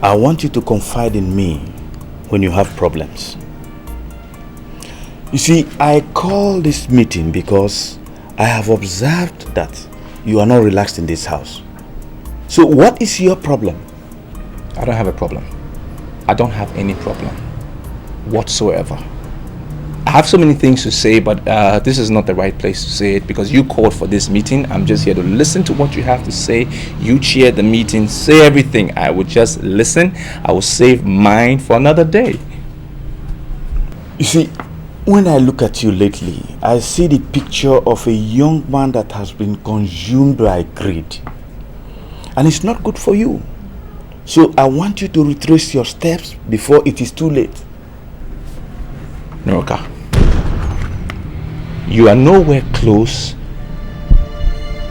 I want you to confide in me when you have problems. You see, I call this meeting because I have observed that you are not relaxed in this house. So what is your problem? I don't have a problem. I don't have any problem whatsoever. I have so many things to say, but this is not the right place to say it because you called for this meeting. I'm just here to listen to what you have to say. You chair the meeting, say everything. I would just listen. I will save mine for another day. You see, when I look at you lately, I see the picture of a young man that has been consumed by greed. And it's not good for you. So I want you to retrace your steps before it is too late. Noroka, you are nowhere close,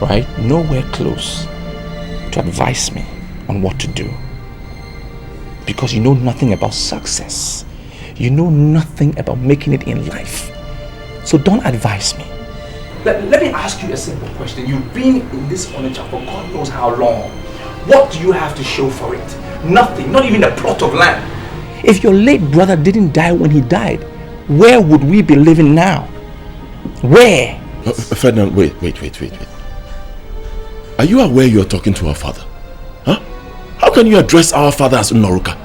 right? Nowhere close to advise me on what to do. Because you know nothing about success. You know nothing about making it in life. So don't advise me. Let me ask you a simple question. You've been in this Onitsha for God knows how long. What do you have to show for it? Nothing, not even a plot of land. If your late brother didn't die when he died, where would we be living now? Where? Ferdinand, wait. Are you aware you are talking to our father? Huh? How can you address our father as Noroka?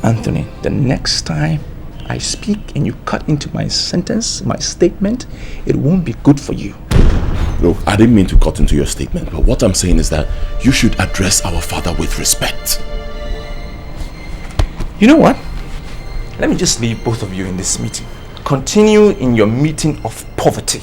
Anthony, the next time I speak and you cut into my sentence, my statement, it won't be good for you. No, I didn't mean to cut into your statement, but what I'm saying is that you should address our father with respect. You know what? Let me just leave both of you in this meeting. Continue in your meeting of poverty,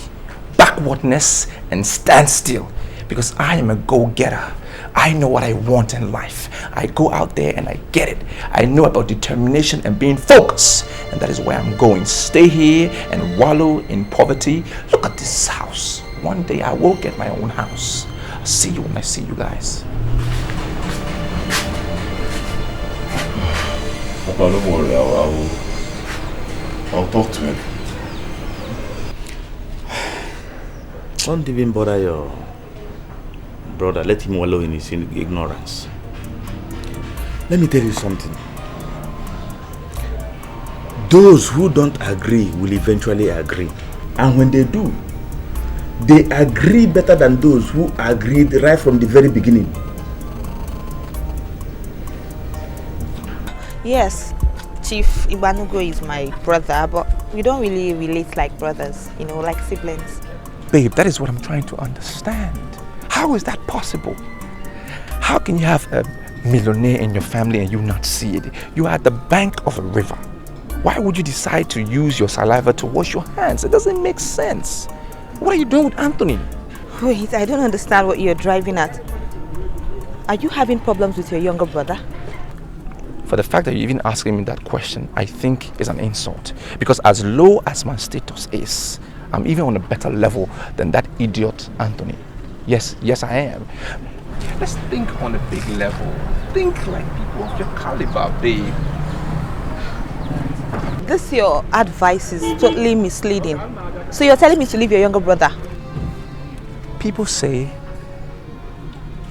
backwardness, and standstill. Because I am a go-getter. I know what I want in life. I go out there and I get it. I know about determination and being focused. And that is where I'm going. Stay here and wallow in poverty. Look at this house. One day I will get my own house. I'll see you when I see you guys. Papa, don't worry. I'll talk to him. Don't even bother your brother. Let him wallow in his ignorance. Let me tell you something. Those who don't agree will eventually agree. And when they do, they agree better than those who agreed right from the very beginning. Yes, Chief Ibanugo is my brother, but we don't really relate like brothers, you know, like siblings. Babe, that is what I'm trying to understand. How is that possible? How can you have a millionaire in your family and you not see it? You are at the bank of a river. Why would you decide to use your saliva to wash your hands? It doesn't make sense. What are you doing with Anthony? Wait, I don't understand what you're driving at. Are you having problems with your younger brother? For the fact that you're even asking me that question, I think is an insult. Because as low as my status is, I'm even on a better level than that idiot Anthony. Yes, I am. Let's think on a big level. Think like people of your caliber, babe. This your advice is totally misleading. So you're telling me to leave your younger brother? People say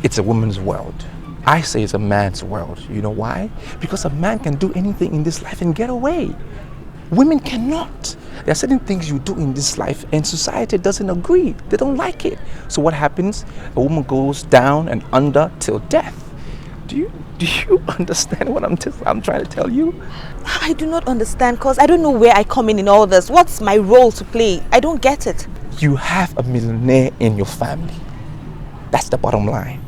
it's a woman's world. I say it's a man's world. You know why? Because a man can do anything in this life and get away. Women cannot. There are certain things you do in this life and society doesn't agree. They don't like it. So what happens? A woman goes down and under till death. Do you understand what I'm trying to tell you? I do not understand because I don't know where I come in all this. What's my role to play? I don't get it. You have a millionaire in your family. That's the bottom line.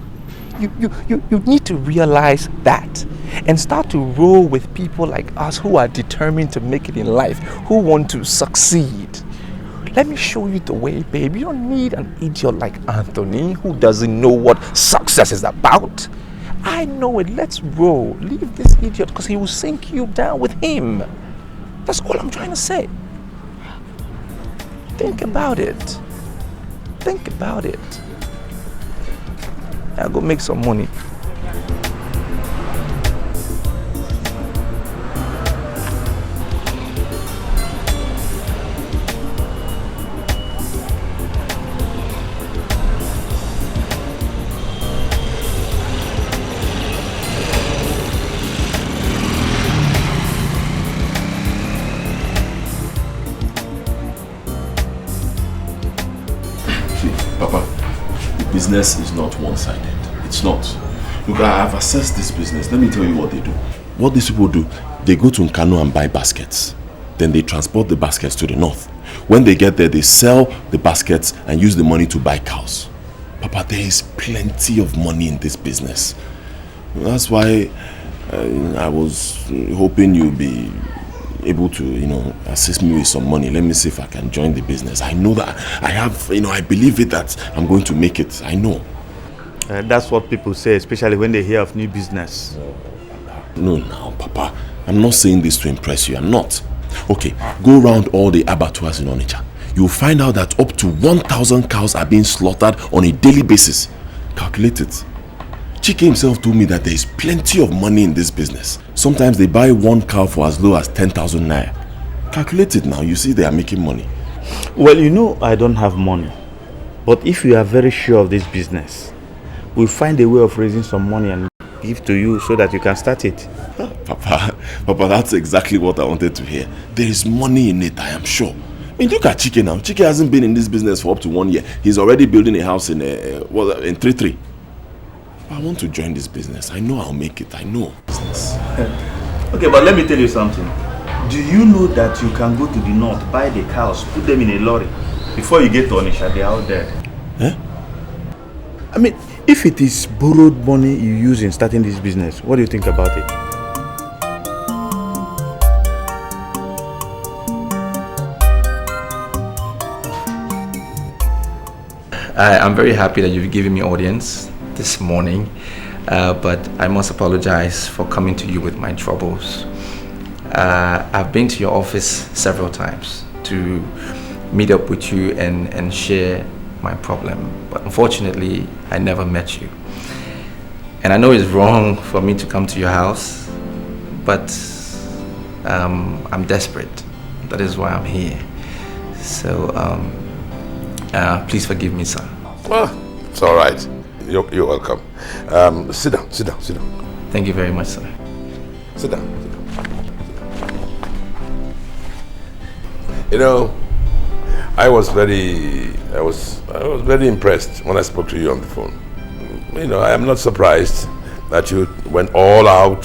You need to realize that and start to roll with people like us who are determined to make it in life, who want to succeed. Let me show you the way, babe. You don't need an idiot like Anthony who doesn't know what success is about. I know it. Let's roll. Leave this idiot because he will sink you down with him. That's all I'm trying to say. Think about it. Think about it. I'll go make some money. business is not one-sided. It's not. Look, I have assessed this business. Let me tell you what they do. What these people do, they go to Nkano and buy baskets. Then they transport the baskets to the north. When they get there, they sell the baskets and use the money to buy cows. Papa, there is plenty of money in this business. That's why I was hoping you'd be able to, assist me with some money. Let me see if I can join the business. I know that I have, I believe it that I'm going to make it. I know. That's what people say, especially when they hear of new business. No, Papa. I'm not saying this to impress you. I'm not. Okay, go around all the abattoirs in Onitsha. You'll find out that up to 1,000 cows are being slaughtered on a daily basis. Calculate it. Chike himself told me that there is plenty of money in this business. Sometimes they buy one cow for as low as 10,000 naira. Calculate it now. You see they are making money. Well, I don't have money. But if you are very sure of this business, we'll find a way of raising some money and give to you so that you can start it. Papa, that's exactly what I wanted to hear. There is money in it, I am sure. I mean, look at Chike now. Chike hasn't been in this business for up to 1 year. He's already building a house in 3-3. I want to join this business. I know I'll make it. I know. Okay, but let me tell you something. Do you know that you can go to the north, buy the cows, put them in a lorry? Before you get to Onitsha, they're out there. Eh? I mean, if it is borrowed money you use in starting this business, what do you think about it? I'm very happy that you've given me audience this morning, but I must apologize for coming to you with my troubles. I've been to your office several times to meet up with you and share my problem, but unfortunately I never met you. And I know it's wrong for me to come to your house, but I'm desperate. That is why I'm here. So please forgive me, sir. Well, it's all right. You're welcome. Sit down. Thank you very much, sir. Sit down. I was very impressed when I spoke to you on the phone. I am not surprised that you went all out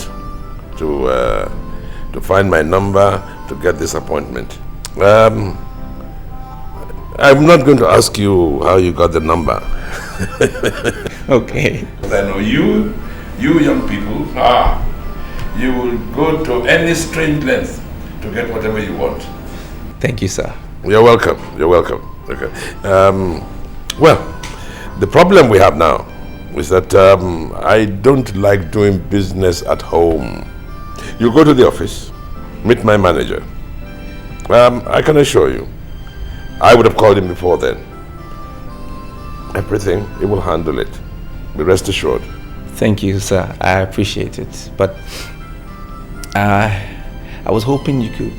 to find my number to get this appointment. I'm not going to ask you how you got the number. Okay. But I know you young people, you will go to any strange length to get whatever you want. Thank you, sir. You're welcome. Okay. Well, the problem we have now is that I don't like doing business at home. You go to the office, meet my manager. I can assure you, I would have called him before then. Everything, he will handle it. Be rest assured. Thank you, sir. I appreciate it. But I was hoping you could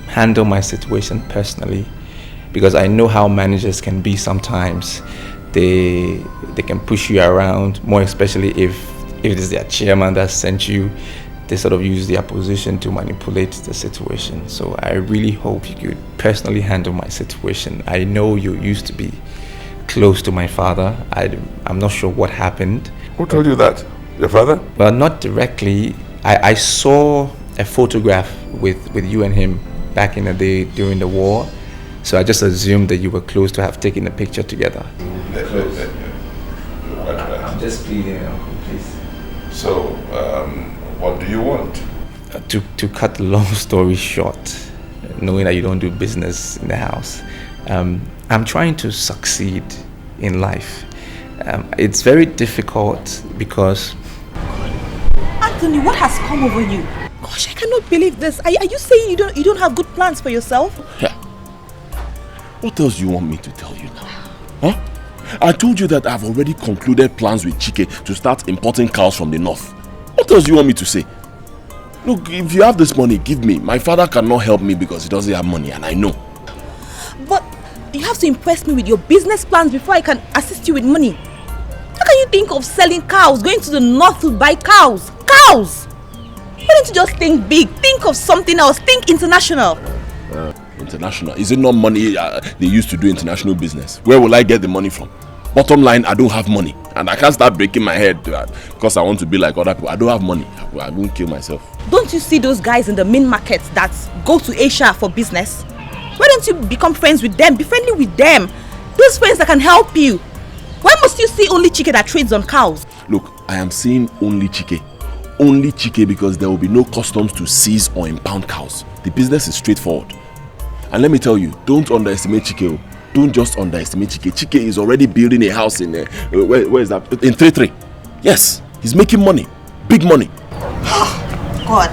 handle my situation personally, because I know how managers can be sometimes. They can push you around, more especially if it is their chairman that sent you. They sort of use their position to manipulate the situation. So I really hope you could personally handle my situation. I know you used to be close to my father. I'm not sure what happened. Who told you that? Your father? Well, not directly. I saw a photograph with you and him back in the day during the war. So I just assumed that you were close to have taken a picture together. I'm just pleading, Uncle, please. So, what do you want? To cut the long story short, knowing that you don't do business in the house, I'm trying to succeed in life. It's very difficult because... Anthony, what has come over you? Gosh, I cannot believe this. Are you saying you don't have good plans for yourself? Yeah. What else do you want me to tell you now? Huh? I told you that I've already concluded plans with Chike to start importing cows from the north. What else do you want me to say? Look, if you have this money, give me. My father cannot help me because he doesn't have money, and I know. But you have to impress me with your business plans before I can assist you with money. How can you think of selling cows, going to the north to buy cows? Cows! Why don't you just think big? Think of something else. Think international. International? Is it not money they used to do international business? Where will I get the money from? Bottom line, I don't have money. And I can't start breaking my head because I want to be like other people. I don't have money. I won't kill myself. Don't you see those guys in the main market that go to Asia for business? Why don't you become friends with them? Be friendly with them. Those friends that can help you. Why must you see only Chike that trades on cows? Look, I am seeing only Chike. Only Chike because there will be no customs to seize or impound cows. The business is straightforward. And let me tell you, don't underestimate Chike. Don't just underestimate Chike. Chike is already building a house in where is that? In 33. Yes, he's making money. Big money. God.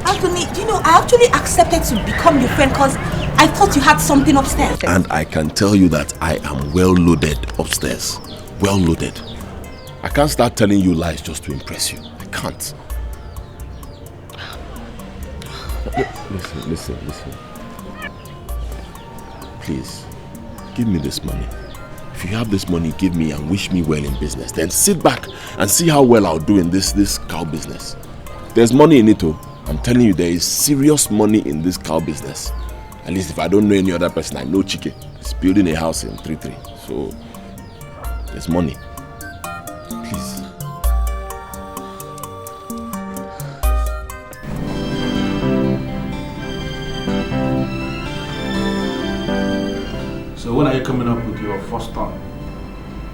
Anthony, you know, I actually accepted to become your friend because I thought you had something upstairs. And I can tell you that I am well loaded upstairs. Well loaded. I can't start telling you lies just to impress you. I can't. Listen. Please, give me this money. If you have this money, give me and wish me well in business. Then sit back and see how well I'll do in this cow business. There's money in it too. I'm telling you, there is serious money in this cow business. At least if I don't know any other person, I know Chike. He's building a house in 33. So, there's money. Please. So when are you coming up with your first turn?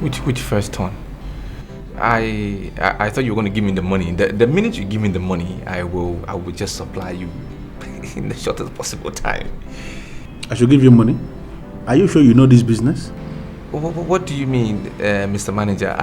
Which first turn? I thought you were going to give me the money. The minute you give me the money, I will just supply you in the shortest possible time. I should give you money? Are you sure you know this business? What do you mean, Mr. Manager?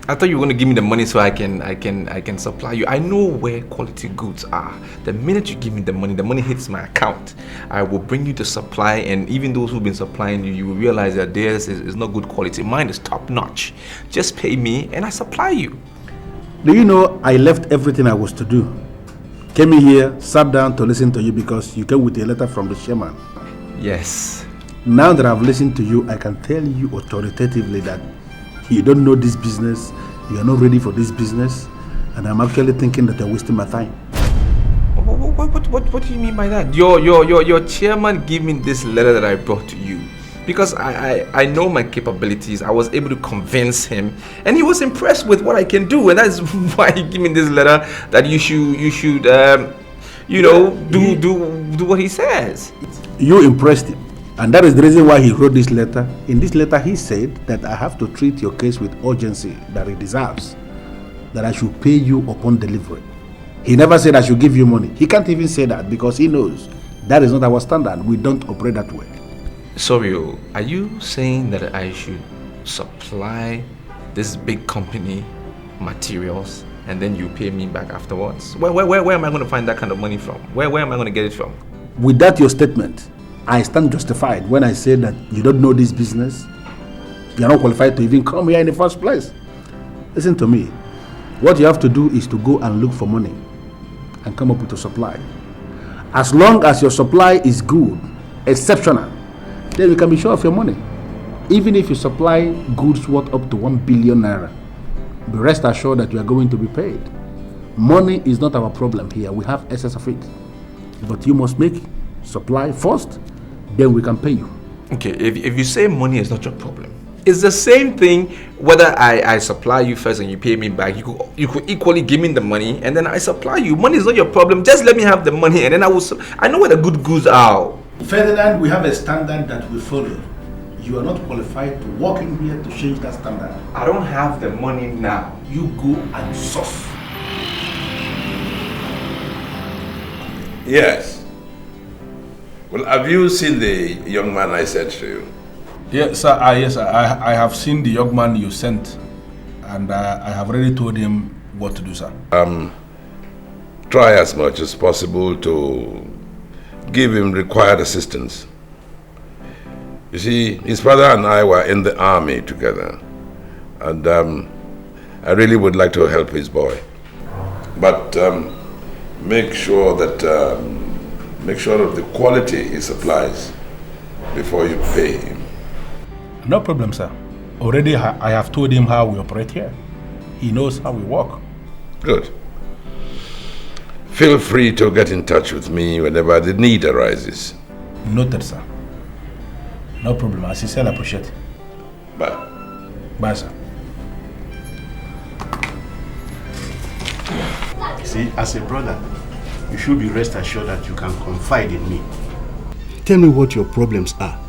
I thought you were going to give me the money so I can supply you. I know where quality goods are. The minute you give me the money hits my account. I will bring you the supply, and even those who've been supplying you, you will realize that theirs is not good quality. Mine is top notch. Just pay me and I supply you. Do you know I left everything I was to do? Came in here, sat down to listen to you because you came with a letter from the chairman. Yes. Now that I've listened to you, I can tell you authoritatively that you don't know this business, you are not ready for this business, and I'm actually thinking that you're wasting my time. What do you mean by that? Your chairman gave me this letter that I brought to you because I know my capabilities. I was able to convince him, and he was impressed with what I can do, and that's why he gave me this letter that you should do what he says. You impressed him. And that is the reason why he wrote this letter. In this letter, he said that I have to treat your case with urgency that it deserves, that I should pay you upon delivery. He never said I should give you money. He can't even say that because he knows that is not our standard. We don't operate that way. Sorry, are you saying that I should supply this big company materials and then you pay me back afterwards? Where am I going to find that kind of money from? Where am I going to get it from? With that your statement, I stand justified when I say that you don't know this business. You are not qualified to even come here in the first place. Listen to me. What you have to do is to go and look for money and come up with a supply. As long as your supply is good, exceptional, then you can be sure of your money. Even if you supply goods worth up to 1 billion naira, be rest assured that you are going to be paid. Money is not our problem here. We have excess of it. But you must make supply first, then we can pay you. Okay, if you say money is not your problem, it's the same thing whether I supply you first and you pay me back. You could equally give me the money and then I supply you. Money is not your problem. Just let me have the money and then I know where the good goods are. Ferdinand, we have a standard that we follow. You are not qualified to walk in here to change that standard. I don't have the money now. You go and suffer. Yes. Well, have you seen the young man I sent to you? Yes, sir. Yes, sir. I have seen the young man you sent, and I have already told him what to do, sir. Try as much as possible to give him required assistance. You see, his father and I were in the army together, and I really would like to help his boy. But make sure that the quality he supplies before you pay him. No problem, sir. Already I have told him how we operate here. He knows how we work. Good. Feel free to get in touch with me whenever the need arises. Noted, sir. No problem. I sincerely appreciate it. Bye. Bye, sir. See, as a brother, you should be rest assured that you can confide in me. Tell me what your problems are,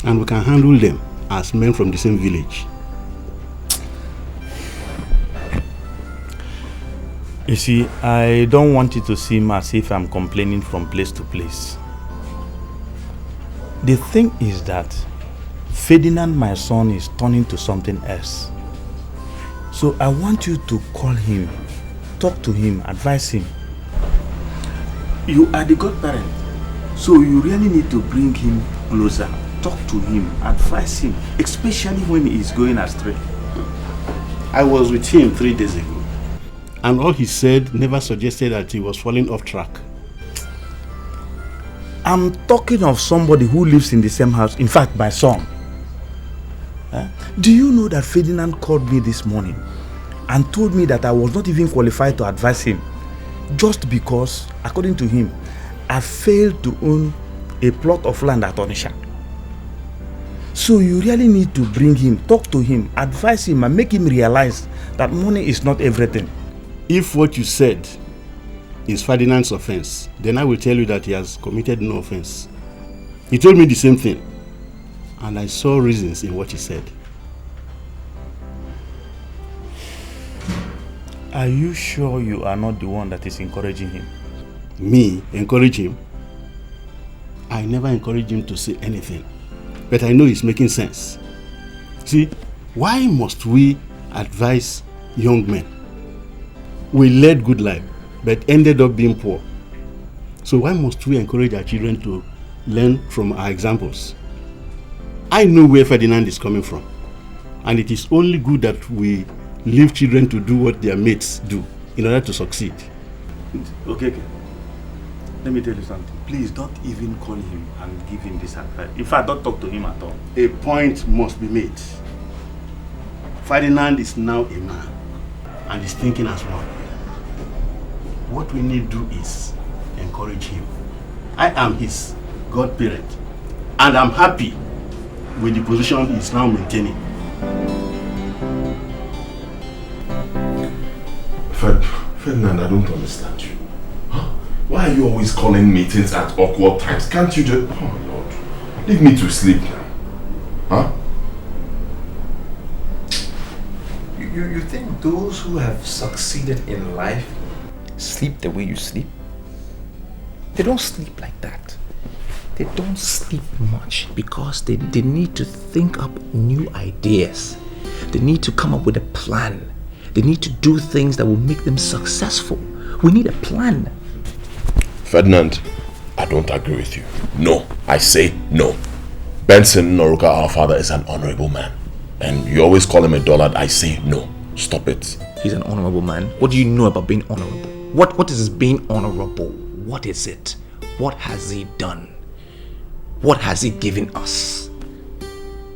and we can handle them as men from the same village. You see, I don't want it to seem as if I'm complaining from place to place. The thing is that Ferdinand, my son, is turning to something else. So I want you to call him, talk to him, advise him. You are the godparent, so you really need to bring him closer, talk to him, advise him, especially when he is going astray. I was with him 3 days ago, and all he said never suggested that he was falling off track. I'm talking of somebody who lives in the same house, in fact, my son. Do you know that Ferdinand called me this morning and told me that I was not even qualified to advise him just because, according to him, I failed to own a plot of land at Onitsha. So you really need to bring him, talk to him, advise him, and make him realize that money is not everything. If what you said is Ferdinand's offense, then I will tell you that he has committed no offense. He told me the same thing, and I saw reasons in what he said. Are you sure you are not the one that is encouraging him? Me encourage him? I never encourage him to say anything, but I know he's making sense. See, why must we advise young men? We led good life, but ended up being poor. So why must we encourage our children to learn from our examples? I know where Ferdinand is coming from, and it is only good that we leave children to do what their mates do in order to succeed. Okay. Let me tell you something. Please don't even call him and give him this advice. In fact, don't talk to him at all. A point must be made. Ferdinand is now a man and is thinking as one. What we need to do is encourage him. I am his godparent, and I'm happy with the position he is now maintaining. Ferdinand, I don't understand you. Why are you always calling meetings at awkward times? Can't you just... Oh Lord, leave me to sleep now. Huh? You think those who have succeeded in life sleep the way you sleep? They don't sleep like that. They don't sleep much because they need to think up new ideas. They need to come up with a plan. They need to do things that will make them successful. We need a plan. Ferdinand, I don't agree with you. No, I say no. Benson Noruka, our father, is an honorable man. And you always call him a dullard. I say no. Stop it. He's an honorable man. What do you know about being honorable? What is being honorable? What is it? What has he done? What has he given us?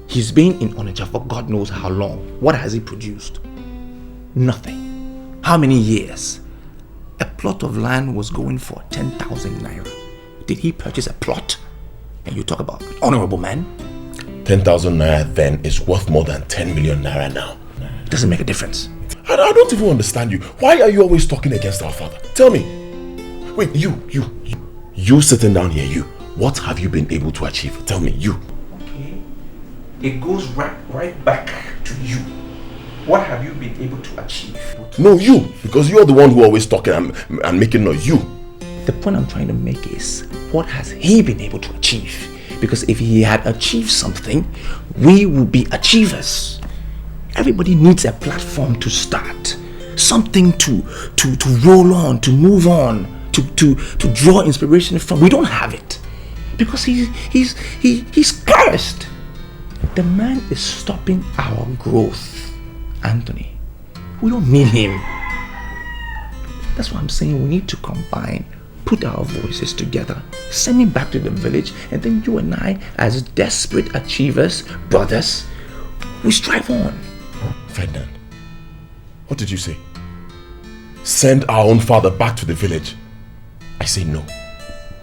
He's been in Onitsha for God knows how long. What has he produced? Nothing. How many years? A plot of land was going for 10,000 naira. Did he purchase a plot? And you talk about honorable man? 10,000 naira then is worth more than 10 million naira now. It doesn't make a difference. I don't even understand you. Why are you always talking against our father? Tell me. Wait, you sitting down here, you. What have you been able to achieve? Tell me, you. Okay. It goes right back to you. What have you been able to achieve? No, you. Because you're the one who always talking and making noise. You. The point I'm trying to make is, what has he been able to achieve? Because if he had achieved something, we would be achievers. Everybody needs a platform to start. Something to roll on, to move on, to draw inspiration from. We don't have it. Because he's cursed. The man is stopping our growth. Anthony, we don't need him. That's why I'm saying we need to combine, put our voices together, send him back to the village, and then you and I, as desperate achievers, brothers, we strive on. Ferdinand, what did you say? Send our own father back to the village. I say no.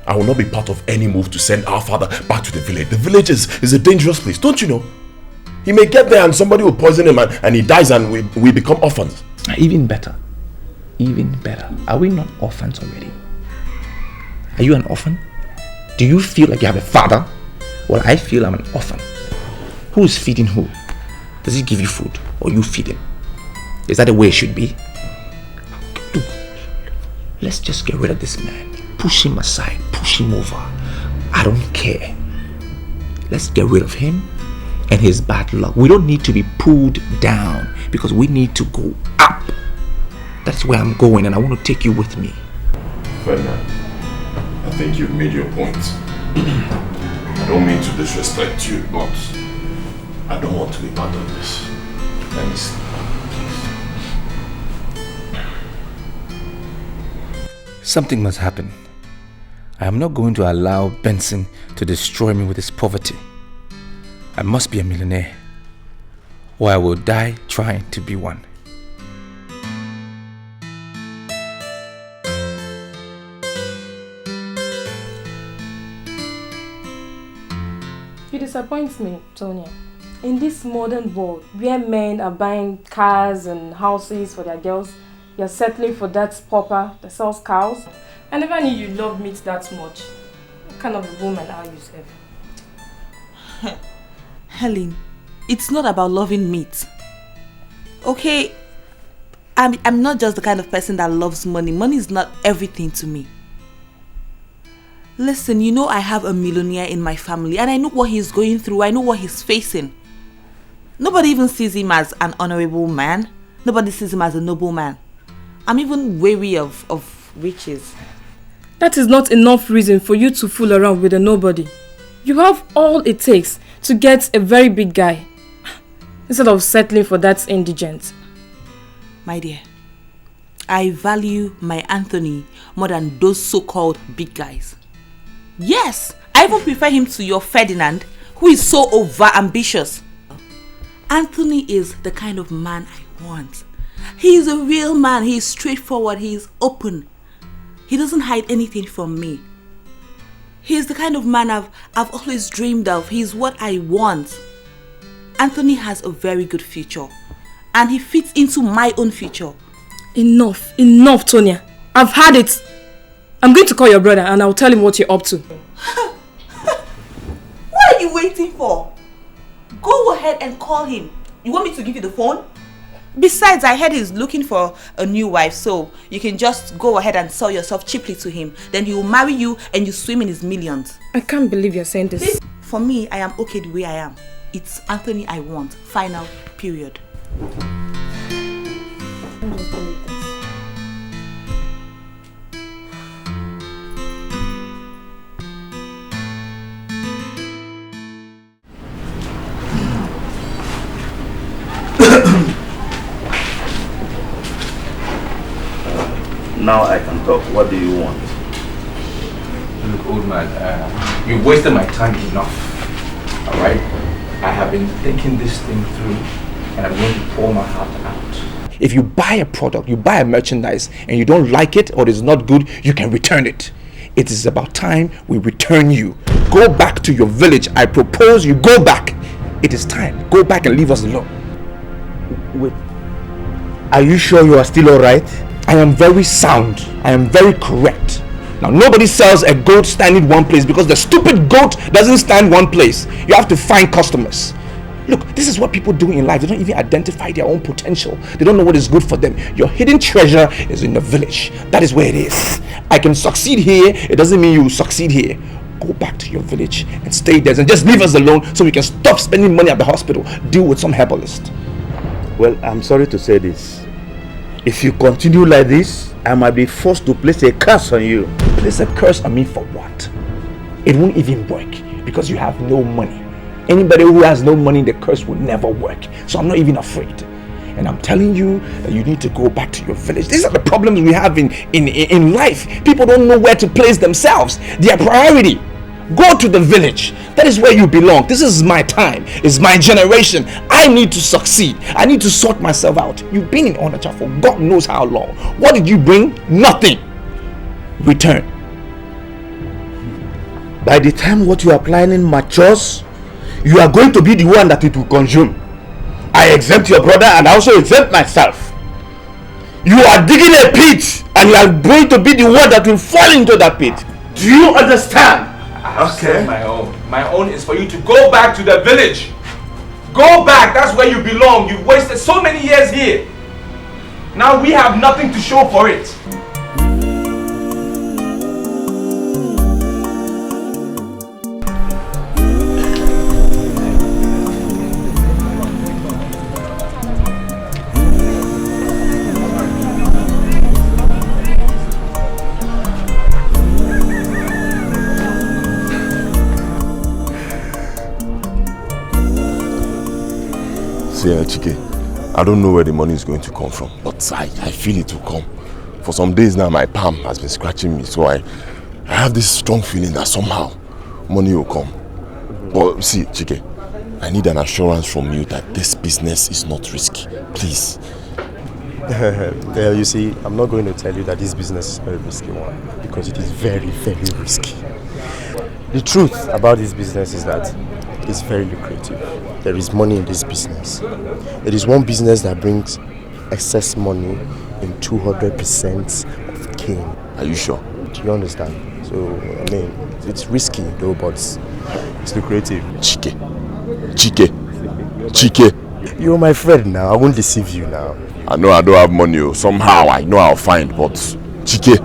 I will not be part of any move to send our father back to the village. The village is a dangerous place, don't you know? He may get there and somebody will poison him and he dies and we become orphans. Even better. Even better. Are we not orphans already? Are you an orphan? Do you feel like you have a father? Well, I feel I'm an orphan. Who is feeding who? Does he give you food or you feed him? Is that the way it should be? Look, let's just get rid of this man. Push him aside. Push him over. I don't care. Let's get rid of him and his bad luck. We don't need to be pulled down because we need to go up. That's where I'm going and I want to take you with me. Ferdinand, I think you've made your point. I don't mean to disrespect you, but I don't want to be part of this. Let me see, please. Something must happen. I am not going to allow Benson to destroy me with his poverty. I must be a millionaire, or I will die trying to be one. You disappoint me, Tonya. In this modern world, where men are buying cars and houses for their girls, you're settling for that pauper that sells cows. I never knew you loved meat that much. What kind of a woman are you, Seth? Helen, it's not about loving meat. Okay, I'm not just the kind of person that loves money. Money is not everything to me. Listen, you know I have a millionaire in my family and I know what he's going through. I know what he's facing. Nobody even sees him as an honorable man. Nobody sees him as a noble man. I'm even wary of riches. That is not enough reason for you to fool around with a nobody. You have all it takes to get a very big guy instead of settling for that indigent. My dear, I value my Anthony more than those so-called big guys. Yes, I even prefer him to your Ferdinand, who is so over-ambitious. Anthony is the kind of man I want. He is a real man. He is straightforward. He is open. He doesn't hide anything from me. He is the kind of man I've always dreamed of. He is what I want. Anthony has a very good future. And he fits into my own future. Enough, Tonya. I've had it. I'm going to call your brother and I'll tell him what you're up to. What are you waiting for? Go ahead and call him. You want me to give you the phone? Besides, I heard he's looking for a new wife, so you can just go ahead and sell yourself cheaply to him. Then he will marry you and you swim in his millions. I can't believe you're saying this. For me, I am okay the way I am. It's Anthony I want. Final. Period. Now I can talk. What do you want? Look, old man, you've wasted my time enough. Alright? I have been thinking this thing through and I'm going to pour my heart out. If you buy a product, you buy a merchandise and you don't like it or it is not good, you can return it. It is about time we return you. Go back to your village. I propose you go back. It is time. Go back and leave us alone. Wait. Are you sure you are still alright? I am very sound. I am very correct. Now, nobody sells a goat standing one place because the stupid goat doesn't stand one place. You have to find customers. Look, this is what people do in life. They don't even identify their own potential. They don't know what is good for them. Your hidden treasure is in the village. That is where it is. I can succeed here. It doesn't mean you succeed here. Go back to your village and stay there and just leave us alone so we can stop spending money at the hospital. Deal with some herbalist. Well, I'm sorry to say this. If you continue like this, I might be forced to place a curse on you. Place a curse on me for what? It won't even work because you have no money. Anybody who has no money, the curse will never work. So I'm not even afraid. And I'm telling you that you need to go back to your village. These are the problems we have in life. People don't know where to place themselves. Their priority. Go to the village. That is where you belong. This is my time. It's my generation. I need to succeed. I need to sort myself out. You've been in Onitsha for God knows how long. What did you bring? Nothing. Return. By the time what you are planning matures, you are going to be the one that it will consume. I exempt your brother and I also exempt myself. You are digging a pit and you are going to be the one that will fall into that pit. Do you understand? Okay. My own is for you to go back to the village. Go back. That's where you belong. You've wasted so many years here. Now we have nothing to show for it. See, Chike, I don't know where the money is going to come from, but I feel it will come. For some days now, my palm has been scratching me, so I have this strong feeling that somehow money will come. But see, Chike, I need an assurance from you that this business is not risky. Please. You see, I'm not going to tell you that this business is a very risky one, because it is very, very risky. The truth about this business is that it's very lucrative. There is money in this business. It is one business that brings excess money in 200% of gain. Are you sure? Do you understand? So, I mean, it's risky though, but it's lucrative. Chike. You're my friend now. I won't deceive you now. I know I don't have money. Somehow I know I'll find, but Chike.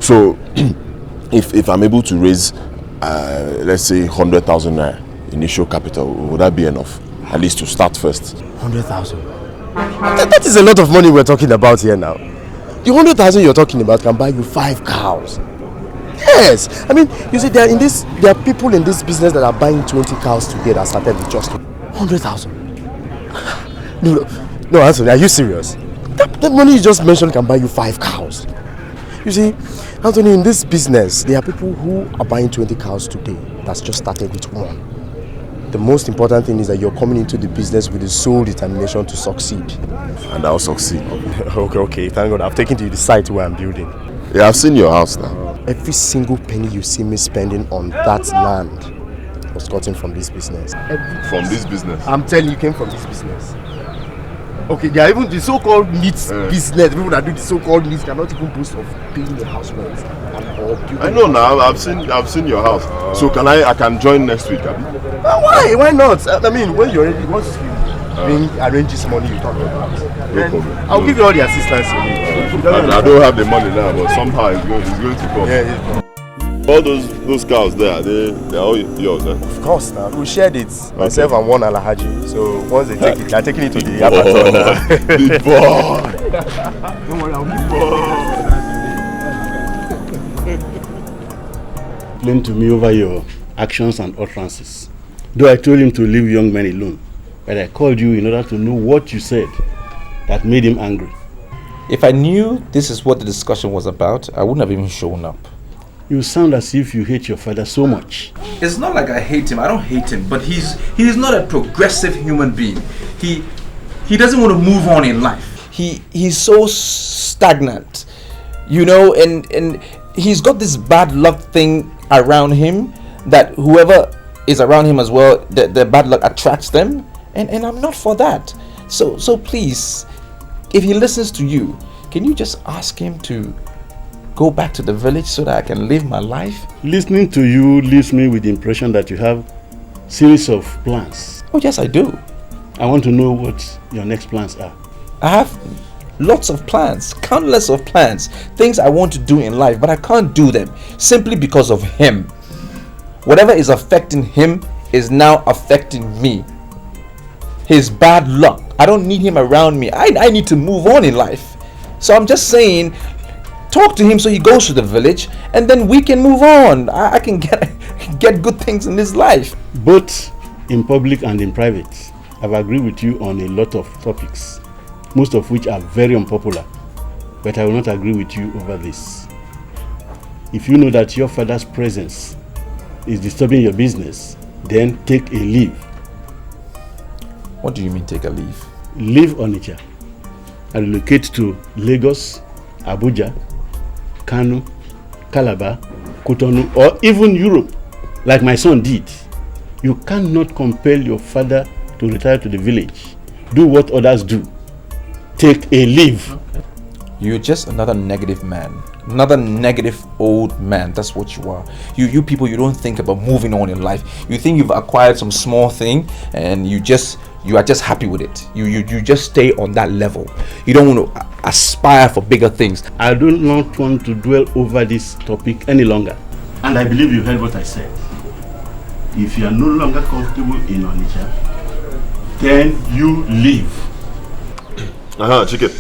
So, if I'm able to raise, let's say 100,000 naira initial capital, would that be enough? At least to start first. 100,000. That is a lot of money we're talking about here now. The 100,000 you're talking about can buy you 5 cows. Yes, I mean, you see, there are people in this business that are buying 20 cows today that started with just 100,000. No, Anthony, are you serious? That money you just mentioned can buy you 5 cows. You see, Anthony, in this business, there are people who are buying 20 cows today that's just started with 1. The most important thing is that you're coming into the business with the sole determination to succeed. And I'll succeed. Okay, thank God. I've taken you to the site where I'm building. Yeah, I've seen your house now. Every single penny you see me spending on that land was gotten from this business. From this business? I'm telling you, came from this business. Okay, there are even the so-called needs business. People that do the so-called needs cannot even boast of paying the house rent. I know now. I've seen your house. So I can join next week, Abi? Why? Why not? I mean, when you're ready, once you arrange this money you talk about, no problem. I'll give you all the assistance you need. I don't have the money now, but somehow it's going to come. Yeah. All those cows there, they're all yours, eh? Of course, now. We shared it. Myself and one Alhaji. So once they take it, they're taking it to the abattoir now. Big boy! Don't worry, I'll give you. Explain to me over your actions and utterances. Though I told him to leave young men alone, but I called you in order to know what you said that made him angry. If I knew this is what the discussion was about, I wouldn't have even shown up. You sound as if you hate your father so much. It's not like I hate him. I don't hate him, but he's not a progressive human being. He doesn't want to move on in life. He's so stagnant, you know, and he's got this bad luck thing around him that whoever is around him as well, the bad luck attracts them, and I'm not for that. So please, if he listens to you, can you just ask him to go back to the village so that I can live my life? Listening to you leaves me with the impression that you have series of plans. Oh yes, I do. I want to know what your next plans are. I have lots of plans, countless of plans, things I want to do in life, but I can't do them simply because of him. Whatever is affecting him is now affecting me. His bad luck. I don't need him around me. I need to move on in life. So I'm just saying, talk to him so he goes to the village and then we can move on. I can get good things in this life. Both in public and in private, I've agreed with you on a lot of topics, most of which are very unpopular, but I will not agree with you over this. If you know that your father's presence is disturbing your business, then take a leave. What do you mean take a leave? Leave Onitsha and relocate to Lagos, Abuja, Kano, Calabar, Cotonou, or even Europe, like my son did. You cannot compel your father to retire to the village. Do what others do. Take a leave. Okay. You're just another negative man. Another negative old man. That's what you are. You people, you don't think about moving on in life. You think you've acquired some small thing and you are just happy with it. You just stay on that level. You don't want to aspire for bigger things. I do not want to dwell over this topic any longer. And I believe you heard what I said. If you are no longer comfortable in Onitsha, then you leave. Chicken.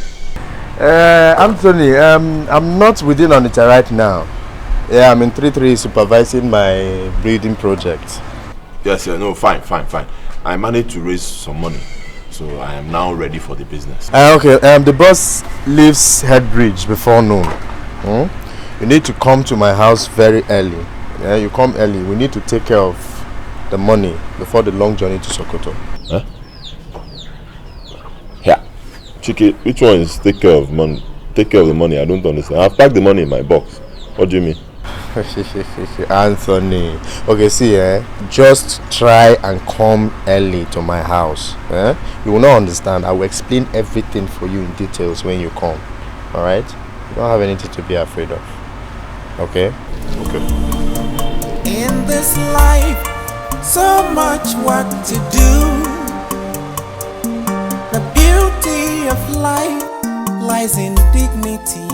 Anthony, I'm not within Onitsha right now. Yeah, I'm in 3-3 supervising my breeding project. Yes, no, fine. I managed to raise some money, so I am now ready for the business. Okay, the boss leaves Headbridge before noon. You need to come to my house very early. Yeah, you come early. We need to take care of the money before the long journey to Sokoto. Huh? Yeah. Chike, which one is take care of money? Take care of the money? I don't understand. I've packed the money in my box. What do you mean? Anthony. Okay, see, just try and come early to my house. You will not understand. I will explain everything for you in details when you come. Alright? You don't have anything to be afraid of. Okay? Okay. In this life, so much work to do. The beauty of life lies in dignity.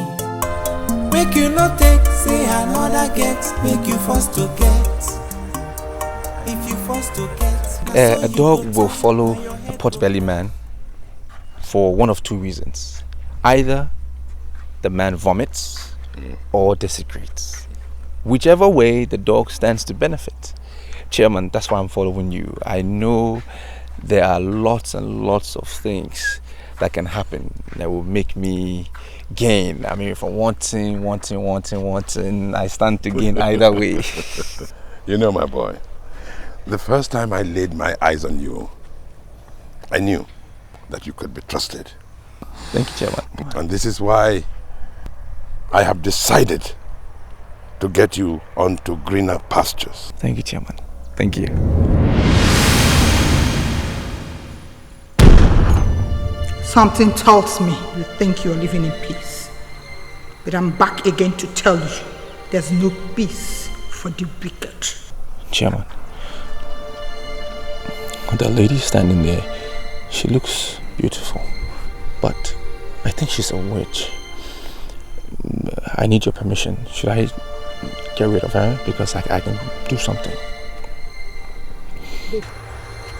Make you not take, say another get. Make you first to get. If you first to get. A dog will follow a potbelly man for one of two reasons. Either the man vomits or desecrates. Whichever way, the dog stands to benefit. Chairman, that's why I'm following you. I know there are lots and lots of things that can happen that will make me gain. I mean, if I'm wanting, I stand to gain either way. You know, my boy, the first time I laid my eyes on you, I knew that you could be trusted. Thank you, Chairman. And this is why I have decided to get you onto greener pastures. Thank you, Chairman. Thank you. Something tells me you think you're living in peace. But I'm back again to tell you there's no peace for the wicked. Chairman, the lady standing there, she looks beautiful, but I think she's a witch. I need your permission. Should I get rid of her? Because I can do something.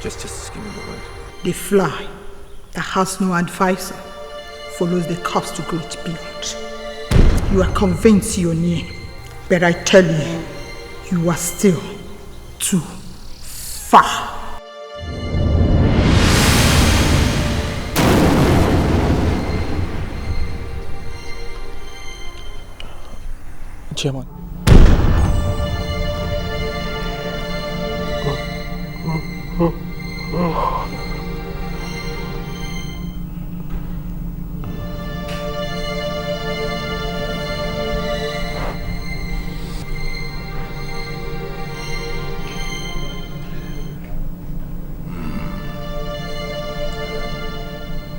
Just give me the word. The fly that has no advisor follows the cops to great beyond. You are convinced you're near, but I tell you, you are still too far. Chairman.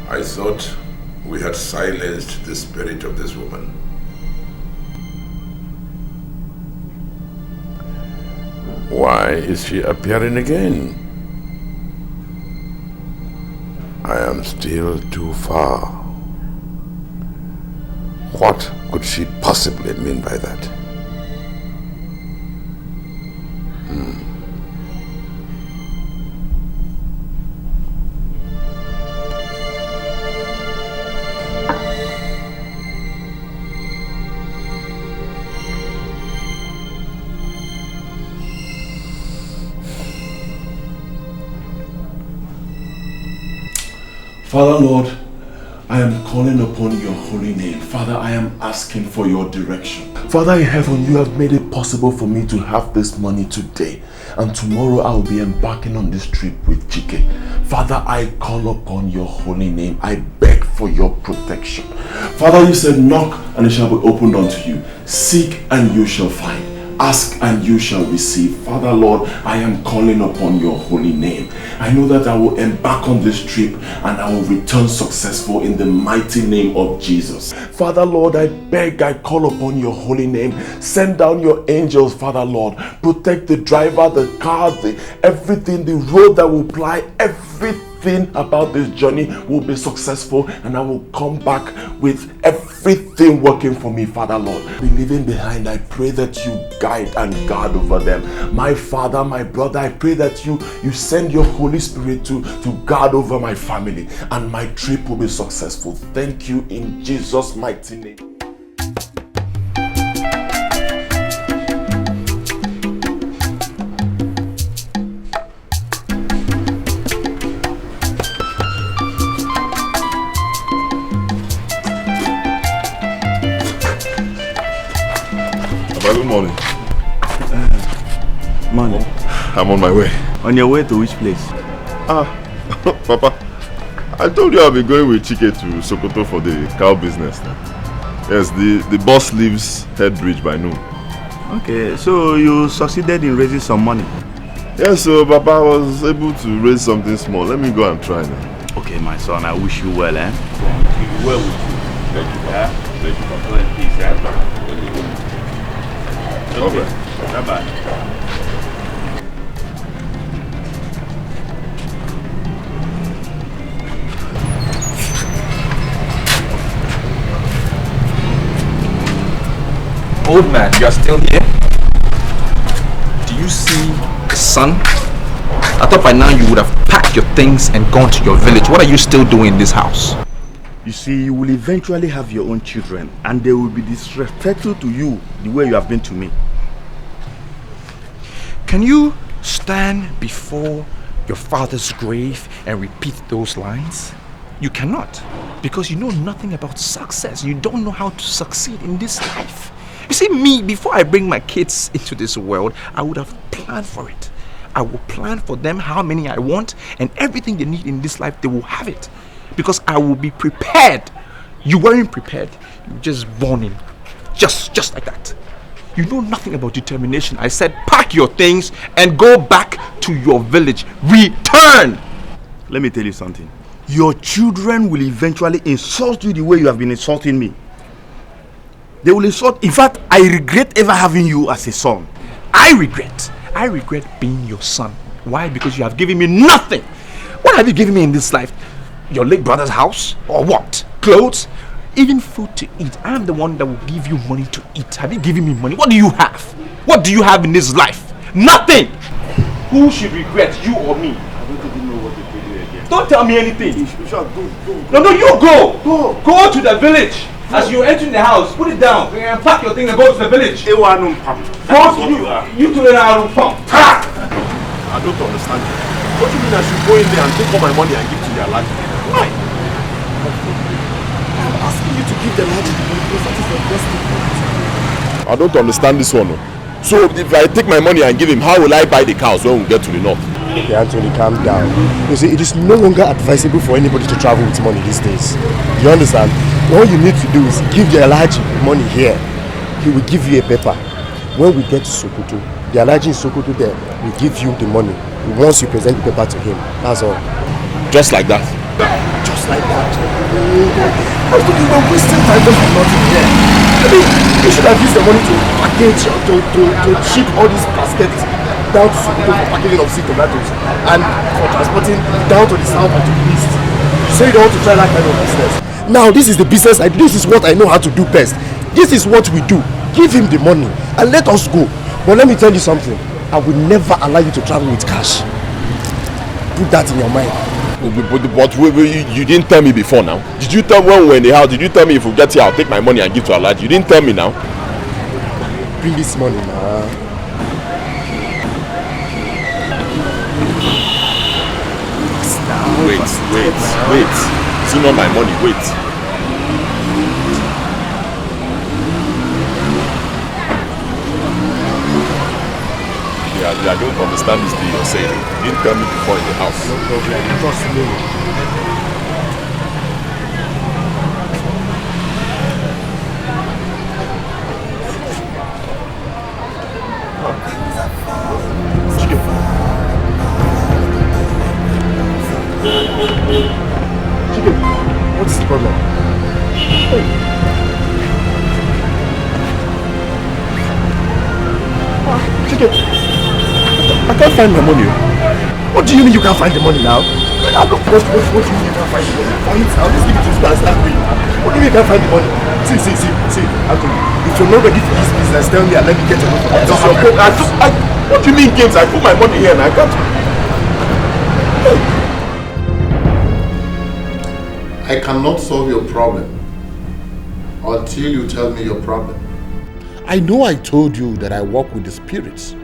I thought we had silenced the spirit of this woman. Why is she appearing again? I am still too far. What could she possibly mean by that? Father Lord, I am calling upon your holy name. Father, I am asking for your direction. Father in heaven, you have made it possible for me to have this money today. And tomorrow I will be embarking on this trip with Chike. Father, I call upon your holy name. I beg for your protection. Father, you said knock and it shall be opened unto you. Seek and you shall find. ask and you shall receive. Father Lord, I am calling upon your holy name. I know that I will embark on this trip and I will return successful in the mighty name of Jesus. Father Lord, I beg, I call upon your holy name. Send down your angels, Father Lord. Protect the driver, the car, everything, the road that will ply, everything about this journey will be successful, and I will come back with everything working for me, Father Lord. Be leaving behind, I pray that you guide and guard over them. My Father, my brother, I pray that you send your Holy Spirit to guard over my family, and my trip will be successful. Thank you in Jesus' mighty name. Good morning. Morning. I'm on my way. On your way to which place? Papa, I told you I'll be going with Chike to Sokoto for the cow business now. Yes, the boss leaves Head Bridge by noon. Okay, so you succeeded in raising some money? Yes, so Papa, I was able to raise something small. Let me go and try now. Okay, my son, I wish you well, eh? Well with you. Thank you, Papa. Thank you, Papa. Go in peace, eh? Okay. Bye-bye. Old man, you are still here? Do you see the sun? I thought by now you would have packed your things and gone to your village. What are you still doing in this house? You see, you will eventually have your own children, and they will be disrespectful to you the way you have been to me. Can you stand before your father's grave and repeat those lines? You cannot, because you know nothing about success. You don't know how to succeed in this life. You see, me, before I bring my kids into this world, I would have planned for it. I will plan for them how many I want, and everything they need in this life, they will have it. Because I will be prepared. You weren't prepared. You were just born in. Just like that. You know nothing about determination. I said pack your things and go back to your village. Return! Let me tell you something. Your children will eventually insult you the way you have been insulting me. They will insult. In fact, I regret ever having you as a son. I regret being your son. Why? Because you have given me nothing. What have you given me in this life? Your late brother's house? Or what? Clothes? Even food to eat. I am the one that will give you money to eat. Have you given me money? What do you have? What do you have in this life? Nothing! Who should regret, you or me? I don't even know what to tell you again. Don't tell me anything. Go. No, you go! Go to the village. As you're entering the house, put it down and pack your things and go to the village. Go to you to the pump. I don't understand you. What do you mean I should go in there and take all my money and give to your lad? Why? I'm asking you to give the lad the money because that is the best thing. I don't understand this one. So if I take my money and give him, how will I buy the cows when we get to the north? Okay, Anthony, calm down. You see, it is no longer advisable for anybody to travel with money these days. You understand? All you need to do is give the Alhaji money here. He will give you a paper. When we get to Sokoto, the Alhaji in Sokoto there will give you the money once you present the paper to him. That's all. Just like that? Just like that. I was thinking about wasting time just for nothing here. I mean, you should have used the money to package, to ship all these baskets down to Sokoto for packaging of sweet tomatoes and for transporting down to the south and to the east. You say you don't want to try that kind of business. Now this is the business this is what I know how to do best. This is what we do. Give him the money and let us go. But let me tell you something. I will never allow you to travel with cash. Put that in your mind. But you didn't tell me before now. Did you tell me when we were in the house? Did you tell me if we get here I'll take my money and give to Alhaji? You didn't tell me now. Bring this money now. Wait. It's not my money. Wait. I don't understand this thing you're saying. You didn't tell me before in the house. No problem. Trust me. What's the problem? Hey. Chicken. I can't find my money. What do you mean you can't find the money now? What do you mean you can't find the money? Find it now. Let's give it to this guy and start paying now. What do you mean you can't find the money? See, Anthony, if you're not ready for this business, tell me and let me get away from it. What do you mean games? I put my money here and I can't. I cannot solve your problem until you tell me your problem. I know I told you that I work with the spirits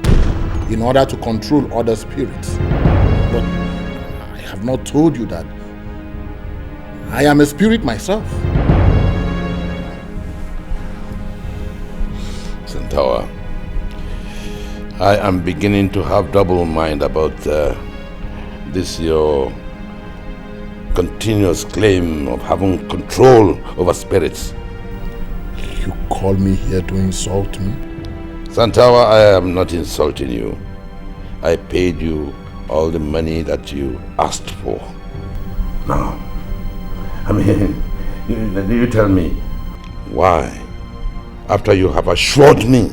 in order to control other spirits, but I have not told you that I am a spirit myself. Santawa, I am beginning to have double mind about this your continuous claim of having control over spirits. You call me here to insult me? Santawa, I am not insulting you. I paid you all the money that you asked for. Now, I mean, you tell me, why, after you have assured me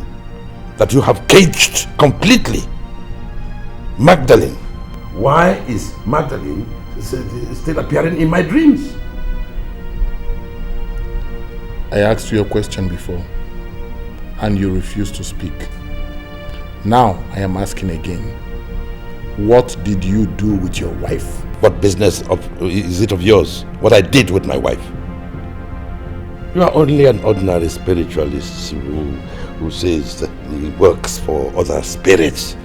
that you have caged completely Magdalene, why is Magdalene still appearing in my dreams? I asked you a question before and you refused to speak. Now I am asking again. What did you do with your wife? What business is it of yours? What I did with my wife? You are only an ordinary spiritualist who says that he works for other spirits.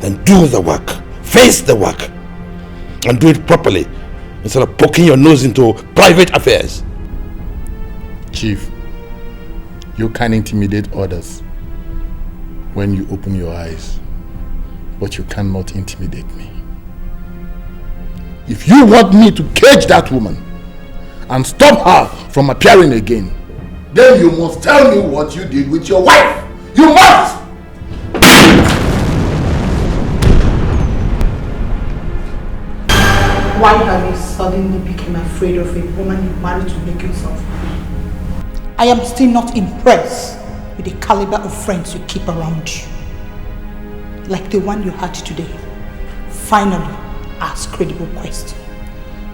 Then do the work. Face the work. And do it properly, instead of poking your nose into private affairs. Chief, you can intimidate others when you open your eyes, but you cannot intimidate me. If you want me to cage that woman and stop her from appearing again, then you must tell me what you did with your wife. You must! Why have you suddenly become afraid of a woman you married to make yourself happy? I am still not impressed with the caliber of friends you keep around you. Like the one you had today. Finally, ask credible question.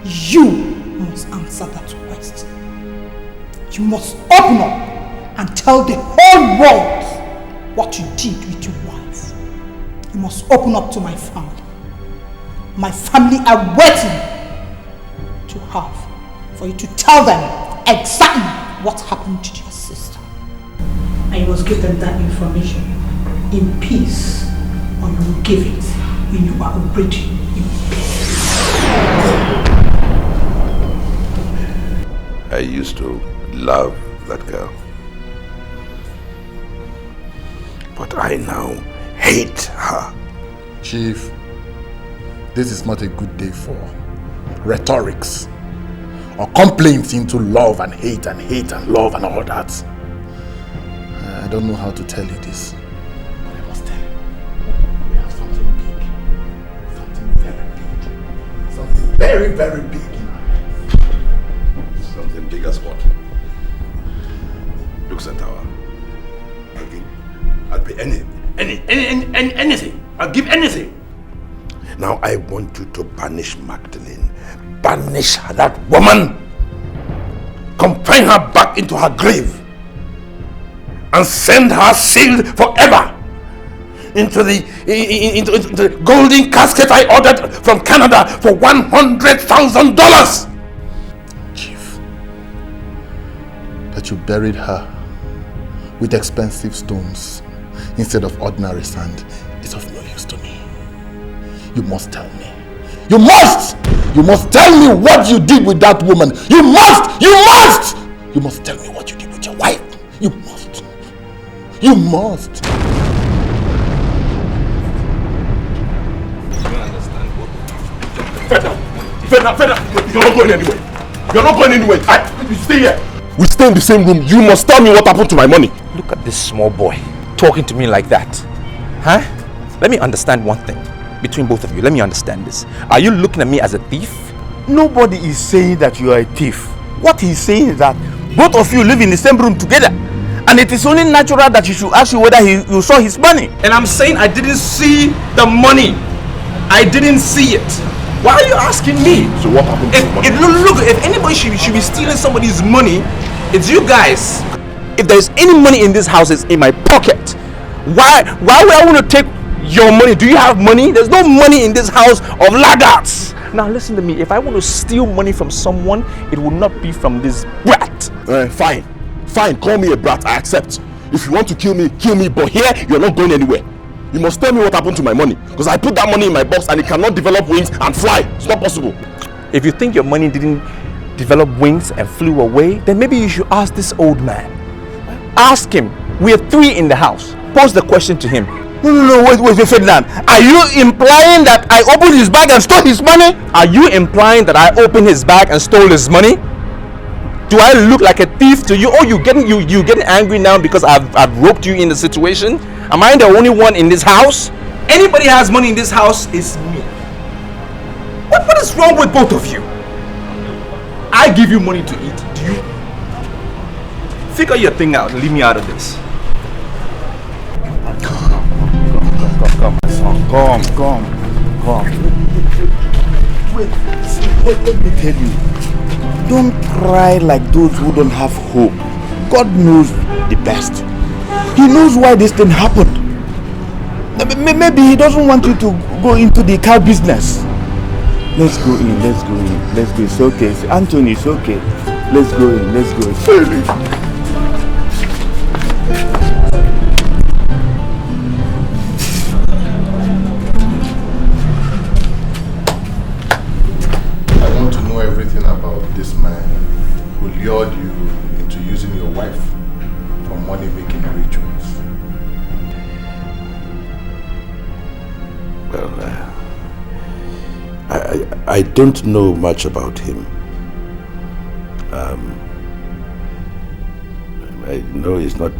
You must answer that question. You must open up and tell the whole world what you did with your wife. You must open up to my family. My family are waiting to for you to tell them exactly what happened to your sister. And you must give them that information in peace, or you will give it when you are already in peace. I used to love that girl. But I now hate her. Chief, this is not a good day for rhetorics or complaints into love and hate and love and all that. I don't know how to tell you this. But I must tell you. We have something big. Something very big. Something very, very big. Something big as what? Look, Santawa. I'll pay anything. I'll give anything. Now I want you to banish Magdalene. Banish that woman. Confine her back into her grave. And send her sealed forever into the golden casket I ordered from Canada for $100,000. Chief, that you buried her with expensive stones instead of ordinary sand is of no use to me. You must tell me. You must! You must tell me what you did with that woman. You must! You must! You must tell me what you did with your wife. You must. You must. Fredrick, you're not going anywhere. You're not going anywhere. You stay here. We stay in the same room. You must tell me what happened to my money. Look at this small boy talking to me like that. Huh? Let me understand one thing. Between both of you, let me understand this. Are you looking at me as a thief? Nobody is saying that you are a thief. What he's saying is that both of you live in the same room together, and it is only natural that you should ask you whether you saw his money. And I'm saying I didn't see the money. I didn't see it. Why are you asking me? So what happened to the money? Look, if anybody should be stealing somebody's money, it's you guys. If there's any money in this house, it's in my pocket. Why would I want to take your money? Do you have money? There's no money in this house of laggards. Now listen to me. If I want to steal money from someone, it will not be from this brat. Fine. Call me a brat. I accept. If you want to kill me, but here you're not going anywhere. You must tell me what happened to my money, because I put that money in my box and it cannot develop wings and fly. It's not possible. If you think your money didn't develop wings and flew away, then maybe you should ask this old man. Ask him. We are 3 in the house. Pose the question to him. No, wait, Ferdinand. Are you implying that I opened his bag and stole his money? Are you implying that I opened his bag and stole his money? Do I look like a thief to you? Oh, you getting angry now because I've roped you in the situation? Am I the only one in this house? Anybody has money in this house is me. What is wrong with both of you? I give you money to eat. Do you? Figure your thing out and leave me out of this. Come, my son. Come. Wait, let me tell you. Don't cry like those who don't have hope. God knows the best. He knows why this thing happened. Maybe he doesn't want you to go into the cow business. Let's go in. It's okay. Anthony, it's okay. Let's go in. I want to know everything about this man who lured you into using your wife for money-making rituals. Well, I don't know much about him. I know he's not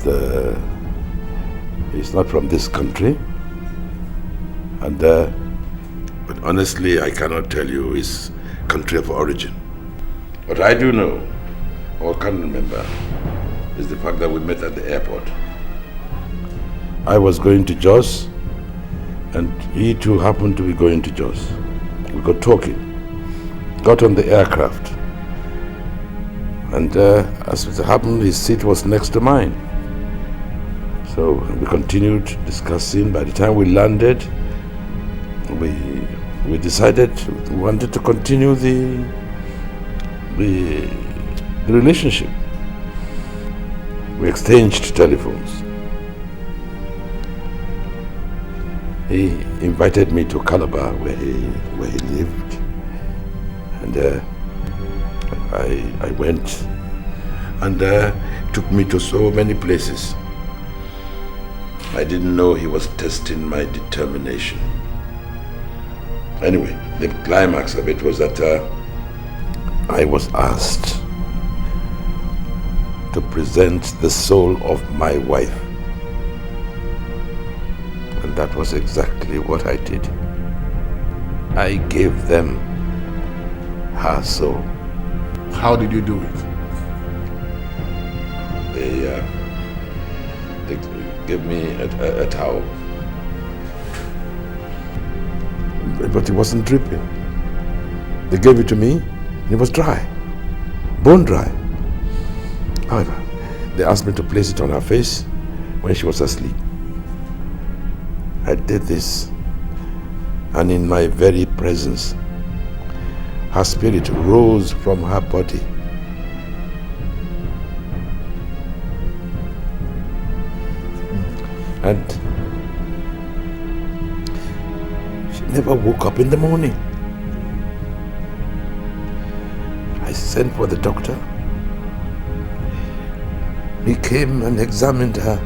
from this country, and but honestly, I cannot tell you his country of origin. What I do know, or can remember, is the fact that we met at the airport. I was going to Jos, and he too happened to be going to Jos. We got talking, got on the aircraft, and as it happened, his seat was next to mine. So we continued discussing. By the time we landed, we decided we wanted to continue the relationship. We exchanged telephones. He invited me to Calabar, where he lived, and I went, and took me to so many places. I didn't know he was testing my determination. Anyway, the climax of it was that I was asked to present the soul of my wife. And that was exactly what I did. I gave them her soul. How did you do it? They gave me a towel. But it wasn't dripping. They gave it to me, and it was dry, bone dry. However, they asked me to place it on her face when she was asleep. I did this, and in my very presence, her spirit rose from her body. And she never woke up in the morning. I sent for the doctor. He came and examined her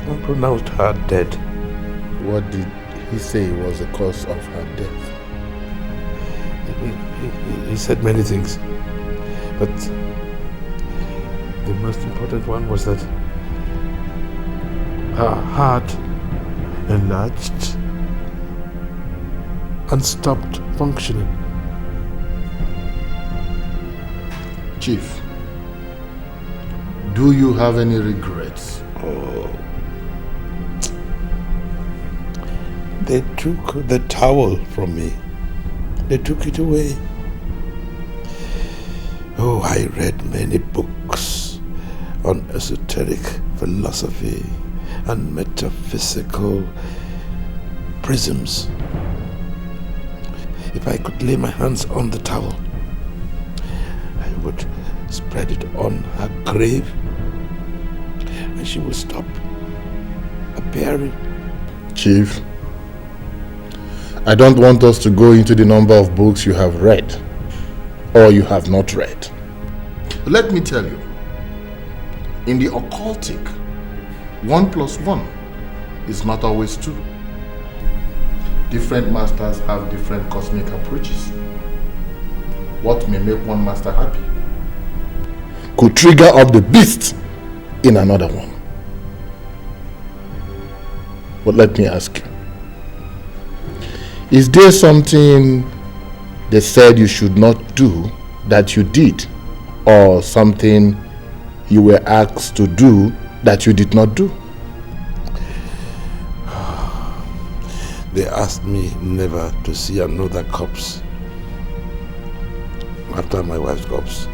and pronounced her dead. What did he say was the cause of her death? He said many things, but the most important one was that her heart enlarged and stopped functioning. Chief, do you have any regrets? Oh. They took the towel from me. They took it away. Oh, I read many books on esoteric philosophy and metaphysical prisms. If I could lay my hands on the towel, I would spread it on her grave and she would stop appearing. Chief, I don't want us to go into the number of books you have read or you have not read. Let me tell you, in the occultic, 1 + 1 is not always 2. Different masters have different cosmic approaches. What may make one master happy could trigger up the beast in another one. But let me ask you, is there something they said you should not do that you did, or something you were asked to do that you did not do? They asked me never to see another corpse after my wife's corpse.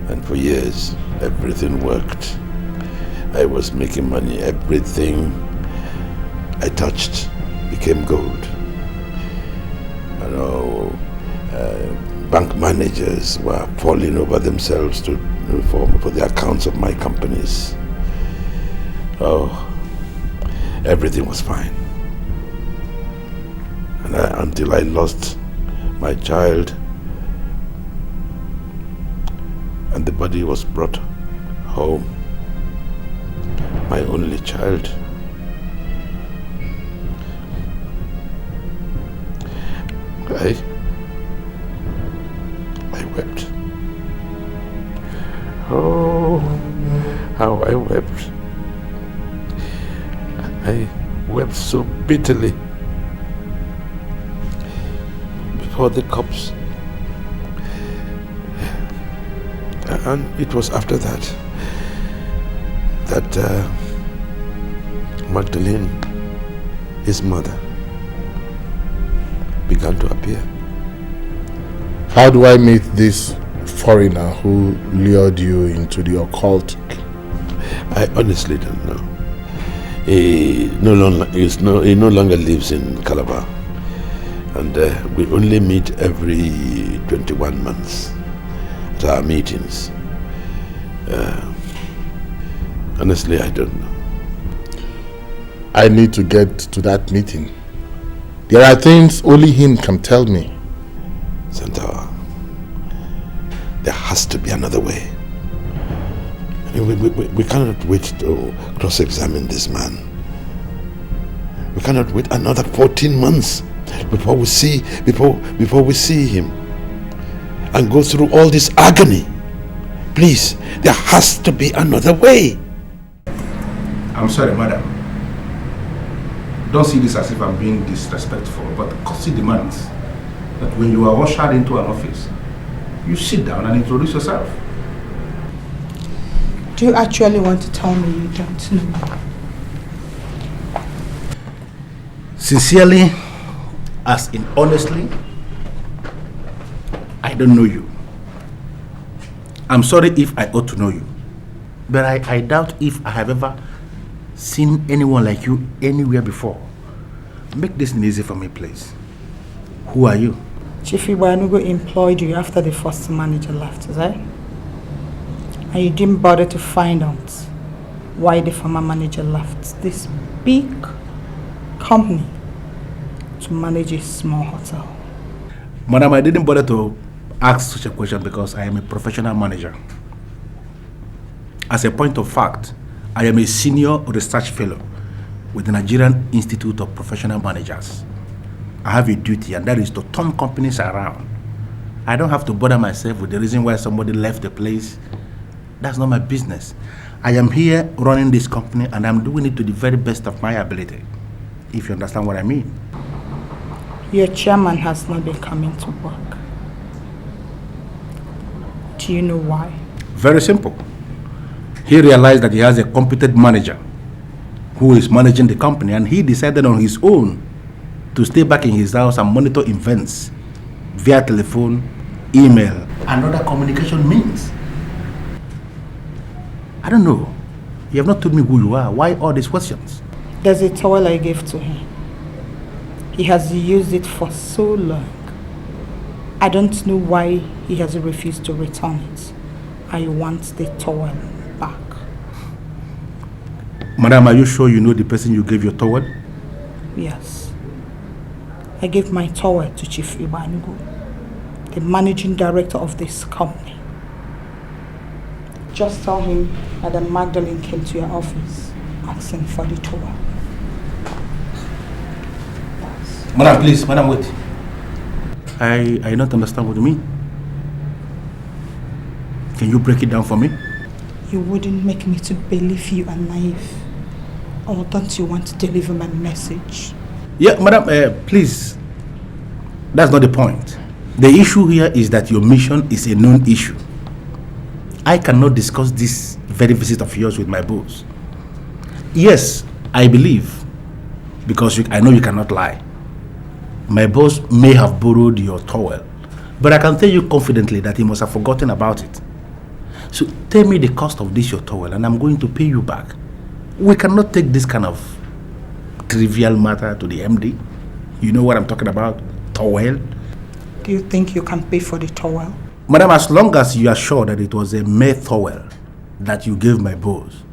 And for years, everything worked. I was making money. Everything I touched became gold. You know, bank managers were falling over themselves for the accounts of my companies. Oh, everything was fine. And until I lost my child, and the body was brought home, my only child. I wept. Oh, how I wept. I wept so bitterly before the cops. And it was after that Magdalene, his mother, began to appear. How do I meet this foreigner who lured you into the occultic? I honestly don't know. He no longer lives in Calabar, and we only meet every 21 months at our meetings. Honestly, I don't know. I need to get to that meeting. There are things only him can tell me. Santawa, there has to be another way. I mean, we cannot wait to cross-examine this man. We cannot wait another 14 months before we see him and go through all this agony. Please, there has to be another way. I'm sorry, madam. Don't see this as if I'm being disrespectful, but the courtesy demands that when you are ushered into an office, you sit down and introduce yourself. Do you actually want to tell me you don't know? Sincerely, as in honestly, I don't know you. I'm sorry if I ought to know you, but I doubt if I have ever seen anyone like you anywhere before. Make this easy for me, please. Who are you? Chief Ibanugo employed you after the first manager left, is that? And you didn't bother to find out why the former manager left this big company to manage a small hotel. Madam, I didn't bother to ask such a question because I am a professional manager. As a point of fact, I am a senior research fellow with the Nigerian Institute of Professional Managers. I have a duty, and that is to turn companies around. I don't have to bother myself with the reason why somebody left the place. That's not my business. I am here running this company, and I'm doing it to the very best of my ability, if you understand what I mean. Your chairman has not been coming to work. Do you know why? Very simple. He realized that he has a competent manager who is managing the company, and he decided on his own to stay back in his house and monitor events via telephone, email, and other communication means. I don't know. You have not told me who you are. Why all these questions? There's a towel I gave to him. He has used it for so long. I don't know why he has refused to return it. I want the towel back. Madam, are you sure you know the person you gave your towel? Yes. I gave my towel to Chief Ibanugo, the managing director of this company. Just tell him that Magdalene came to your office asking for the towel. Madam, please, madam, wait. I don't understand what you mean. Can you break it down for me? You wouldn't make me to believe you are naive. Or don't you want to deliver my message? Yeah, madam, please. That's not the point. The issue here is that your mission is a known issue. I cannot discuss this very visit of yours with my boss. Yes, I believe, because I know you cannot lie. My boss may have borrowed your towel, but I can tell you confidently that he must have forgotten about it. So tell me the cost of this your towel and I'm going to pay you back. We cannot take this kind of trivial matter to the MD. You know what I'm talking about? Towel. Do you think you can pay for the towel? Madam, as long as you are sure that it was a mere towel that you gave my boss,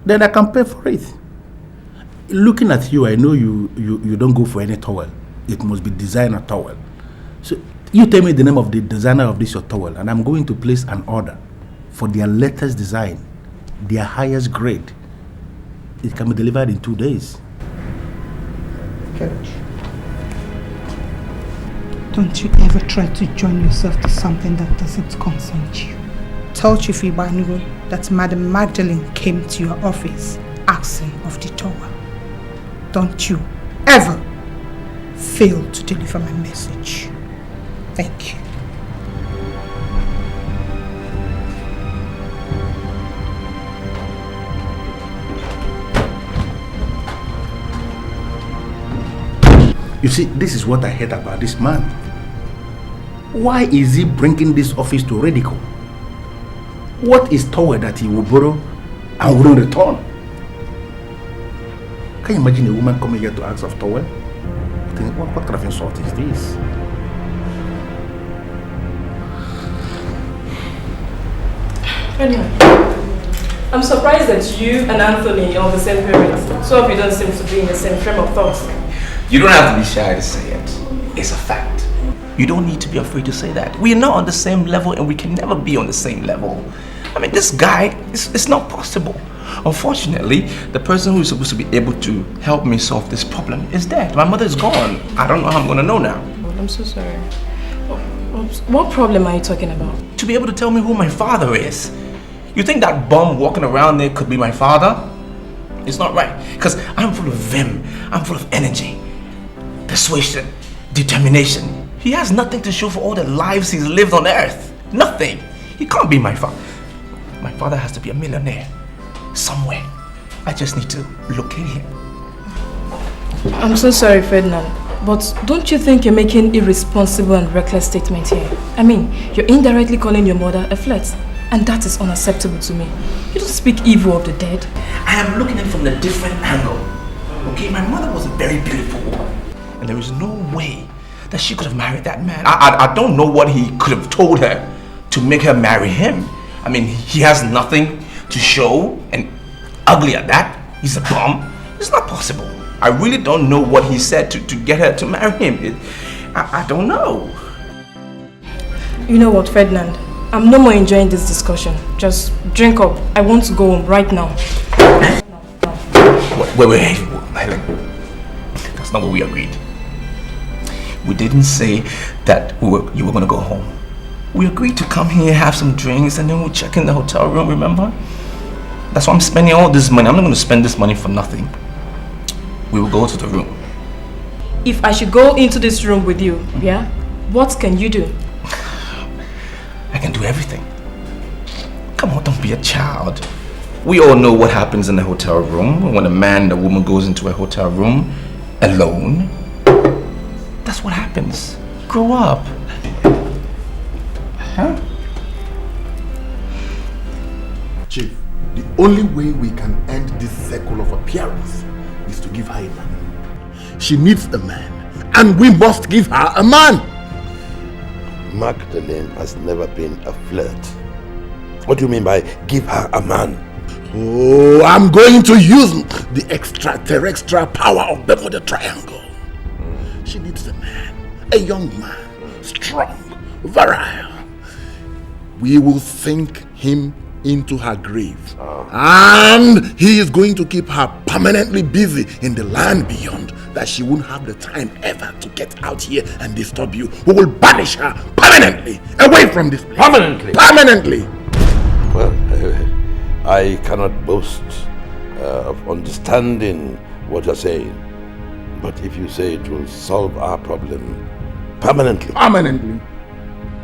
then I can pay for it. Looking at you, I know you don't go for any towel. It must be designer towel. So you tell me the name of the designer of this your towel and I'm going to place an order for their latest design, their highest grade. It can be delivered in 2 days. Good. Don't you ever try to join yourself to something that doesn't concern you. Tell Chief Ibanugo that Madam Magdalene came to your office asking of the towel. Don't you ever fail to deliver my message. Thank you. You see, this is what I hate about this man. Why is he bringing this office to ridicule? What is towel that he will borrow and wouldn't return? Can you imagine a woman coming here to ask of towel? Think, what kind of insult is this? Anyway, I'm surprised that you and Anthony are the same parents. So if you don't seem to be in the same frame of thought. You don't have to be shy to say it. It's a fact. You don't need to be afraid to say that. We're not on the same level and we can never be on the same level. I mean, this guy, it's not possible. Unfortunately, the person who is supposed to be able to help me solve this problem is dead. My mother is gone. I don't know how I'm going to know now. I'm so sorry. What problem are you talking about? To be able to tell me who my father is. You think that bum walking around there could be my father? It's not right. Because I'm full of vim. I'm full of energy. Persuasion, determination. He has nothing to show for all the lives he's lived on earth. Nothing. He can't be my father. My father has to be a millionaire. Somewhere. I just need to locate him. I'm so sorry, Ferdinand. But don't you think you're making irresponsible and reckless statements here? I mean, you're indirectly calling your mother a flirt. And that is unacceptable to me. You don't speak evil of the dead. I am looking at it from a different angle. Okay, my mother was a very beautiful woman. And there is no way that she could have married that man. I don't know what he could have told her to make her marry him. I mean, he has nothing to show, and ugly at that. He's a bum. It's not possible. I really don't know what he said to get her to marry him. I don't know. You know what, Ferdinand? I'm no more enjoying this discussion. Just drink up. I want to go home right now. Wait, Helen. That's not what we agreed. We didn't say that you were going to go home. We agreed to come here, have some drinks, and then we'll check in the hotel room, remember? That's why I'm spending all this money. I'm not going to spend this money for nothing. We will go to the room. If I should go into this room with you, yeah, what can you do? I can do everything. Come on, don't be a child. We all know what happens in a hotel room when a man and a woman goes into a hotel room alone. That's what happens. Grow up. Huh? Chief, the only way we can end this cycle of appearance is to give her a man. She needs a man, and we must give her a man. Magdalene has never been a flirt. What do you mean by give her a man? Oh, I'm going to use the extraterrestrial power of Bermuda Triangle. She needs a man, a young man, strong, virile. We will sink him into her grave. And he is going to keep her permanently busy in the land beyond, that she won't have the time ever to get out here and disturb you. We will banish her permanently away from this place. Permanently? Permanently! Well, I cannot boast of understanding what you're saying. But if you say it will solve our problem permanently. Permanently.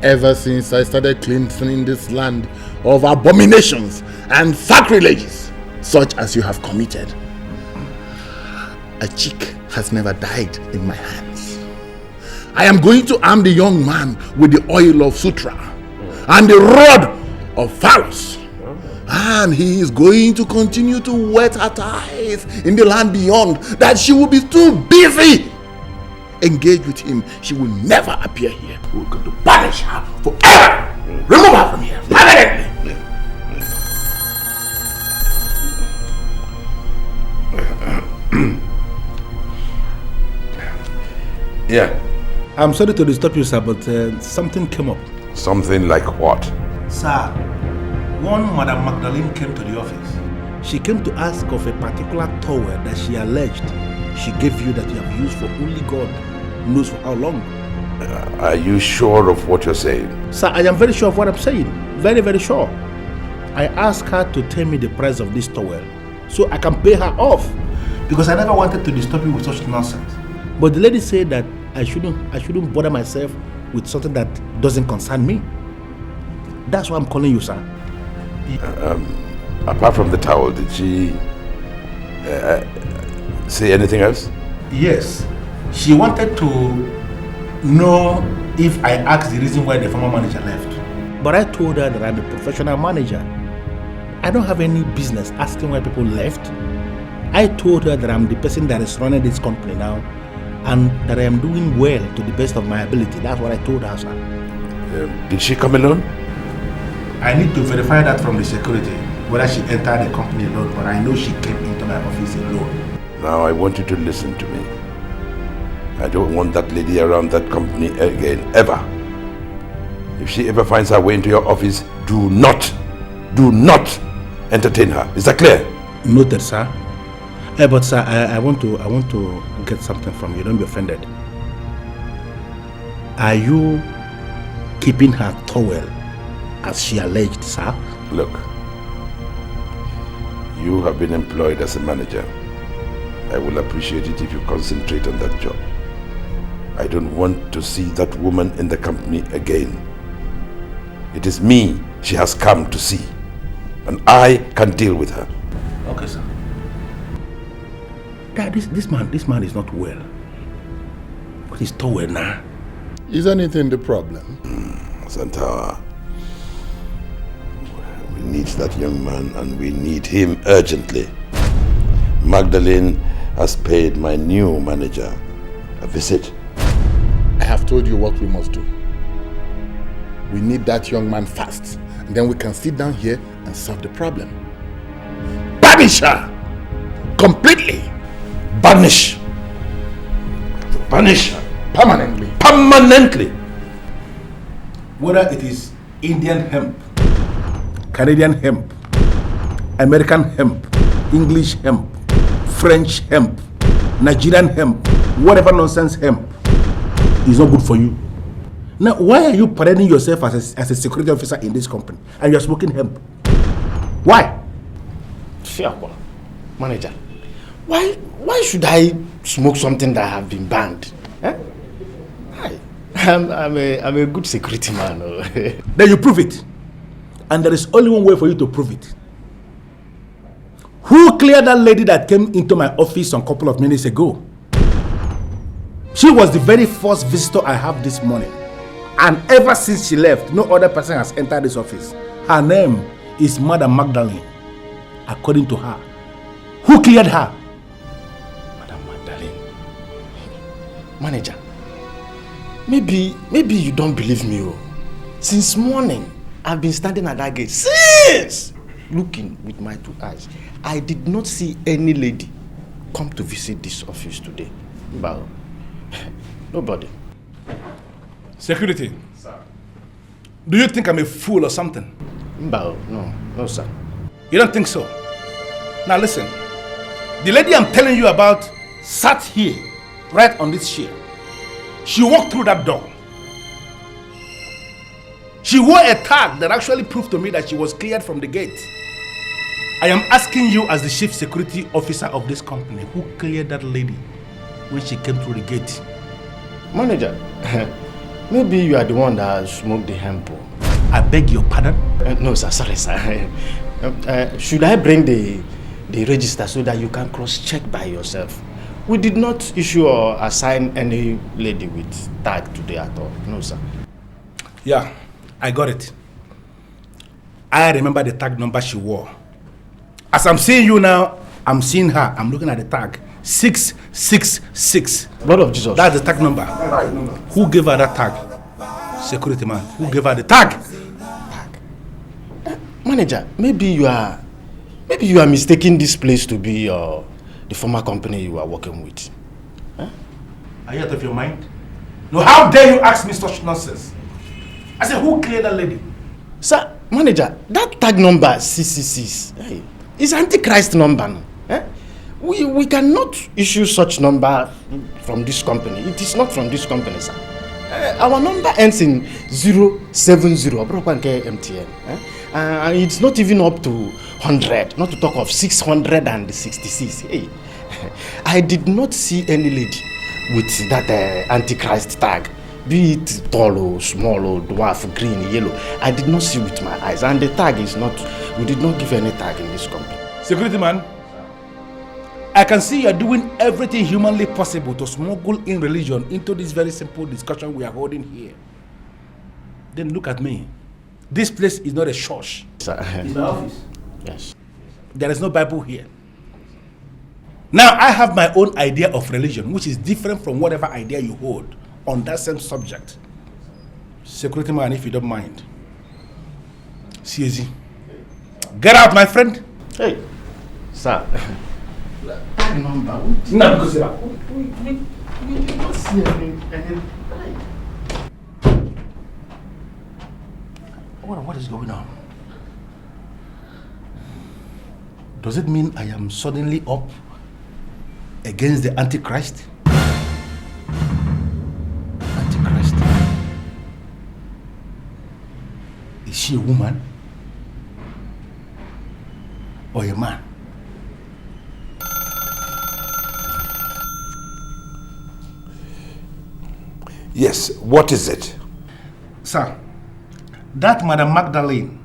Ever since I started cleansing this land of abominations and sacrileges, such as you have committed, a chick has never died in my hands. I am going to arm the young man with the oil of Sutra and the rod of Pharaoh. And he is going to continue to wet her ties in the land beyond, that she will be too busy engaged with him. She will never appear here. We are going to banish her forever. Remove her from here permanently. Yeah. I'm sorry to disturb you, sir, but something came up. Something like what? Sir, one Madam Magdalene came to the office. She came to ask of a particular towel that she alleged she gave you, that you have used for only God knows for how long. Are you sure of what you're saying? Sir, I am very sure of what I'm saying. Very, very sure. I asked her to tell me the price of this towel so I can pay her off, because I never wanted to disturb you with such nonsense. But the lady said that I shouldn't bother myself with something that doesn't concern me. That's why I'm calling you, sir. Apart from the towel, did she say anything else? Yes. She wanted to know if I asked the reason why the former manager left. But I told her that I'm a professional manager. I don't have any business asking why people left. I told her that I'm the person that is running this company now, and that I am doing well to the best of my ability. That's what I told her, sir. Did she come alone? I need to verify that from the security, whether she entered the company alone, but I know she came into my office alone. Now I want you to listen to me. I don't want that lady around that company again, ever. If she ever finds her way into your office, do not entertain her. Is that clear? Noted, sir. But sir, I want to get something from you. Don't be offended. Are you keeping her towel as she alleged, sir? Look, you have been employed as a manager. I will appreciate it if you concentrate on that job. I don't want to see that woman in the company again. It is me she has come to see, and I can deal with her. Okay, sir. Dad, this man is not well. But he's towel now. Is anything the problem? Santa, we need that young man, and we need him urgently. Magdalene has paid my new manager a visit. I have told you what we must do. We need that young man fast, and then we can sit down here and solve the problem. Banish her! Completely! Banish! Banish her! Permanently! Permanently! Whether it is Indian hemp, Canadian hemp, American hemp, English hemp, French hemp, Nigerian hemp, whatever nonsense hemp is not good for you. Now, why are you parading yourself as a security officer in this company and you're smoking hemp? Why? Fiakwa, manager, why should I smoke something that have been banned? Eh? I'm a good security man. Then you prove it. And there is only one way for you to prove it. Who cleared that lady that came into my office a couple of minutes ago? She was the very first visitor I have this morning. And ever since she left, no other person has entered this office. Her name is Madam Magdalene, according to her. Who cleared her? Madam Magdalene. Manager, maybe you don't believe me. Oh. Since morning, I've been standing at that gate. Since! Looking with my 2 eyes. I did not see any lady come to visit this office today. But nobody. Security. Sir. Do you think I'm a fool or something? No, sir. You don't think so? Now listen. The lady I'm telling you about sat here, right on this chair. She walked through that door. She wore a tag that actually proved to me that she was cleared from the gate. I am asking you as the chief security officer of this company, who cleared that lady when she came through the gate? Manager, maybe you are the one that smoked the hemp. I beg your pardon? No, sir. Sorry, sir. Should I bring the register so that you can cross-check by yourself? We did not issue or assign any lady with tag today at all. No, sir. Yeah, I got it. I remember the tag number she wore. As I'm seeing you now, I'm seeing her. I'm looking at the tag. 666. Blood of Jesus. That's the tag number. Who gave her that tag? Security man. Who gave her the tag? Manager, maybe you are mistaking this place to be the former company you are working with. Huh? Are you out of your mind? No, how dare you ask me such nonsense? I said, who cleared that lady? Sir, manager, that tag number 666 is Antichrist number. No? Eh? We cannot issue such number from this company. It is not from this company, sir. Our number ends in 070, MTN. And it's not even up to 100, not to talk of 666. Hey, I did not see any lady with that Antichrist tag. Be it tall or small or dwarf, green, yellow. I did not see with my eyes. And the tag is not, we did not give any tag in this company. Security man, I can see you are doing everything humanly possible to smuggle in religion into this very simple discussion we are holding here. Then look at me. This place is not a church. Sir. It's my office. Yes. There is no Bible here. Now I have my own idea of religion, which is different from whatever idea you hold on that same subject. Security man, if you don't mind. CAZ. Get out, my friend. Hey, sir. No, because we did not see any. What is going on? Does it mean I am suddenly up against the Antichrist? Antichrist? Is she a woman? Or a man? Yes, what is it? Sir, that Madam Magdalene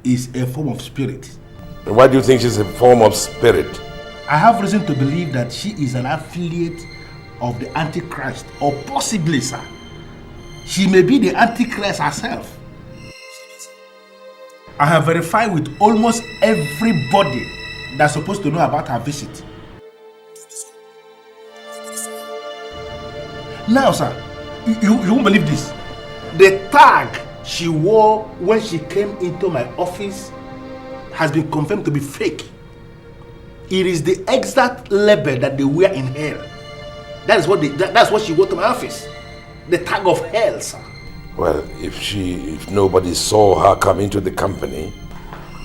is a form of spirit. And why do you think she's a form of spirit? I have reason to believe that she is an affiliate of the Antichrist, or possibly, sir, she may be the Antichrist herself. I have verified with almost everybody that's supposed to know about her visit. Now, sir, you won't believe this. The tag she wore when she came into my office has been confirmed to be fake. It is the exact label that they wear in hell. That's what she wore to my office. The tag of hell, sir. Well, if nobody saw her come into the company,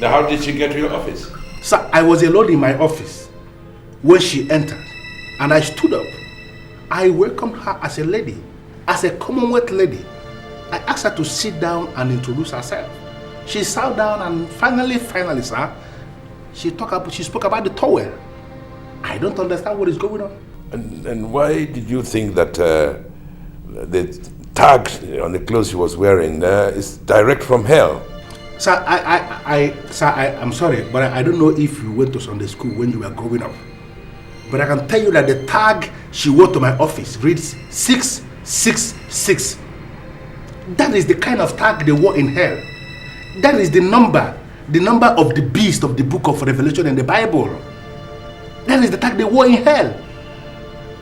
then how did she get to your office? Sir, I was alone in my office when she entered, and I stood up. I welcomed her as a lady, as a Commonwealth lady. I asked her to sit down and introduce herself. She sat down and finally, sir, she spoke about the towel. I don't understand what is going on. And why did you think that the tag on the clothes he was wearing is direct from hell. Sir, I'm sorry, but I don't know if you went to Sunday school when you were growing up. But I can tell you that the tag she wore to my office reads 666. That is the kind of tag they wore in hell. That is the number of the beast of the book of Revelation in the Bible. That is the tag they wore in hell.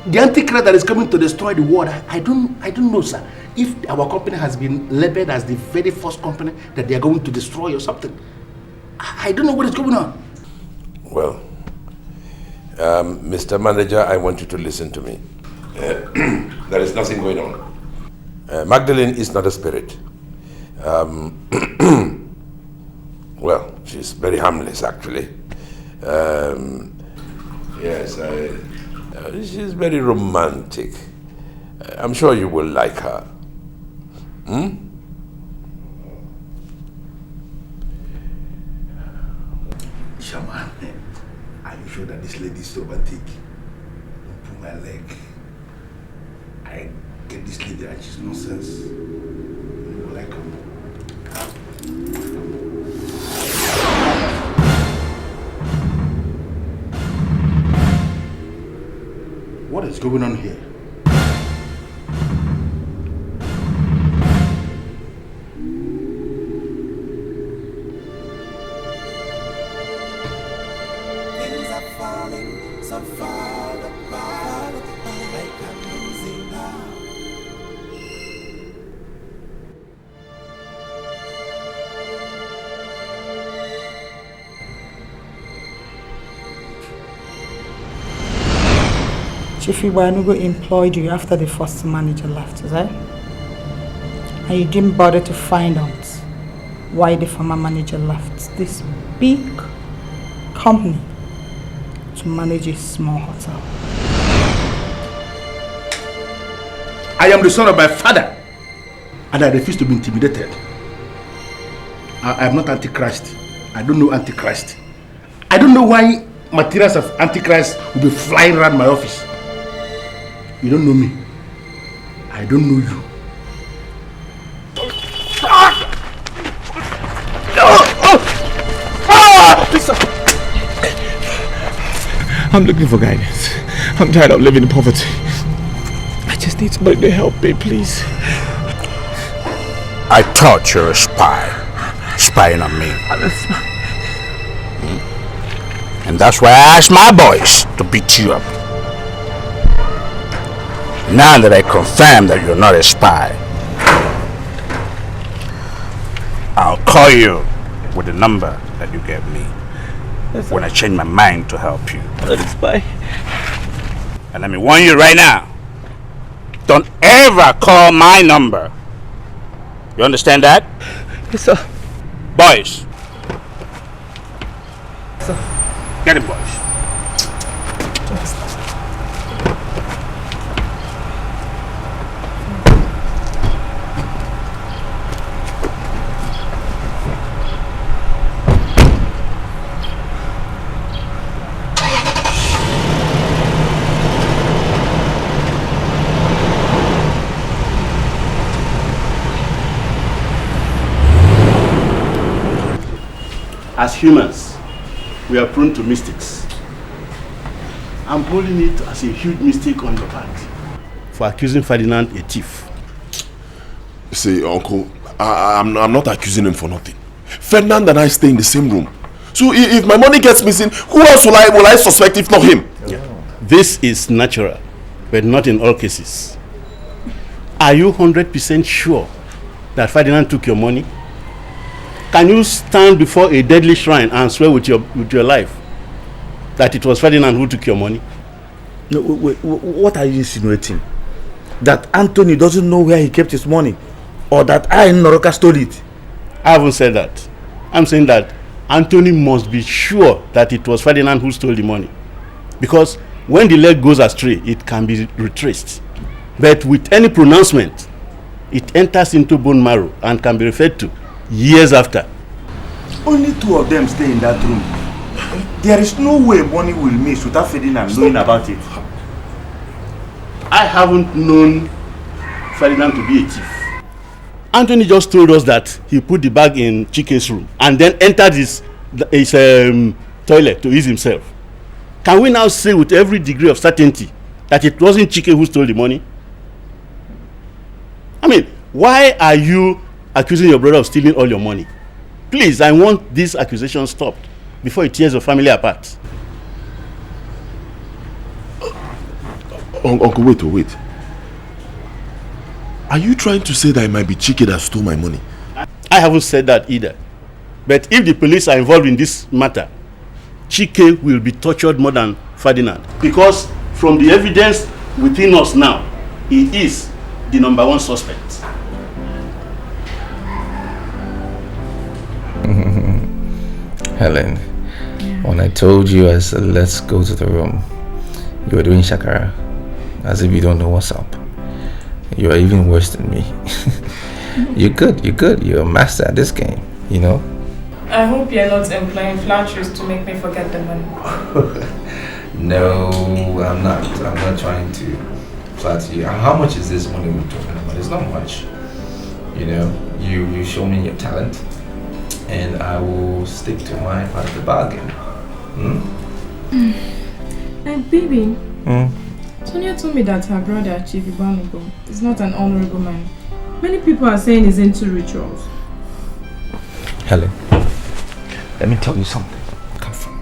The Antichrist that is coming to destroy the world, I don't know, sir, if our company has been labeled as the very first company that they are going to destroy or something. I don't know what is going on. Well, Mr. Manager, I want you to listen to me. There is nothing going on. Magdalene is not a spirit. Well, she's very harmless, actually. Yes, she's very romantic. I'm sure you will like her. Shaman, are you sure that this lady is romantic? Pull my leg. I get this lady and she's nonsense. You will like her. What is going on here? Things are falling so far apart, like I'm losing now. Chief Iwanugo employed you after the first manager left, is that? And you didn't bother to find out why the former manager left this big company to manage a small hotel. I am the son of my father and I refuse to be intimidated. I am not Antichrist. I don't know Antichrist. I don't know why materials of Antichrist will be flying around my office. You don't know me. I don't know you. I'm looking for guidance. I'm tired of living in poverty. I just need somebody to help me, please. I thought you were a spy. Spying on me. And that's why I asked my boys to beat you up. Now that I confirm that you're not a spy, I'll call you with the number that you gave me when I change my mind to help you. Not a spy. And let me warn you right now, don't ever call my number. You understand that? Yes, sir. Boys. Sir. Get him, boys. As humans, we are prone to mistakes. I'm holding it as a huge mistake on your part for accusing Ferdinand a thief. See, Uncle, I'm not accusing him for nothing. Ferdinand and I stay in the same room. So if my money gets missing, who else will I suspect if not him? Yeah. This is natural, but not in all cases. Are you 100% sure that Ferdinand took your money? Can you stand before a deadly shrine and swear with your life that it was Ferdinand who took your money? No, wait, what are you insinuating? That Anthony doesn't know where he kept his money? Or that I in Noroka stole it? I haven't said that. I'm saying that Anthony must be sure that it was Ferdinand who stole the money. Because when the leg goes astray, it can be retraced. But with any pronouncement, it enters into bone marrow and can be referred to years after. Only two of them stay in that room. There is no way money will miss without Ferdinand knowing about it. I haven't known Ferdinand to be a thief. Anthony just told us that he put the bag in Chike's room and then entered his toilet to use himself. Can we now say with every degree of certainty that it wasn't Chike who stole the money? I mean, why are you accusing your brother of stealing all your money? Please, I want this accusation stopped before it tears your family apart. Uncle, wait. Are you trying to say that it might be Chike that stole my money? I haven't said that either. But if the police are involved in this matter, Chike will be tortured more than Ferdinand. Because from the evidence within us now, he is the number one suspect. Helen, when I told you, I said, let's go to the room, you were doing shakara, as if you don't know what's up. You are even worse than me. You're good. You're a master at this game, you know? I hope you're not employing flatteries to make me forget the money. No, I'm not. I'm not trying to flatter you. How much is this money we're talking about? It's not much. You know, you show me your talent, and I will stick to my part of the bargain. Hey, baby. Tonya told me that her brother, Chief Ibamigo, is not an honorable man. Many people are saying he's into rituals. Helen, let me tell you something. Come from.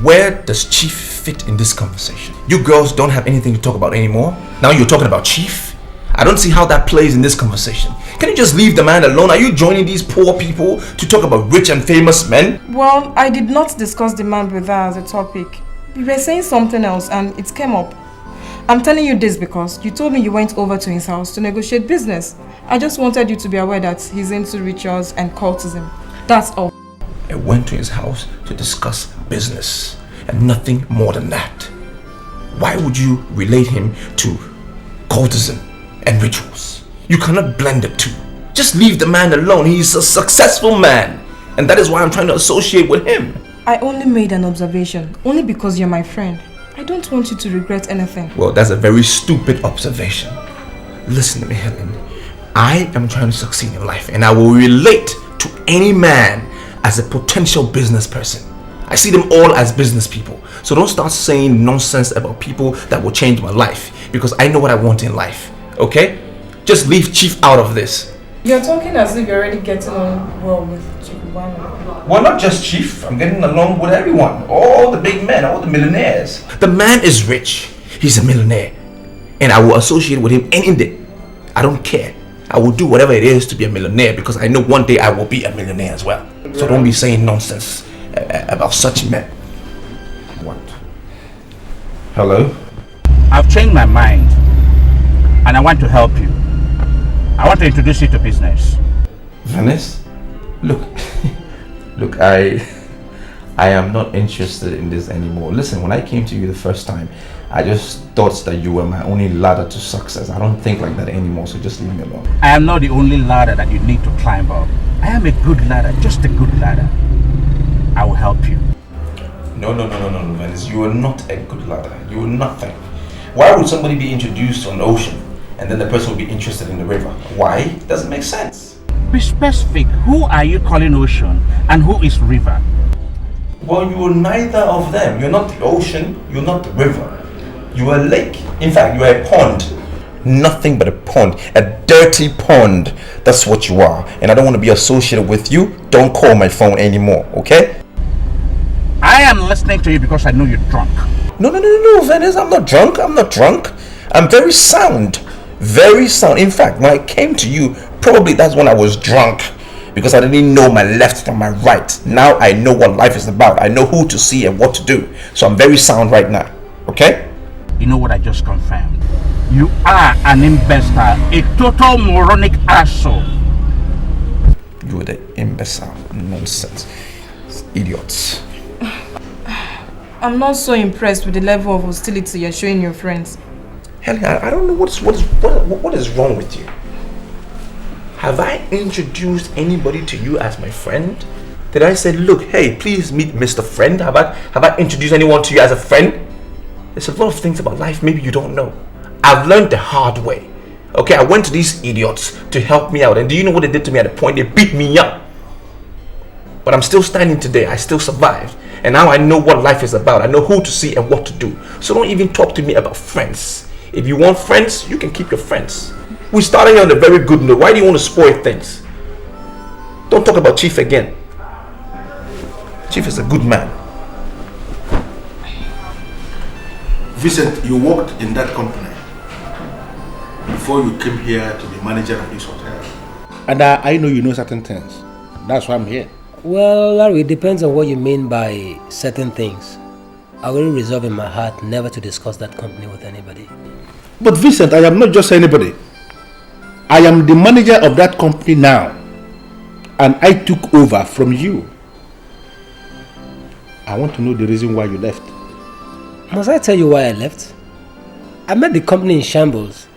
Where does Chief fit in this conversation? You girls don't have anything to talk about anymore. Now you're talking about Chief? I don't see how that plays in this conversation. Can you just leave the man alone? Are you joining these poor people to talk about rich and famous men? Well, I did not discuss the man with her as a topic. We were saying something else and it came up. I'm telling you this because you told me you went over to his house to negotiate business. I just wanted you to be aware that he's into rituals and cultism. That's all. I went to his house to discuss business and nothing more than that. Why would you relate him to cultism and rituals? You cannot blend the two. Just leave the man alone. He's a successful man. And that is why I'm trying to associate with him. I only made an observation, only because you're my friend. I don't want you to regret anything. Well, that's a very stupid observation. Listen to me, Helen. I am trying to succeed in life and I will relate to any man as a potential business person. I see them all as business people. So don't start saying nonsense about people that will change my life because I know what I want in life. Okay? Just leave Chief out of this. You're talking as if you're already getting on well with Chief Ibamigo. Well, not just Chief. I'm getting along with everyone. All the big men, all the millionaires. The man is rich. He's a millionaire. And I will associate with him any day. I don't care. I will do whatever it is to be a millionaire because I know one day I will be a millionaire as well. So don't be saying nonsense about such men. What? Hello? I've changed my mind and I want to help you. I want to introduce you to business. Venice? Look, I am not interested in this anymore. Listen, when I came to you the first time, I just thought that you were my only ladder to success. I don't think like that anymore, so just leave me alone. I am not the only ladder that you need to climb up. I am a good ladder, just a good ladder. I will help you. No, Venice. You are not a good ladder. You are nothing. Why would somebody be introduced to an ocean and then the person will be interested in the river? Why? It doesn't make sense. Be specific. Who are you calling ocean and who is river? Well, you are neither of them. You're not the ocean. You're not the river. You are a lake. In fact, you are a pond. Nothing but a pond. A dirty pond. That's what you are. And I don't want to be associated with you. Don't call my phone anymore, okay? I am listening to you because I know you're drunk. No, Venice. I'm not drunk. I'm very sound. Very sound. In fact, when I came to you, probably that's when I was drunk. Because I didn't know my left from my right. Now I know what life is about. I know who to see and what to do. So I'm very sound right now. Okay? You know what I just confirmed? You are an imbecile, a total moronic asshole. You are the imbecile. Nonsense. Idiots. I'm not so impressed with the level of hostility you're showing your friends. Helen, I don't know what is wrong with you. Have I introduced anybody to you as my friend? Did I say, look, hey, please meet Mr. Friend? Have I introduced anyone to you as a friend? There's a lot of things about life maybe you don't know. I've learned the hard way. Okay, I went to these idiots to help me out, and do you know what they did to me at the point? They beat me up. But I'm still standing today. I still survived. And now I know what life is about. I know who to see and what to do. So don't even talk to me about friends. If you want friends, you can keep your friends. We started on a very good note. Why do you want to spoil things? Don't talk about Chief again. Chief is a good man. Vincent, you worked in that company before you came here to be manager of this hotel. And I know you know certain things. That's why I'm here. Well, Larry, it depends on what you mean by certain things. I will resolve in my heart never to discuss that company with anybody. But Vincent, I am not just anybody. I am the manager of that company now. And I took over from you. I want to know the reason why you left. Must I tell you why I left? I met the company in shambles.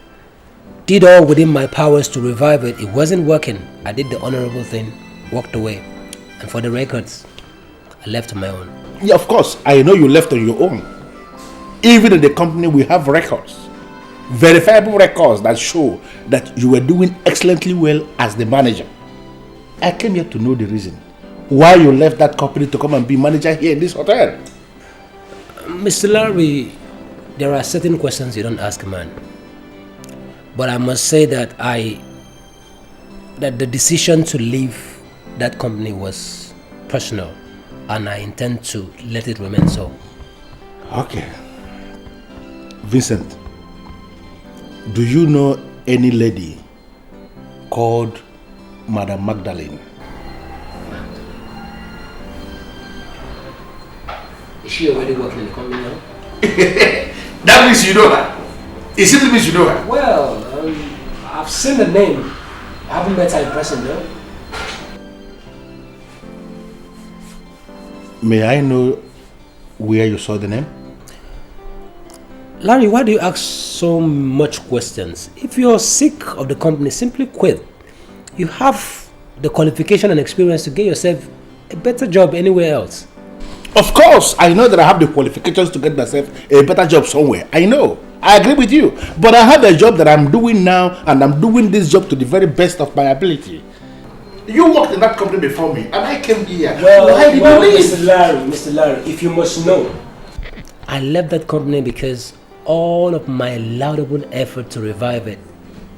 Did all within my powers to revive it. It wasn't working. I did the honorable thing, walked away. And for the records, I left on my own. Yeah, of course. I know you left on your own. Even in the company, we have records. Verifiable records that show that you were doing excellently well as the manager. I came here to know the reason why you left that company to come and be manager here in this hotel. Mr. Larry, there are certain questions you don't ask a man. But I must say that the decision to leave that company was personal, and I intend to let it remain so. Okay. Vincent, do you know any lady called Madam Magdalene? Is she already working in the company now? That means you know her. It simply means you know her. Well, I've seen the name. I haven't met her in person though. May I know where you saw the name? Larry, why do you ask so much questions? If you're sick of the company, simply quit. You have the qualification and experience to get yourself a better job anywhere else. Of course, I know that I have the qualifications to get myself a better job somewhere. I know. I agree with you. But I have a job that I'm doing now, and I'm doing this job to the very best of my ability. You worked in that company before me, and I came here. Why did you leave? Mr. Larry, if you must know, I left that company because all of my laudable effort to revive it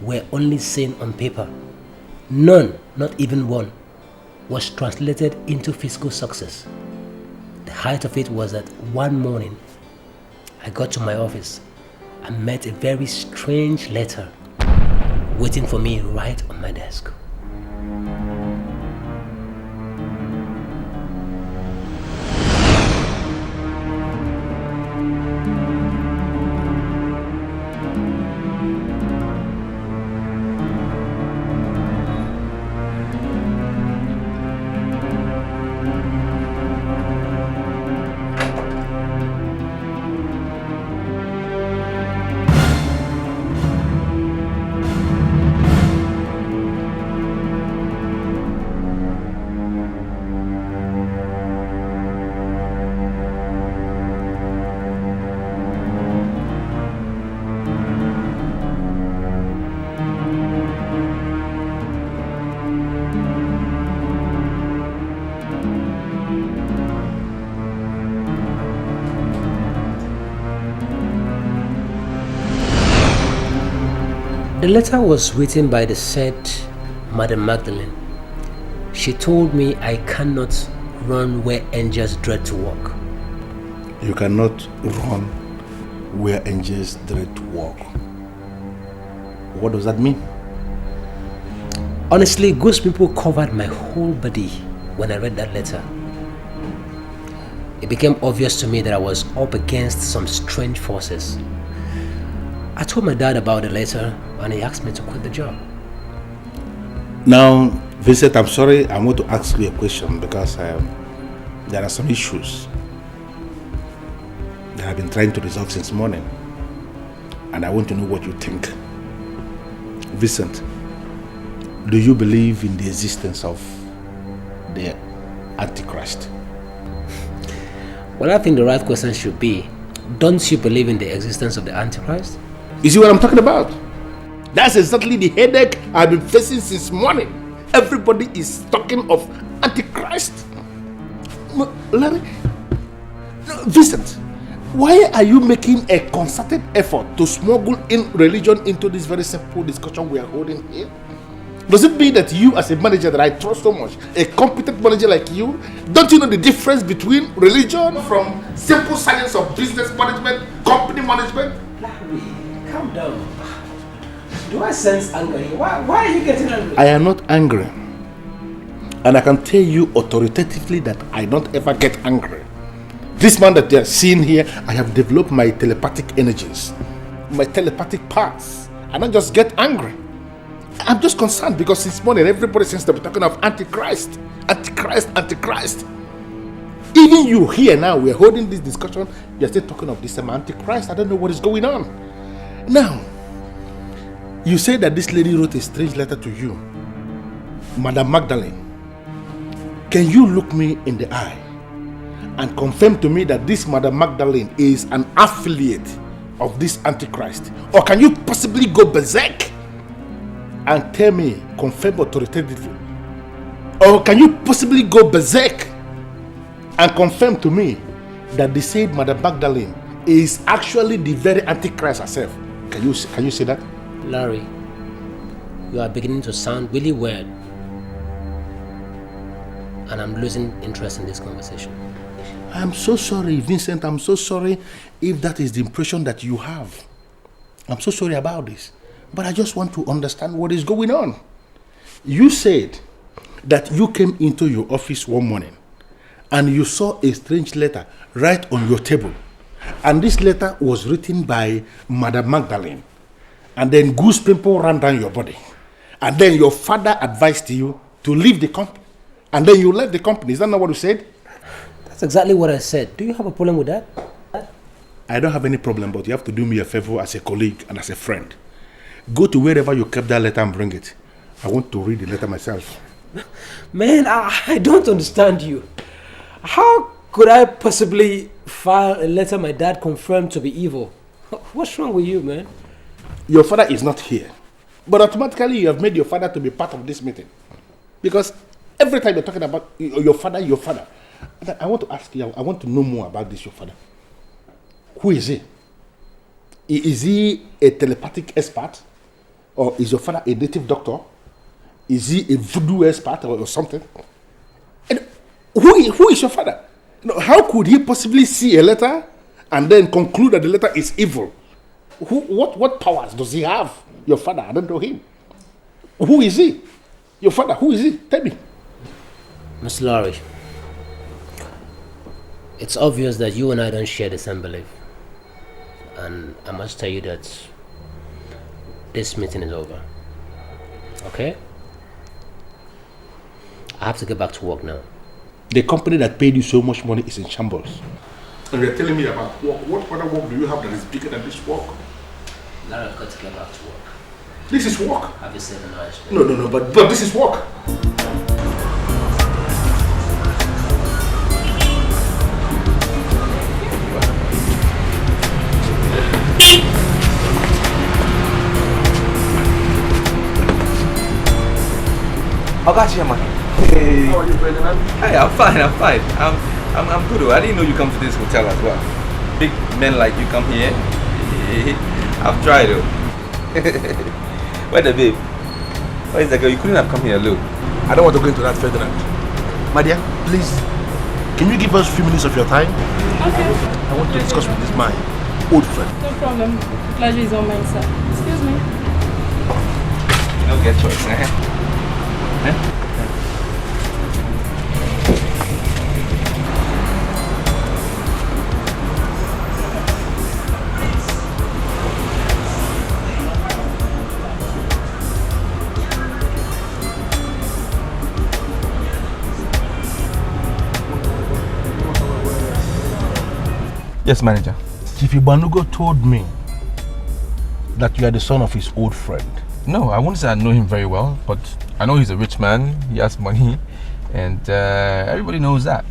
were only seen on paper. None, not even one, was translated into physical success. The height of it was that one morning, I got to my office and met a very strange letter waiting for me right on my desk. The letter was written by the said Madam Magdalene. She told me I cannot run where angels dread to walk. You cannot run where angels dread to walk. What does that mean? Honestly, ghost people covered my whole body when I read that letter. It became obvious to me that I was up against some strange forces. I told my dad about the letter and he asked me to quit the job. Now, Vincent, I'm sorry, I want to ask you a question because there are some issues that I've been trying to resolve since morning. And I want to know what you think. Vincent, do you believe in the existence of the Antichrist? Well, I think the right question should be, don't you believe in the existence of the Antichrist? You see what I'm talking about? That's exactly the headache I've been facing since morning. Everybody is talking of Antichrist. Larry, Vincent, why are you making a concerted effort to smuggle in religion into this very simple discussion we are holding here? Does it mean that you, as a manager that I trust so much, a competent manager like you, don't you know the difference between religion from simple science of business management, company management? Larry, calm down. Do I sense anger here? Why are you getting angry? I am not angry. And I can tell you authoritatively that I don't ever get angry. This man that they are seeing here, I have developed my telepathic energies, my telepathic parts. I don't just get angry. I'm just concerned because this morning everybody seems to be talking of Antichrist. Antichrist, Antichrist. Even you here now, we're holding this discussion, you're still talking of this Antichrist. I don't know what is going on. Now, you say that this lady wrote a strange letter to you, Madam Magdalene. Can you look me in the eye and confirm to me that this Madam Magdalene is an affiliate of this Antichrist? Or can you possibly go berserk and tell me, confirm authoritatively? Or can you possibly go berserk and confirm to me that the said Madam Magdalene is actually the very Antichrist herself? Can you say that? Larry, you are beginning to sound really weird. And I'm losing interest in this conversation. I'm so sorry, Vincent. I'm so sorry if that is the impression that you have. I'm so sorry about this. But I just want to understand what is going on. You said that you came into your office one morning and you saw a strange letter right on your table. And this letter was written by Madam Magdalene. And then goose pimple ran down your body. And then your father advised you to leave the company. And then you left the company. Is that not what you said? That's exactly what I said. Do you have a problem with that? I don't have any problem, but you have to do me a favor as a colleague and as a friend. Go to wherever you kept that letter and bring it. I want to read the letter myself. Man, I don't understand you. How could I possibly file a letter my dad confirmed to be evil? What's wrong with you, man? Your father is not here. But automatically you have made your father to be part of this meeting. Because every time you're talking about your father. I want to ask you, I want to know more about this, your father. Who is he? Is he a telepathic expert? Or is your father a native doctor? Is he a voodoo expert or something? And who is your father? How could he possibly see a letter and then conclude that the letter is evil? What powers does he have? Your father, I don't know him. Who is he? Your father, who is he? Tell me. Miss Laurie, it's obvious that you and I don't share the same belief. And I must tell you that this meeting is over. Okay? I have to get back to work now. The company that paid you so much money is in shambles. And you're telling me about work. What other work do you have that is bigger than this work? Larry, I've got to get back to work. This is work. Have yourself a nice day. No, but this is work. Okay, Chairman. Hey. How are you, President? Hey, I'm fine. I'm good. I didn't know you come to this hotel as well. Big men like you come here. I've tried though. Where the babe? Where is the girl? You couldn't have come here alone. I don't want to go into that further. My dear, please, can you give us a few minutes of your time? Okay. I want to discuss with this man, old friend. No problem. The pleasure is all mine, sir. Excuse me. You don't get choice, eh? Yes, manager. Chief Ibanugo told me that you are the son of his old friend. No, I won't say I know him very well, but I know he's a rich man, he has money, and everybody knows that.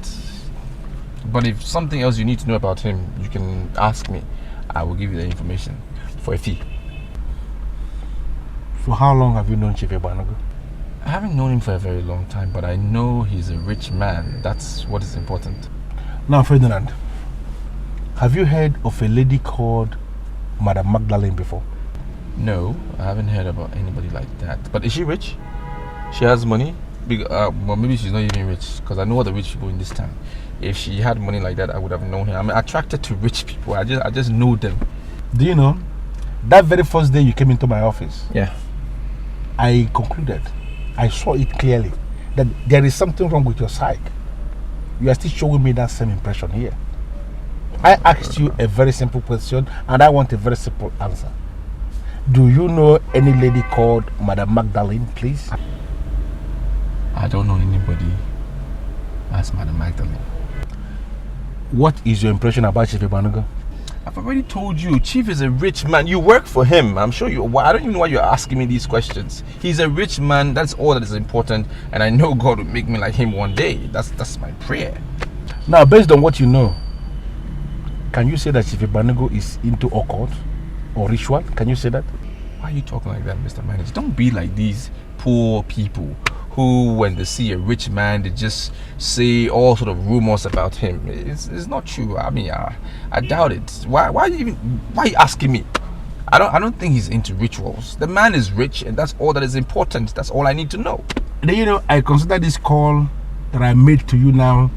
But if something else you need to know about him, you can ask me. I will give you the information for a fee. For how long have you known Chief Ebanago? I haven't known him for a very long time, but I know he's a rich man. That's what is important. Now, Ferdinand, have you heard of a lady called Madam Magdalene before? No, I haven't heard about anybody like that. But is she rich? She has money? Well, maybe she's not even rich, because I know all the rich people in this town. If she had money like that, I would have known her. I'm attracted to rich people. I just know them. Do you know, that very first day you came into my office, yeah, I concluded, I saw it clearly, that there is something wrong with your psyche. You are still showing me that same impression here. I asked you a very simple question, and I want a very simple answer. Do you know any lady called Madam Magdalene, please? I don't know anybody as Madam Magdalene. What is your impression about Chief Ebanago? I've already told you, Chief is a rich man. You work for him. I'm sure you. I don't even know why you're asking me these questions. He's a rich man. That's all that is important. And I know God will make me like him one day. That's my prayer. Now, based on what you know, can you say that Chief Ebanago is into occult or ritual? Can you say that? Why are you talking like that, Mr. Manager? Don't be like these poor people who, when they see a rich man, they just say all sort of rumors about him. It's not true. I mean, I doubt it. Why are you asking me? I don't think he's into rituals. The man is rich, and that's all that is important. That's all I need to know. Then, you know, I consider this call that I made to you now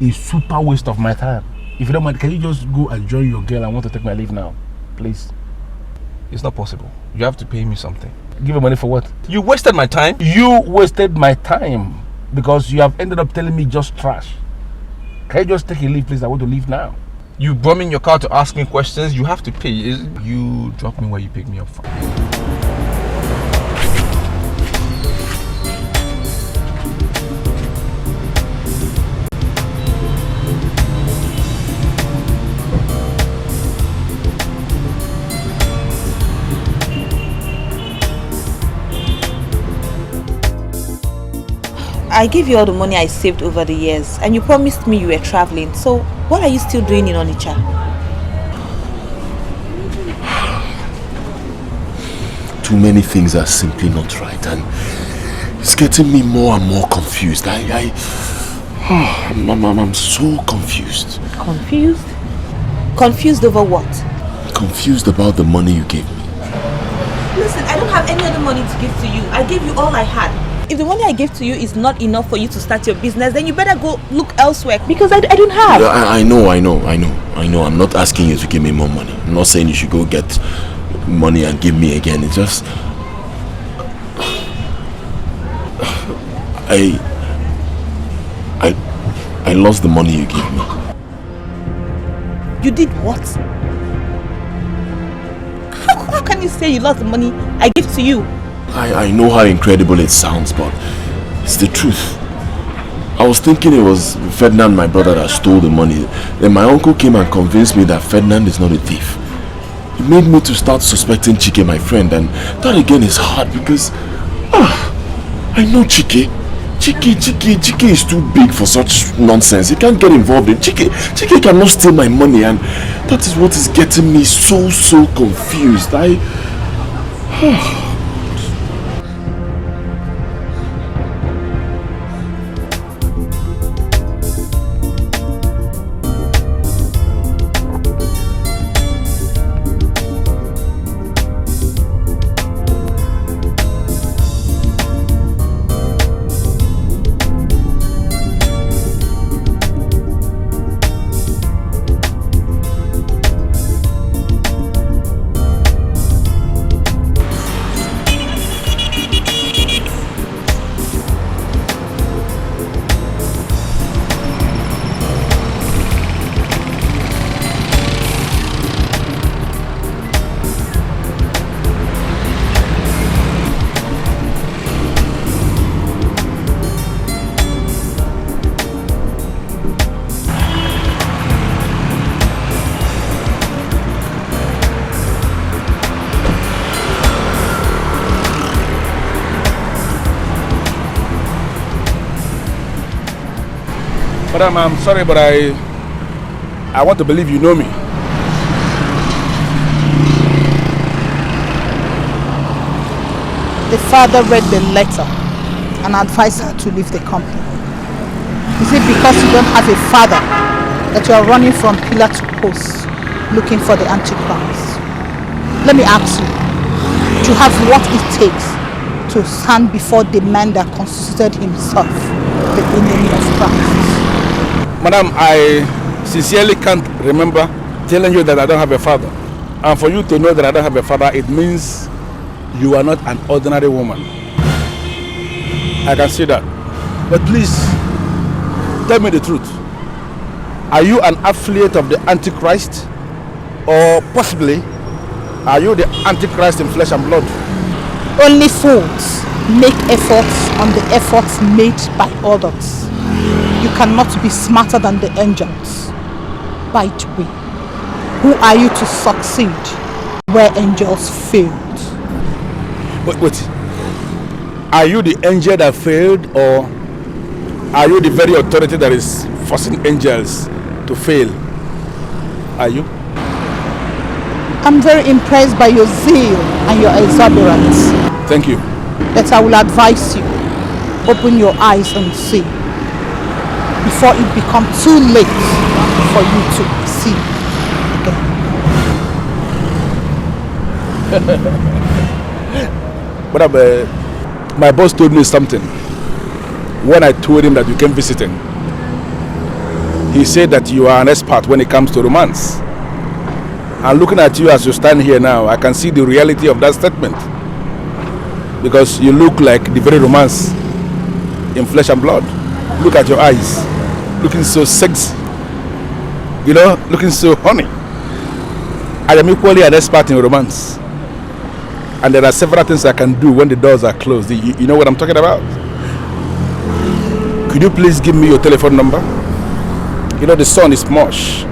a super waste of my time. If you don't mind, can you just go and join your girl? I want to take my leave now, please. It's not possible. You have to pay me something. Give me money for what? You wasted my time. You wasted my time because you have ended up telling me just trash. Can you just take a leave, please? I want to leave now. You brought me in your car to ask me questions. You have to pay. You drop me where you pick me up from. I gave you all the money I saved over the years, and you promised me you were traveling. So what are you still doing in Onitsha? Too many things are simply not right, and it's getting me more and more confused. I'm so confused. Confused? Confused over what? Confused about the money you gave me. Listen, I don't have any other money to give to you. I gave you all I had. If the money I gave to you is not enough for you to start your business, then you better go look elsewhere, because I don't have. Yeah, I know. I'm not asking you to give me more money. I'm not saying you should go get money and give me again. It's just I lost the money you gave me. You did what? How can you say you lost the money I gave to you? I know how incredible it sounds, but it's the truth. I was thinking it was Ferdinand, my brother, that stole the money. Then my uncle came and convinced me that Ferdinand is not a thief. It made me to start suspecting Chike, my friend, and that again is hard because I know Chike. Chike is too big for such nonsense. He can't get involved in Chike cannot steal my money, and that is what is getting me so confused. Madam, I'm sorry, but I want to believe you know me. the father read the letter and advised her to leave the company? Is it because you don't have a father that you are running from pillar to post looking for the Antichrist? Let me ask you, do you have what it takes to stand before the man that constituted himself the enemy of Christ? Madam, I sincerely can't remember telling you that I don't have a father. And for you to know that I don't have a father, it means you are not an ordinary woman. I can see that. But please, tell me the truth. Are you an affiliate of the Antichrist? Or possibly, are you the Antichrist in flesh and blood? Only fools make efforts on the efforts made by others. You cannot be smarter than the angels. By the way, who are you to succeed where angels failed? Wait. Are you the angel that failed, or are you the very authority that is forcing angels to fail? Are you? I'm very impressed by your zeal and your exuberance. Thank you. But I will advise you, open your eyes and see, before it becomes too late for you to see again. But my boss told me something when I told him that you came visiting. He said that you are an expert when it comes to romance. And looking at you as you stand here now, I can see the reality of that statement. Because you look like the very romance in flesh and blood. Look at your eyes, looking so sexy. You know, looking so honey. I am equally an expert in romance. And there are several things I can do when the doors are closed. You know what I'm talking about? Could you please give me your telephone number? You know, the sun is much.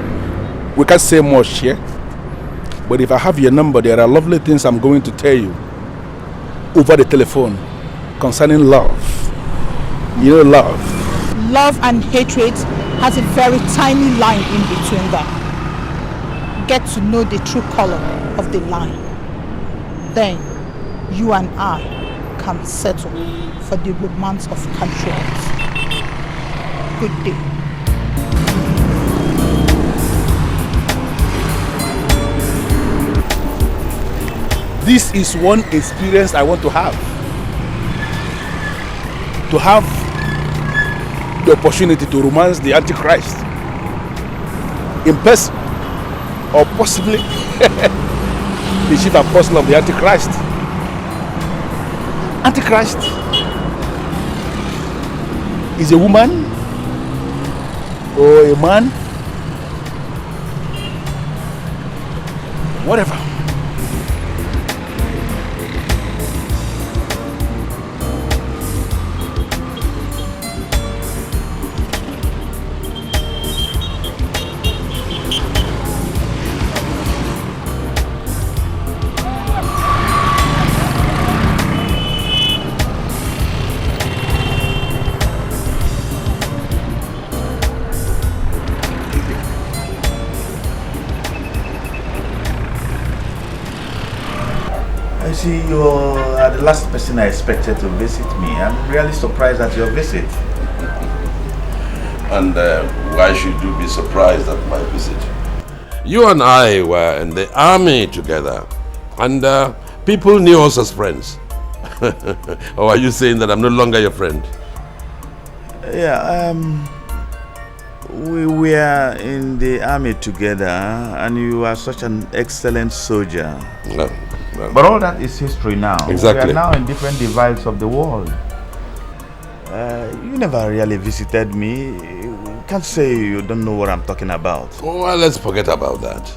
We can't say much here. But if I have your number, there are lovely things I'm going to tell you over the telephone concerning love. You know, love. Love and hatred has a very tiny line in between them. Get to know the true color of the line. Then you and I can settle for the romance of contract. Good day. This is one experience I want to have. To have the opportunity to romance the Antichrist in person, or possibly the chief apostle of the Antichrist. Antichrist is a woman or a man, whatever. See, you are the last person I expected to visit me. I'm really surprised at your visit. And why should you be surprised at my visit? You and I were in the army together, and people knew us as friends. Or are you saying that I'm no longer your friend? Yeah, we were in the army together, and you are such an excellent soldier. No. But all that is history now. Exactly. We are now in different divides of the world. You never really visited me. You can't say you don't know what I'm talking about. Well, let's forget about that.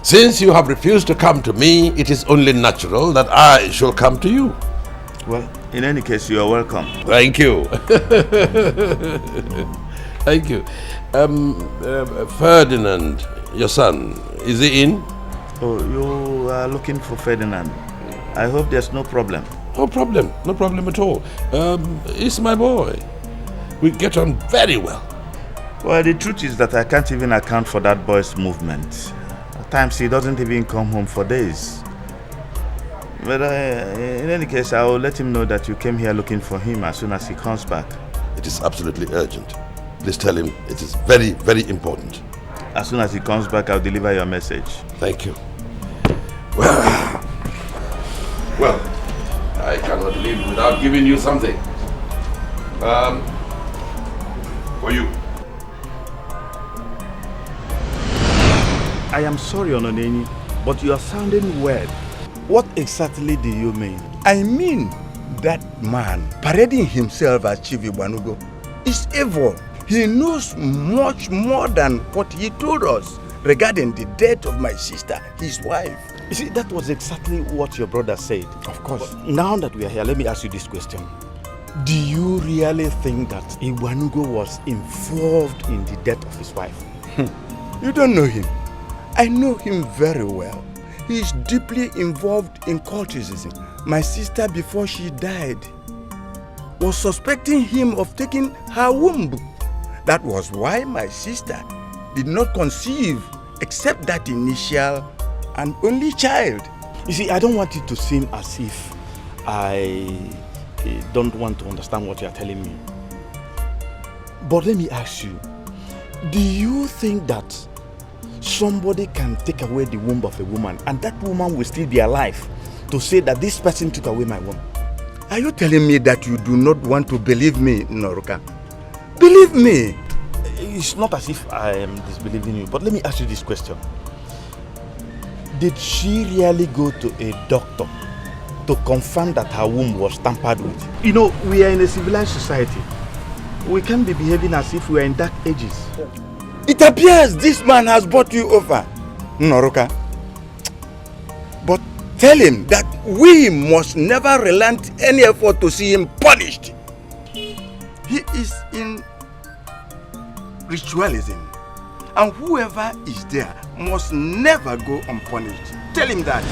Since you have refused to come to me, it is only natural that I shall come to you. Well, in any case, you are welcome. Thank you. Thank you. Ferdinand, your son, is he in? Oh, you are looking for Ferdinand. I hope there's no problem. No problem. No problem at all. He's my boy. We get on very well. Well, the truth is that I can't even account for that boy's movement. At times he doesn't even come home for days. But in any case, I will let him know that you came here looking for him as soon as he comes back. It is absolutely urgent. Please tell him it is very, very important. As soon as he comes back, I'll deliver your message. Thank you. Well, I cannot leave without giving you something. For you. I am sorry, Ononeni, but you are sounding weird. What exactly do you mean? I mean, that man parading himself as Chief Igbanugo is evil. He knows much more than what he told us regarding the death of my sister, his wife. You see, that was exactly what your brother said. Of course. But now that we are here, let me ask you this question. Do you really think that Igbanugo was involved in the death of his wife? You don't know him. I know him very well. He is deeply involved in cultism. My sister, before she died, was suspecting him of taking her womb. That was why my sister did not conceive except that initial and only child. You see, I don't want it to seem as if I don't want to understand what you are telling me. But let me ask you, do you think that somebody can take away the womb of a woman and that woman will still be alive to say that this person took away my womb? Are you telling me that you do not want to believe me, Noruka? Believe me. It's not as if I am disbelieving you, but let me ask you this question. Did she really go to a doctor to confirm that her womb was tampered with? You know, we are in a civilized society. We can't be behaving as if we are in dark ages. It appears this man has brought you over, Noruka. But tell him that we must never relent any effort to see him punished. He is in ritualism, and whoever is there must never go unpunished. Tell him that.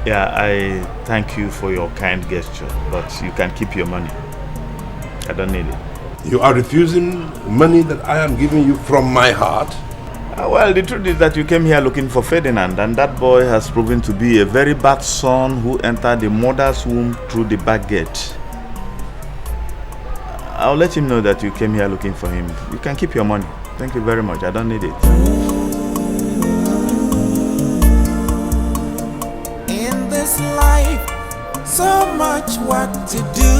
Yeah, I thank you for your kind gesture, but you can keep your money. I don't need it. You are refusing money that I am giving you from my heart? Well, the truth is that you came here looking for Ferdinand, and that boy has proven to be a very bad son who entered the mother's womb through the back gate. I'll let him know that you came here looking for him. You can keep your money. Thank you very much. I don't need it. In this life, so much work to do.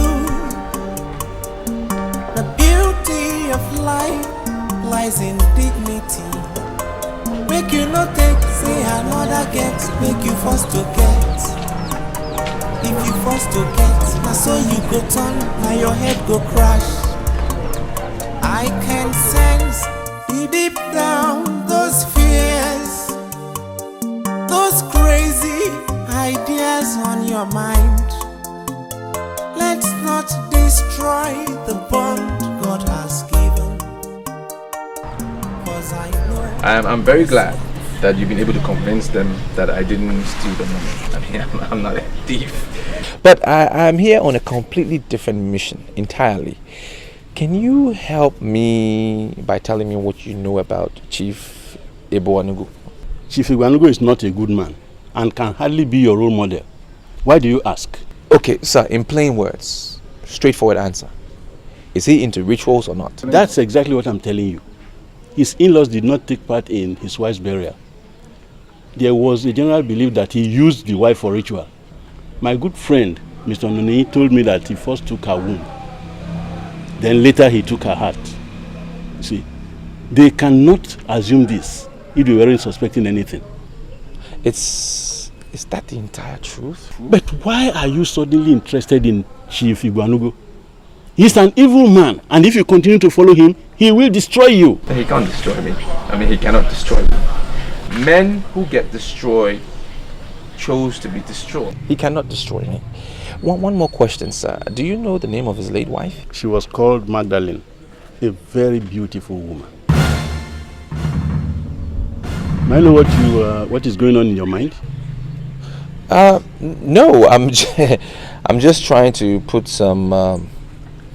The beauty of life lies in dignity. Make you not take, say another get. Make you first to get. If you first to get, now so you go turn, now your head go crash. I can sense deep down those fears, those crazy ideas on your mind. Let's not destroy the bond God has given. 'Cause I know I'm very glad that you've been able to convince them that I didn't steal the money. I mean, I'm not a thief. But I'm here on a completely different mission entirely. Can you help me by telling me what you know about Chief Igbanugo? Chief Igbanugo is not a good man and can hardly be your role model. Why do you ask? Okay, sir, in plain words, straightforward answer. Is he into rituals or not? That's exactly what I'm telling you. His in-laws did not take part in his wife's burial. There was a general belief that he used the wife for ritual. My good friend, Mr. Ononeni, told me that he first took her womb. Then later he took her heart. See, they cannot assume this if they weren't suspecting anything. Is that the entire truth? But why are you suddenly interested in Chief Igbanugo? He's an evil man, and if you continue to follow him, he will destroy you. He can't destroy me. I mean, he cannot destroy me. Men who get destroyed chose to be destroyed. He cannot destroy me. One more question, sir. Do you know the name of his late wife? She was called Magdalene, a very beautiful woman. May I know what is going on in your mind? No, I'm just trying to put some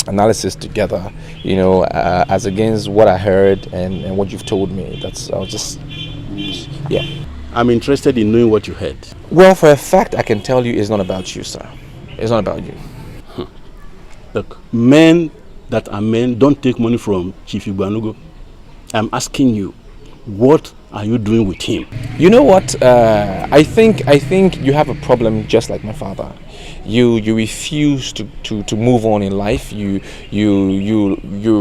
analysis together, you know, as against what I heard and what you've told me. I was just, yeah. I'm interested in knowing what you heard. Well, for a fact, I can tell you it's not about you, sir. It's not about you. Look, men that are men don't take money from Chief Igbanugo. I'm asking you, what are you doing with him? You know what? I think you have a problem just like my father. You refuse to move on in life. You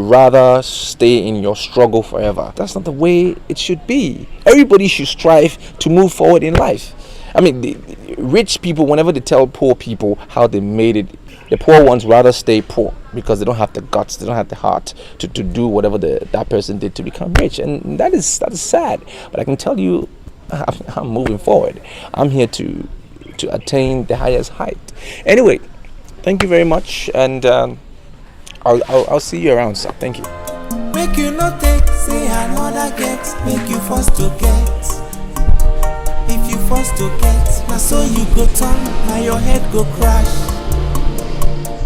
rather stay in your struggle forever. That's not the way it should be. Everybody should strive to move forward in life. I mean, the rich people, whenever they tell poor people how they made it, the poor ones rather stay poor because they don't have the guts, they don't have the heart to do whatever that person did to become rich. And that is sad. But I can tell you, I'm moving forward. I'm here to attain the highest height. Anyway, thank you very much, and I'll see you around, sir. Thank you. Make you not take, say another get, make you forced to get. If you forced to get, now so you go turn, now your head go crash.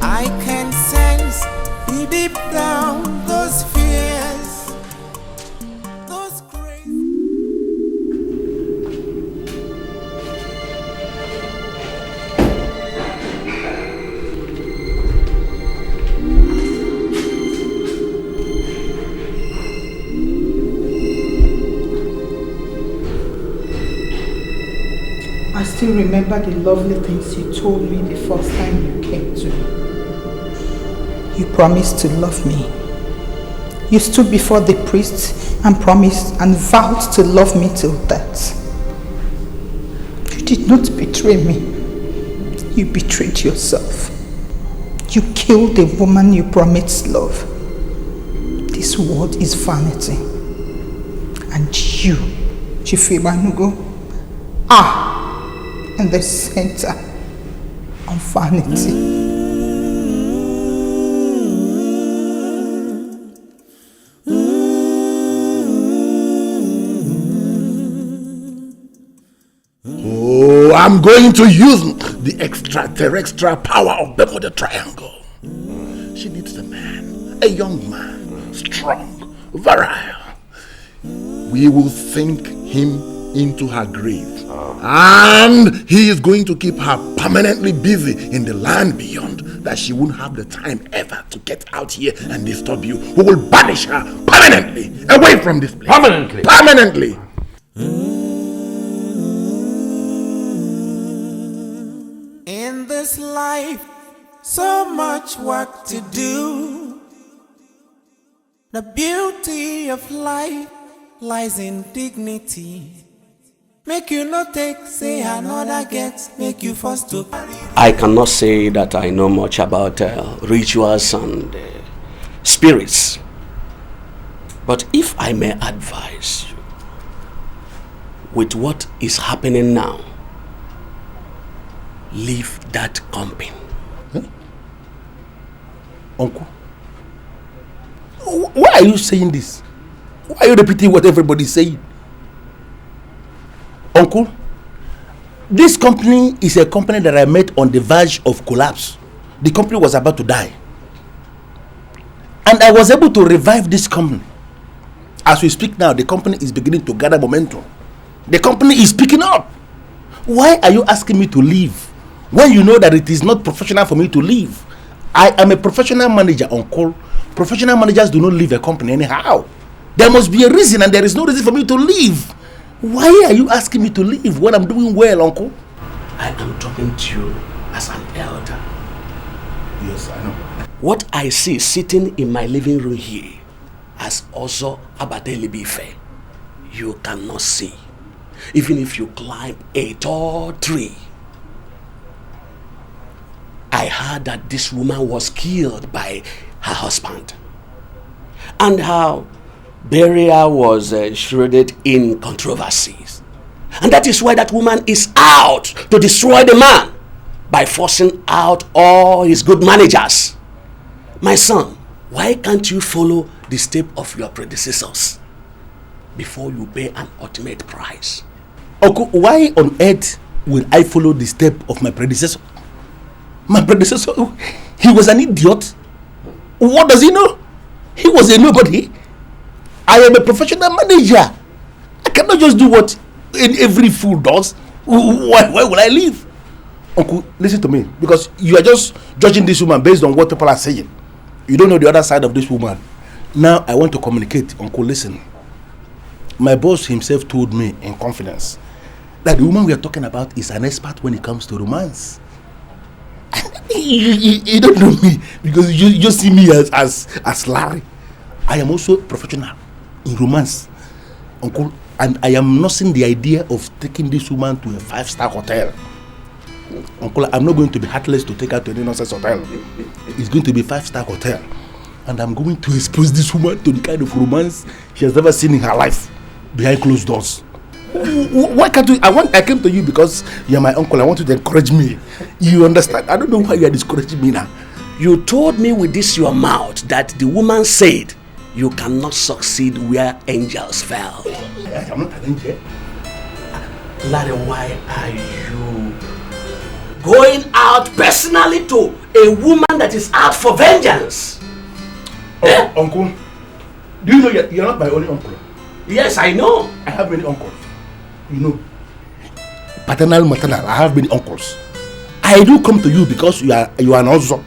I can sense deep down those fears, those crazy. I still remember the lovely things you told me the first time you came to me. You promised to love me. You stood before the priest and promised and vowed to love me till death. You did not betray me. You betrayed yourself. You killed the woman you promised love. This world is vanity. And you, Chief Igbanugo, are in the center of vanity. I'm going to use the extraterrestrial power of Bermuda Triangle. She needs a man, a young man, strong, virile. We will sink him into her grave. And he is going to keep her permanently busy in the land beyond, that she won't have the time ever to get out here and disturb you. We will banish her permanently away from this place. Permanently? Permanently. In this life, so much work to do. The beauty of life lies in dignity. Make you not take, say another get, make you forced to. I cannot say that I know much about rituals and spirits. But if I may advise you, with what is happening now, leave that company. Huh? Uncle, why are you saying this? Why are you repeating what everybody is saying? Uncle, this company is a company that I met on the verge of collapse. The company was about to die. And I was able to revive this company. As we speak now, the company is beginning to gather momentum. The company is picking up. Why are you asking me to leave when you know that it is not professional for me to leave? I am a professional manager, Uncle. Professional managers do not leave a company anyhow. There must be a reason, and there is no reason for me to leave. Why are you asking me to leave when I'm doing well, Uncle? I am talking to you as an elder. Yes, I know. What I see sitting in my living room here as also Abateli Bife, you cannot see. Even if you climb a tall tree. I heard that this woman was killed by her husband. And how burial was shrouded in controversies. And that is why that woman is out to destroy the man by forcing out all his good managers. My son, why can't you follow the step of your predecessors before you pay an ultimate price? Uncle, why on earth will I follow the step of my predecessor? My predecessor, he was an idiot. What does he know? He was a nobody. I am a professional manager. I cannot just do what every fool does, why will I leave? Uncle, listen to me, because you are just judging this woman based on what people are saying. You don't know the other side of this woman. Now I want to communicate. Uncle, listen. My boss himself told me in confidence that the woman we are talking about is an expert when it comes to romance. You don't know me because you just see me as Larry. I am also professional in romance, Uncle, and I am nursing the idea of taking this woman to a 5-star hotel. Uncle, I'm not going to be heartless to take her to any nonsense hotel. It's going to be a 5-star hotel, and I'm going to expose this woman to the kind of romance she has never seen in her life behind closed doors. Why can't you? I came to you because you're my uncle. I want you to encourage me. You understand? I don't know why you are discouraging me now. You told me with this your mouth that the woman said you cannot succeed where angels fell. I'm not an angel. Larry, why are you going out personally to a woman that is out for vengeance? Uncle, do you know you're not my only uncle? Yes, I know. I have many uncles. You know, paternal, maternal. I have many uncles. I do come to you because you are an ozo,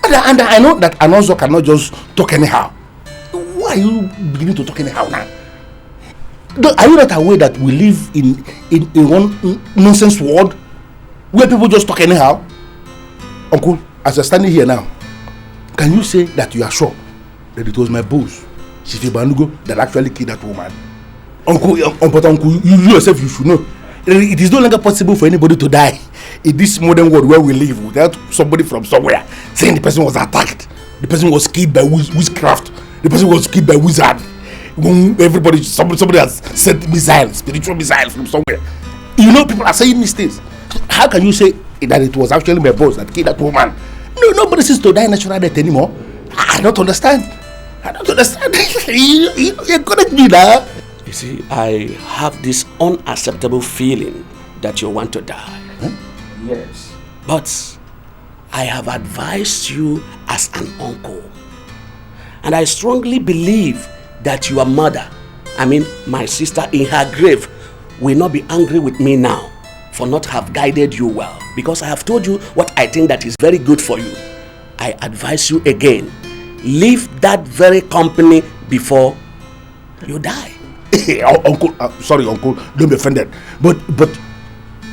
and I know that an ozo cannot just talk anyhow. Why are you beginning to talk anyhow now? Are you not aware that we live in one nonsense world where people just talk anyhow? Uncle, as you're standing here now, can you say that you are sure that it was my boss, Chief Ibanugo, that actually killed that woman? Uncle, you yourself, you should know. It is no longer possible for anybody to die in this modern world where we live without somebody from somewhere saying the person was attacked, the person was killed by witchcraft, the person was killed by wizard. Everybody, somebody has sent missiles, spiritual missiles from somewhere. You know, people are saying these things. How can you say that it was actually my boss that killed that woman? No, nobody seems to die natural death anymore. I don't understand. You correct me now. You see, I have this unacceptable feeling that you want to die. Huh? Yes. But I have advised you as an uncle. And I strongly believe that your mother, my sister in her grave, will not be angry with me now for not have guided you well. Because I have told you what I think that is very good for you. I advise you again, leave that very company before you die. Uncle, sorry, Uncle, don't be offended. But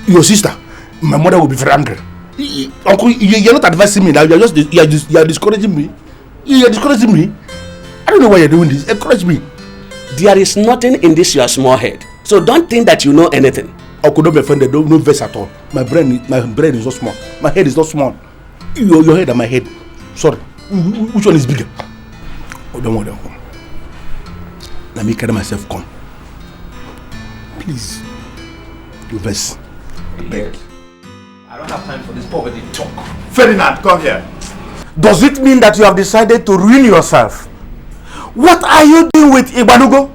your sister, my mother will be very angry. Uncle, you're not advising me now. You are discouraging me. You are discouraging me. I don't know why you're doing this. Encourage me. There is nothing in this your small head. So don't think that you know anything. Uncle, don't be offended. Don't no verse at all. My brain is not small. My head is not small. Your head and my head. Sorry. Which one is bigger? Oh, don't worry, Uncle. Let me carry myself come. Please. Do verse. Beg. I don't have time for this poverty talk. Ferdinand, come here. Does it mean that you have decided to ruin yourself? What are you doing with Ibanugo?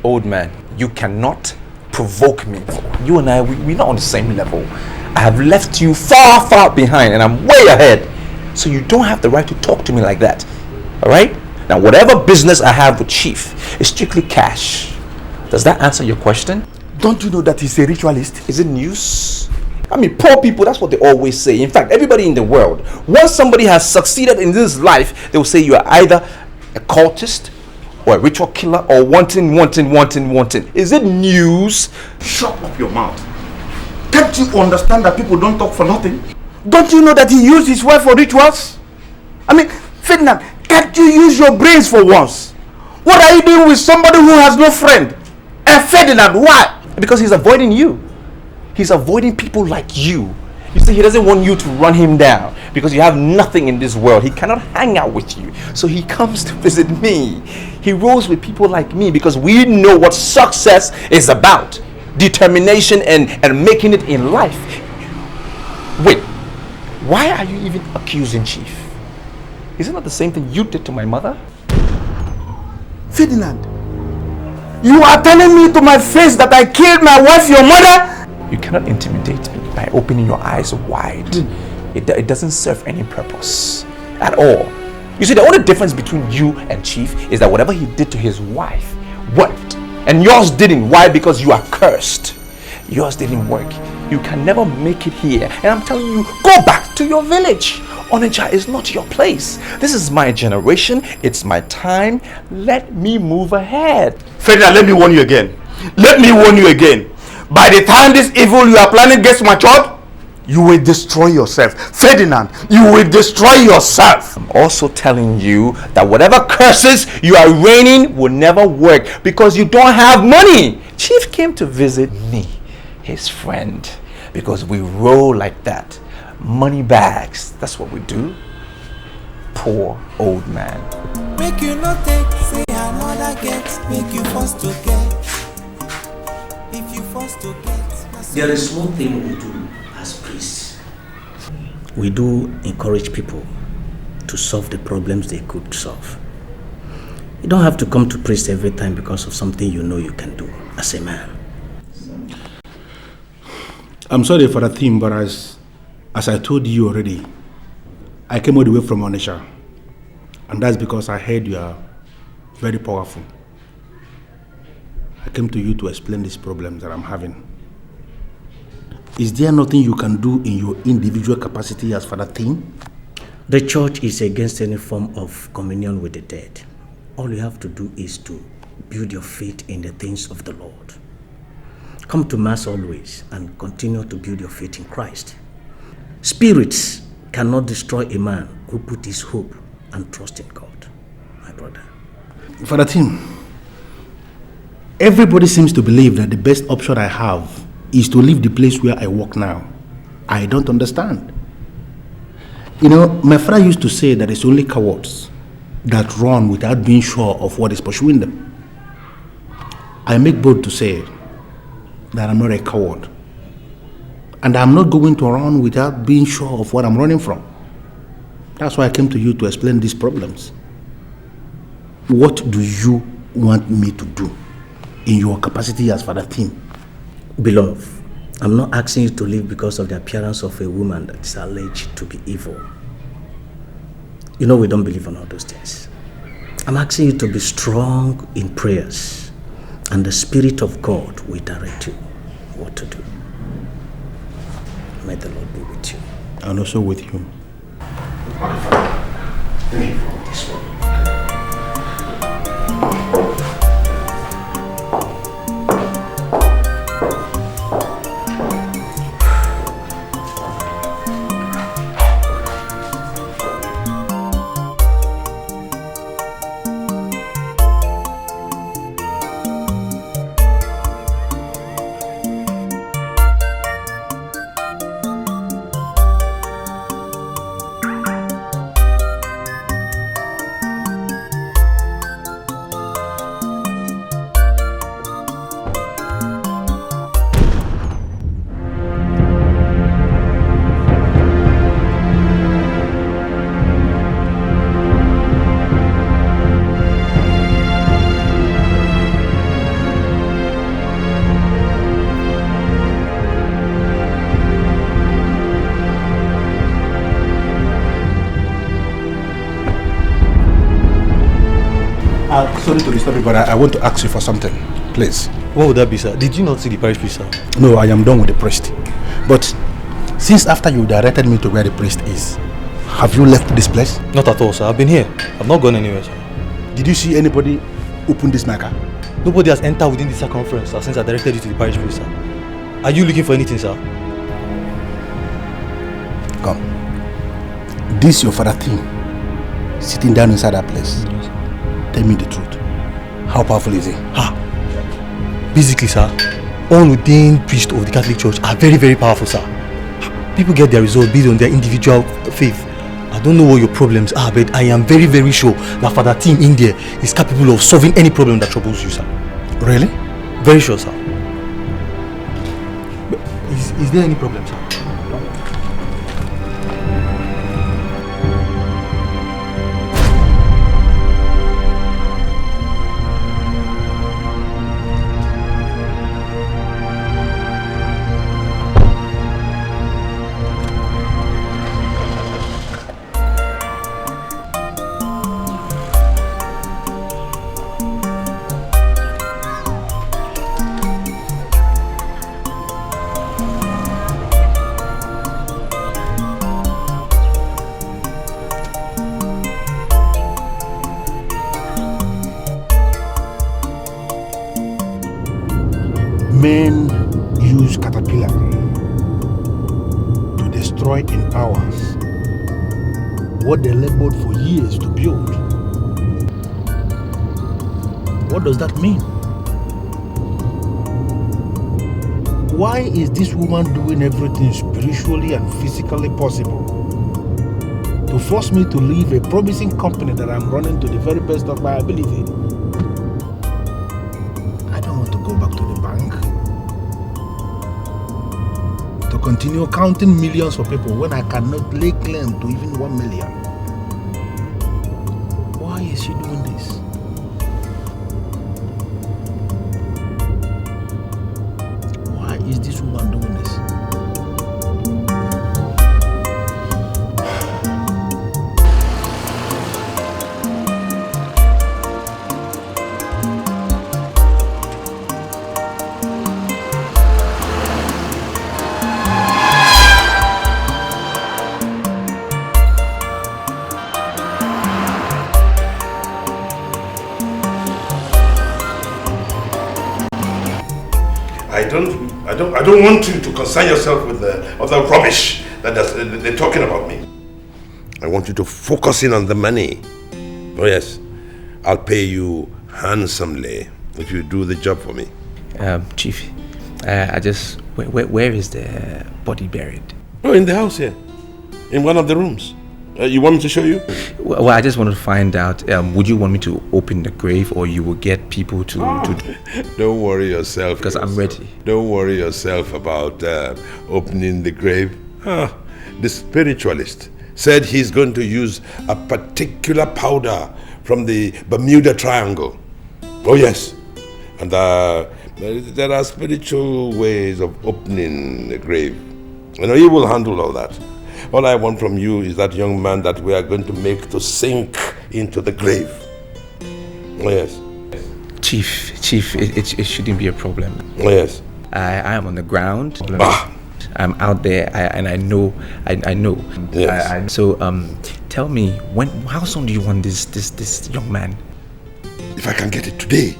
Old man, you cannot provoke me. You and I, we're not on the same level. I have left you far, far behind and I'm way ahead. So you don't have the right to talk to me like that. Alright? Now, whatever business I have with Chief is strictly cash. Does that answer your question? Don't you know that he's a ritualist? Is it news? Poor people, that's what they always say. In fact, everybody in the world, once somebody has succeeded in this life, they will say you are either a cultist or a ritual killer or wanting. Is it news? Shut up your mouth. Can't you understand that people don't talk for nothing? Don't you know that he used his wife for rituals? Ferdinand, can't you use your brains for once? What are you doing with somebody who has no friend? And Ferdinand, why? Because he's avoiding you. He's avoiding people like you. You see, he doesn't want you to run him down because you have nothing in this world. He cannot hang out with you. So he comes to visit me. He rolls with people like me because we know what success is about. Determination and making it in life. Wait, why are you even accusing Chief? Isn't that the same thing you did to my mother? Ferdinand, you are telling me to my face that I killed my wife, your mother? You cannot intimidate me by opening your eyes wide. It doesn't serve any purpose at all. You see, the only difference between you and Chief is that whatever he did to his wife worked and yours didn't. Why? Because you are cursed. Yours didn't work. You can never make it here. And I'm telling you, go back to your village. Onitsha is not your place. This is my generation. It's my time. Let me move ahead. Ferdinand, let me warn you again. Let me warn you again. By the time this evil you are planning gets matured, you will destroy yourself. Ferdinand, you will destroy yourself. I'm also telling you that whatever curses you are raining will never work because you don't have money. Chief came to visit me, his friend, because we roll like that. Money bags, that's what we do. Poor old man. Make you not take, say another get, make you forced to get. If you forced to get. There is one thing we do as priests. We do encourage people to solve the problems they could solve. You don't have to come to priest every time because of something you know you can do as a man. I'm sorry for the theme, but as I told you already, I came all the way from Onitsha. And that's because I heard you are very powerful. I came to you to explain these problems that I'm having. Is there nothing you can do in your individual capacity as Father Theme? The church is against any form of communion with the dead. All you have to do is to build your faith in the things of the Lord. Come to Mass always and continue to build your faith in Christ. Spirits cannot destroy a man who put his hope and trust in God, my brother. Father Tim, everybody seems to believe that the best option I have is to leave the place where I work now. I don't understand. You know, my father used to say that it's only cowards that run without being sure of what is pursuing them. I make bold to say that I'm not a coward. And I'm not going to run without being sure of what I'm running from. That's why I came to you to explain these problems. What do you want me to do in your capacity as Father Tim? Beloved, I'm not asking you to live because of the appearance of a woman that is alleged to be evil. You know we don't believe in all those things. I'm asking you to be strong in prayers, and the Spirit of God will direct you what to do. May the Lord be with you. And also with you. Thank you for this one. Sorry to disturb you, but I want to ask you for something, please. What would that be, sir? Did you not see the parish priest, sir? No, I am done with the priest. But since after you directed me to where the priest is, have you left this place? Not at all, sir. I've been here. I've not gone anywhere, sir. Did you see anybody open this maker? Nobody has entered within the circumference, sir, since I directed you to the parish priest, sir. Are you looking for anything, sir? Come. This your father thing, sitting down inside that place. Yes. Tell me the truth. How powerful is he? Basically, sir, all ordained priests of the Catholic Church are very, very powerful, sir. People get their results based on their individual faith. I don't know what your problems are, but I am very, very sure that Father Tim in there is capable of solving any problem that troubles you, sir. Really? Very sure, sir. But is there any problem, sir? men use caterpillar to destroy in hours what they labored for years to build. What does that mean? Why is this woman doing everything spiritually and physically possible to force me to leave a promising company that I'm running to the very best of my ability? I don't want to go back to the bank to continue counting millions for people when I cannot lay claim to even 1 million. Why is she doing this? Why is this woman doing this? I don't want you to concern yourself with the other rubbish that they're talking about me. I want you to focus in on the money. Oh yes, I'll pay you handsomely if you do the job for me. Chief, where is the body buried? Oh, in the house here, in one of the rooms. You want me to show you? Well, I just wanted to find out, would you want me to open the grave, or you will get people to Don't worry yourself. Because I'm ready. Don't worry yourself about opening the grave. The spiritualist said he's going to use a particular powder from the Bermuda Triangle. Oh yes. And there are spiritual ways of opening the grave. You know, he will handle all that. All I want from you is that young man that we are going to make to sink into the grave. Oh yes. Chief, it shouldn't be a problem. Oh yes. I am on the ground. I'm out there, and I know. Yes. So tell me, how soon do you want this young man? If I can get it today,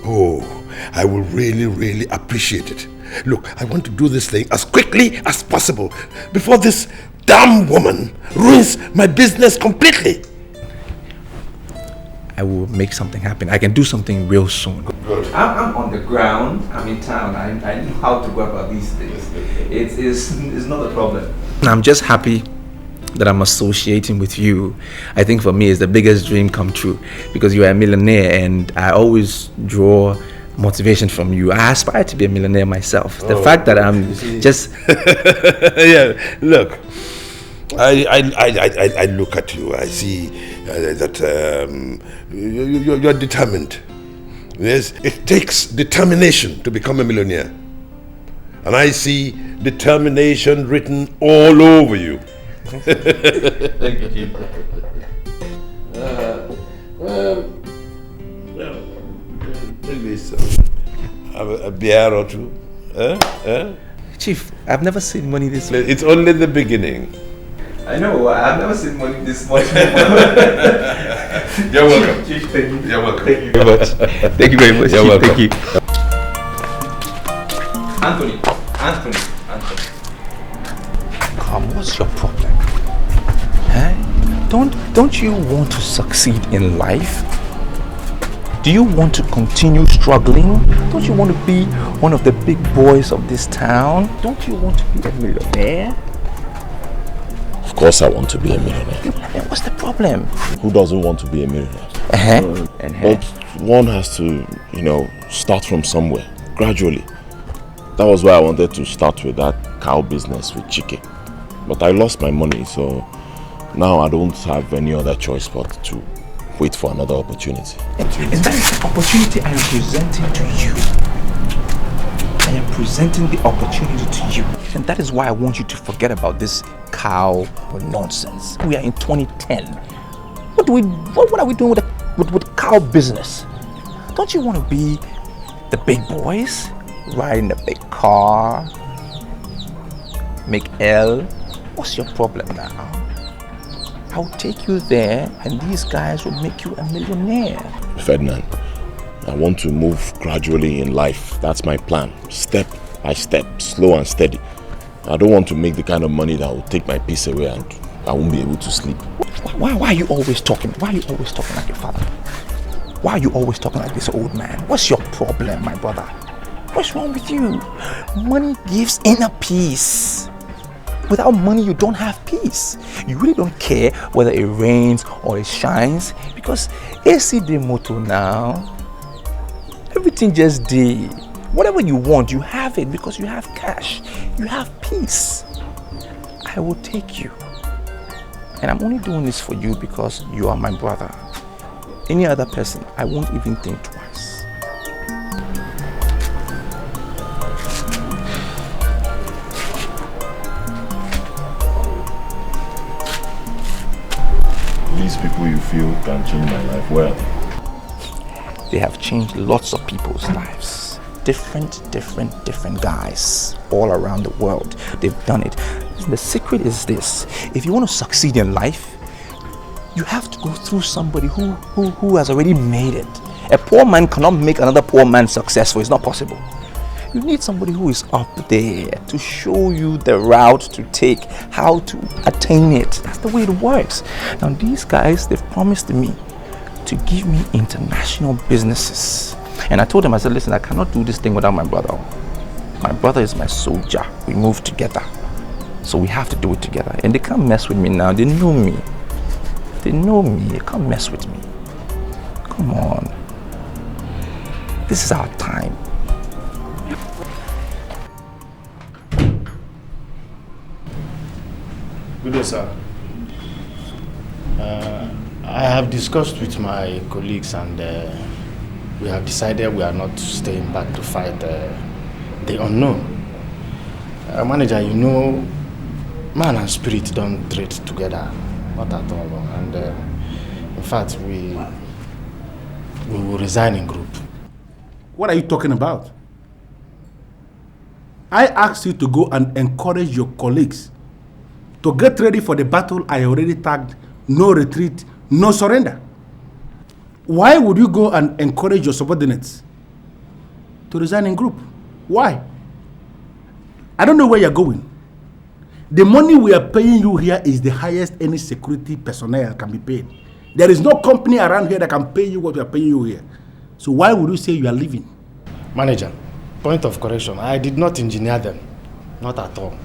I will really appreciate it. Look, I want to do this thing as quickly as possible before this damn woman ruins my business completely. I will make something happen. I can do something real soon. Good. I'm on the ground. I'm in town. I know how to go about these things. It's not a problem. I'm just happy that I'm associating with you. I think for me it's the biggest dream come true, because you are a millionaire, and I always draw motivation from you. I aspire to be a millionaire myself. The fact that I'm just yeah, look, I look at you. I see that you're determined. Yes, it takes determination to become a millionaire, and I see determination written all over you. Thank you, Chief. Maybe a beer or two. Chief, I've never seen money this way. It's only the beginning. I know, I've never seen money this much. You're welcome. Chief, thank you. You're welcome. Thank you very much. Thank you very much. You're Chief, welcome. Thank you. Anthony. Come, what's your problem? Don't you want to succeed in life? Do you want to continue struggling? Don't you want to be one of the big boys of this town? Don't you want to be a millionaire? Of course I want to be a millionaire. Then what's the problem? Who doesn't want to be a millionaire? But one has to, start from somewhere, gradually. That was why I wanted to start with that cow business with Chike. But I lost my money, so now I don't have any other choice but to wait for another opportunity. And that is the opportunity I am presenting to you. I am presenting the opportunity to you. And that is why I want you to forget about this cow nonsense. We are in 2010. What are we doing with cow business? Don't you want to be the big boys? Riding a big car? Make L? What's your problem now? I'll take you there, and these guys will make you a millionaire. Ferdinand, I want to move gradually in life. That's my plan. Step by step, slow and steady. I don't want to make the kind of money that will take my peace away and I won't be able to sleep. Why are you always talking? Why are you always talking like your father? Why are you always talking like this old man? What's your problem, my brother? What's wrong with you? Money gives inner peace. Without money, you don't have peace. You really don't care whether it rains or it shines because AC de moto now. Everything just did. Whatever you want, you have it because you have cash. You have peace. I will take you. And I'm only doing this for you because you are my brother. Any other person, I won't even think twice. These people you feel can change my life, well? They have changed lots of people's lives. Different guys all around the world. They've done it. The secret is this. If you want to succeed in life, you have to go through somebody who has already made it. A poor man cannot make another poor man successful. It's not possible. You need somebody who is up there to show you the route to take, how to attain it. That's the way it works. Now these guys, they've promised me to give me international businesses. And I told them, I said, listen, I cannot do this thing without my brother. My brother is my soldier. We move together. So we have to do it together. And they can't mess with me now. They know me. They know me. They can't mess with me. Come on. This is our time. Good day, sir. I have discussed with my colleagues and we have decided we are not staying back to fight the unknown. Manager, you know, man and spirit don't trade together, not at all. And in fact, we will resign in group. What are you talking about? I asked you to go and encourage your colleagues to get ready for the battle I already tagged no retreat, no surrender. Why would you go and encourage your subordinates to resign in group? Why? I don't know where you're going. The money we are paying you here is the highest any security personnel can be paid. There is no company around here that can pay you what we are paying you here. So why would you say you are leaving? Manager, point of correction. I did not engineer them. Not at all.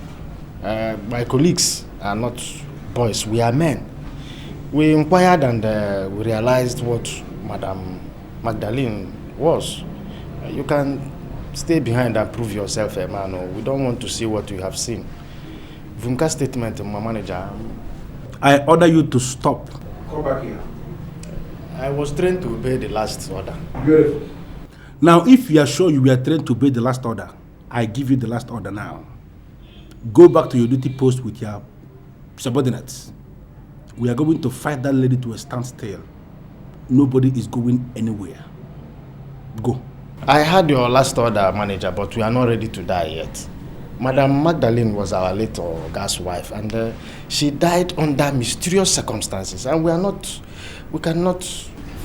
My colleagues are not boys. We are men. We inquired and we realized what Madam Magdalene was. You can stay behind and prove yourself a man. We don't want to see what you have seen. Funke's statement, my manager. I order you to stop. Come back here. I was trained to obey the last order. Beautiful. Now, if you are sure you were trained to obey the last order, I give you the last order now. Go back to your duty post with your subordinates. We are going to fight that lady to a standstill. Nobody is going anywhere. Go. I heard your last order, manager, but we are not ready to die yet. Madam Magdalene was our late gas wife, and she died under mysterious circumstances, and we cannot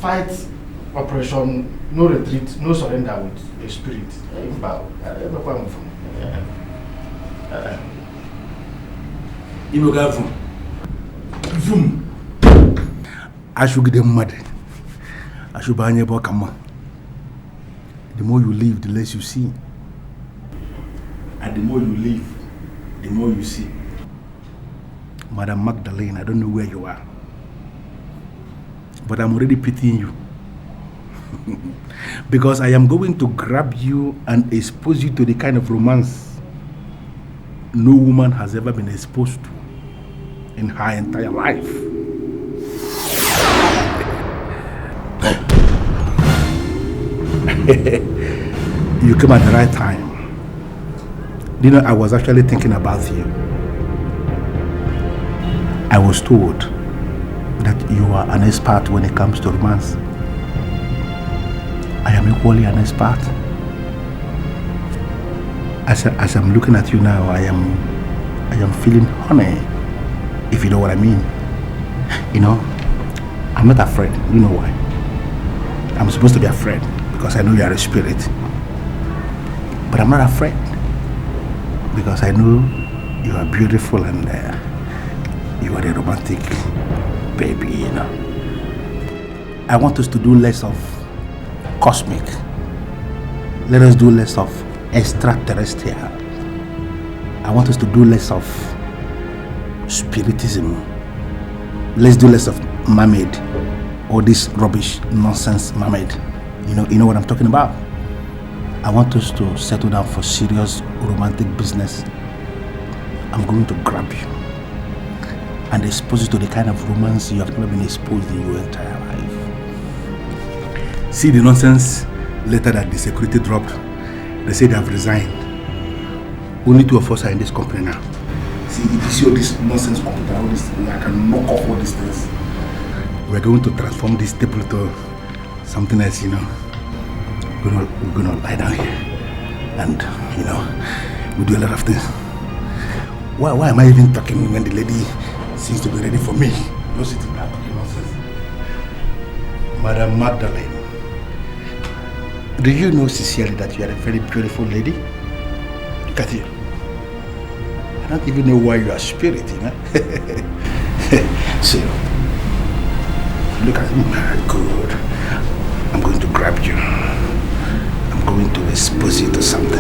fight Operation No Retreat, No Surrender with a spirit. I should get them mad. I should buy a book. The more you live, the less you see. And the more you live, the more you see. Madam Magdalene, I don't know where you are. But I'm already pitying you. Because I am going to grab you and expose you to the kind of romance no woman has ever been exposed to in her entire life. You came at the right time. You know, I was actually thinking about you. I was told that you are an expert when it comes to romance. I am equally an expert. As I'm looking at you now, I am feeling honey, if you know what I mean. You know, I'm not afraid. You know why? I'm supposed to be afraid because I know you are a spirit. But I'm not afraid because I know you are beautiful and you are a romantic baby, you know. I want us to do less of cosmic. Let us do less of extraterrestrial. I want us to do less of spiritism. Let's do less of mermaid. All this rubbish, nonsense mermaid. You know what I'm talking about? I want us to settle down for serious romantic business. I'm going to grab you and expose you to the kind of romance you have never been exposed in your entire life. See the nonsense letter that the security dropped. They say they have resigned. Only 2 of us are in this company now. See, if you see all this nonsense computer, all this, I can knock off all these things. We're going to transform this table to something else, you know. We're gonna lie down here and, you know, we do a lot of things. Why am I even talking when the lady seems to be ready for me? Don't sit in that talking nonsense. Madam Magdalene, do you know sincerely that you are a very beautiful lady? Look at you. I don't even know why you are spirit, you know? See, look at me. Good. I'm going to grab you. I'm going to expose you to something.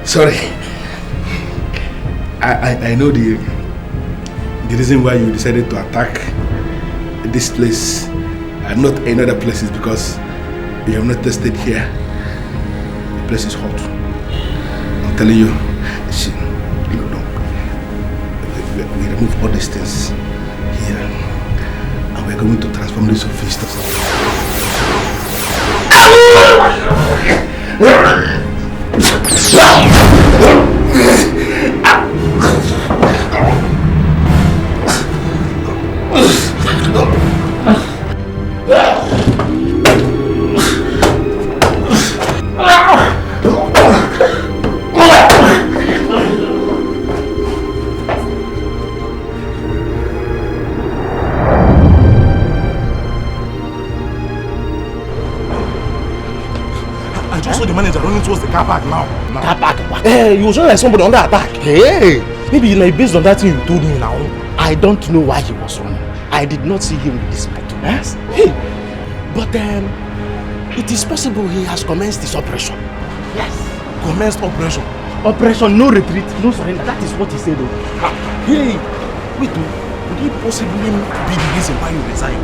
Sorry. I know the reason why you decided to attack this place and not any other places because you have not tested here. The place is hot. I'm telling you, see, we remove all these things here and we're going to transform this office to something. Towards the car park now. Car park? Hey, you was not like somebody under attack. Hey, maybe like based on that thing you told me now. I don't know why he was running. I did not see him with this Michael. Yes? Hey, but it is possible he has commenced his operation. Yes. Commenced operation? Operation no retreat, no surrender. That is what he said. Hey, wait, would it possibly be the reason why you resigned?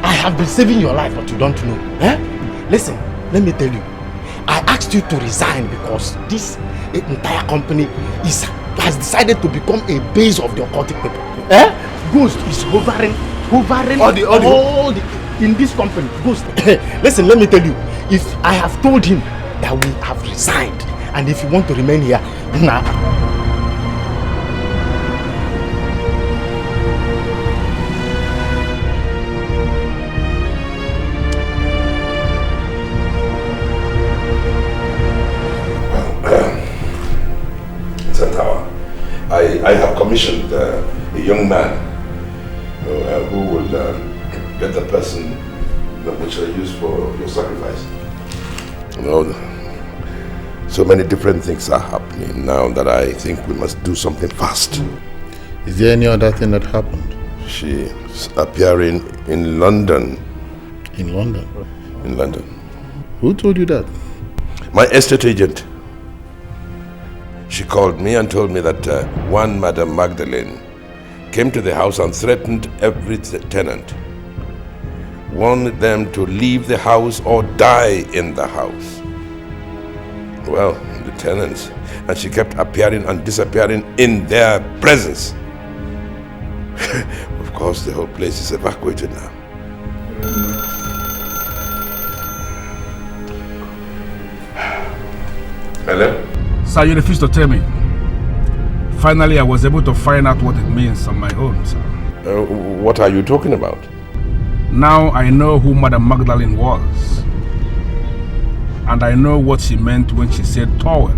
I have been saving your life, but you don't know. Eh? Listen, let me tell you. I asked you to resign because this entire company has decided to become a base of the occultic people. Eh? Ghost is hovering in this company. Ghost. Listen, let me tell you. If I have told him that we have resigned and if you want to remain here, nah. I have commissioned a young man who will get the person which I use for your sacrifice. You know, so many different things are happening now that I think we must do something fast. Is there any other thing that happened? She's appearing in London. In London? In London. Who told you that? My estate agent. She called me and told me that one Madam Magdalene came to the house and threatened every tenant. Warned them to leave the house or die in the house. Well, the tenants. And she kept appearing and disappearing in their presence. Of course, the whole place is evacuated now. Hello? Sir, you refused to tell me. Finally, I was able to find out what it means on my own, sir. What are you talking about? Now I know who Madam Magdalene was. And I know what she meant when she said towel.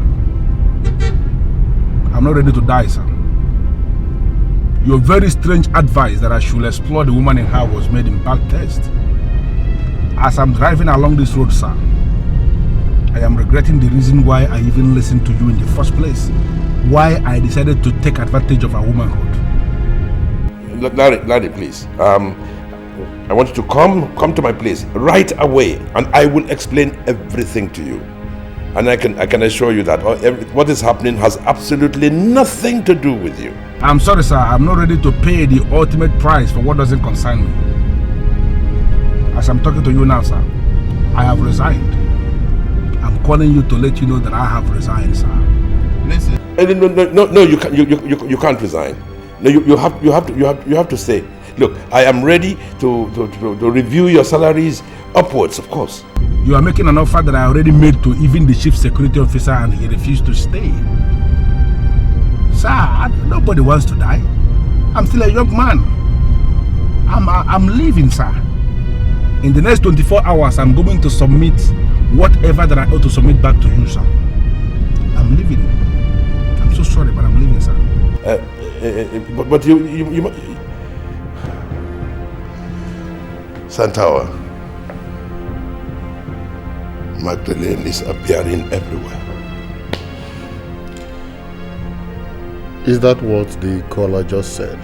I'm not ready to die, sir. Your very strange advice that I should explore the woman in her was made in bad taste. As I'm driving along this road, sir, I am regretting the reason why I even listened to you in the first place. Why I decided to take advantage of her womanhood. Larry, please. I want you to come to my place right away, and I will explain everything to you. And I can assure you that what is happening has absolutely nothing to do with you. I'm sorry, sir. I'm not ready to pay the ultimate price for what doesn't concern me. As I'm talking to you now, sir, I have resigned. I'm calling you to let you know that I have resigned, sir. Listen. No, you can't resign. No, you have to say, look, I am ready to review your salaries upwards, of course. You are making an offer that I already made to even the chief security officer, and he refused to stay. Sir, nobody wants to die. I'm still a young man. I'm leaving, sir. In the next 24 hours, I'm going to submit whatever that I ought to submit back to you, sir. I'm leaving. I'm so sorry, but I'm leaving, sir. But you Santawa, Magdalene is appearing everywhere. Is that what the caller just said?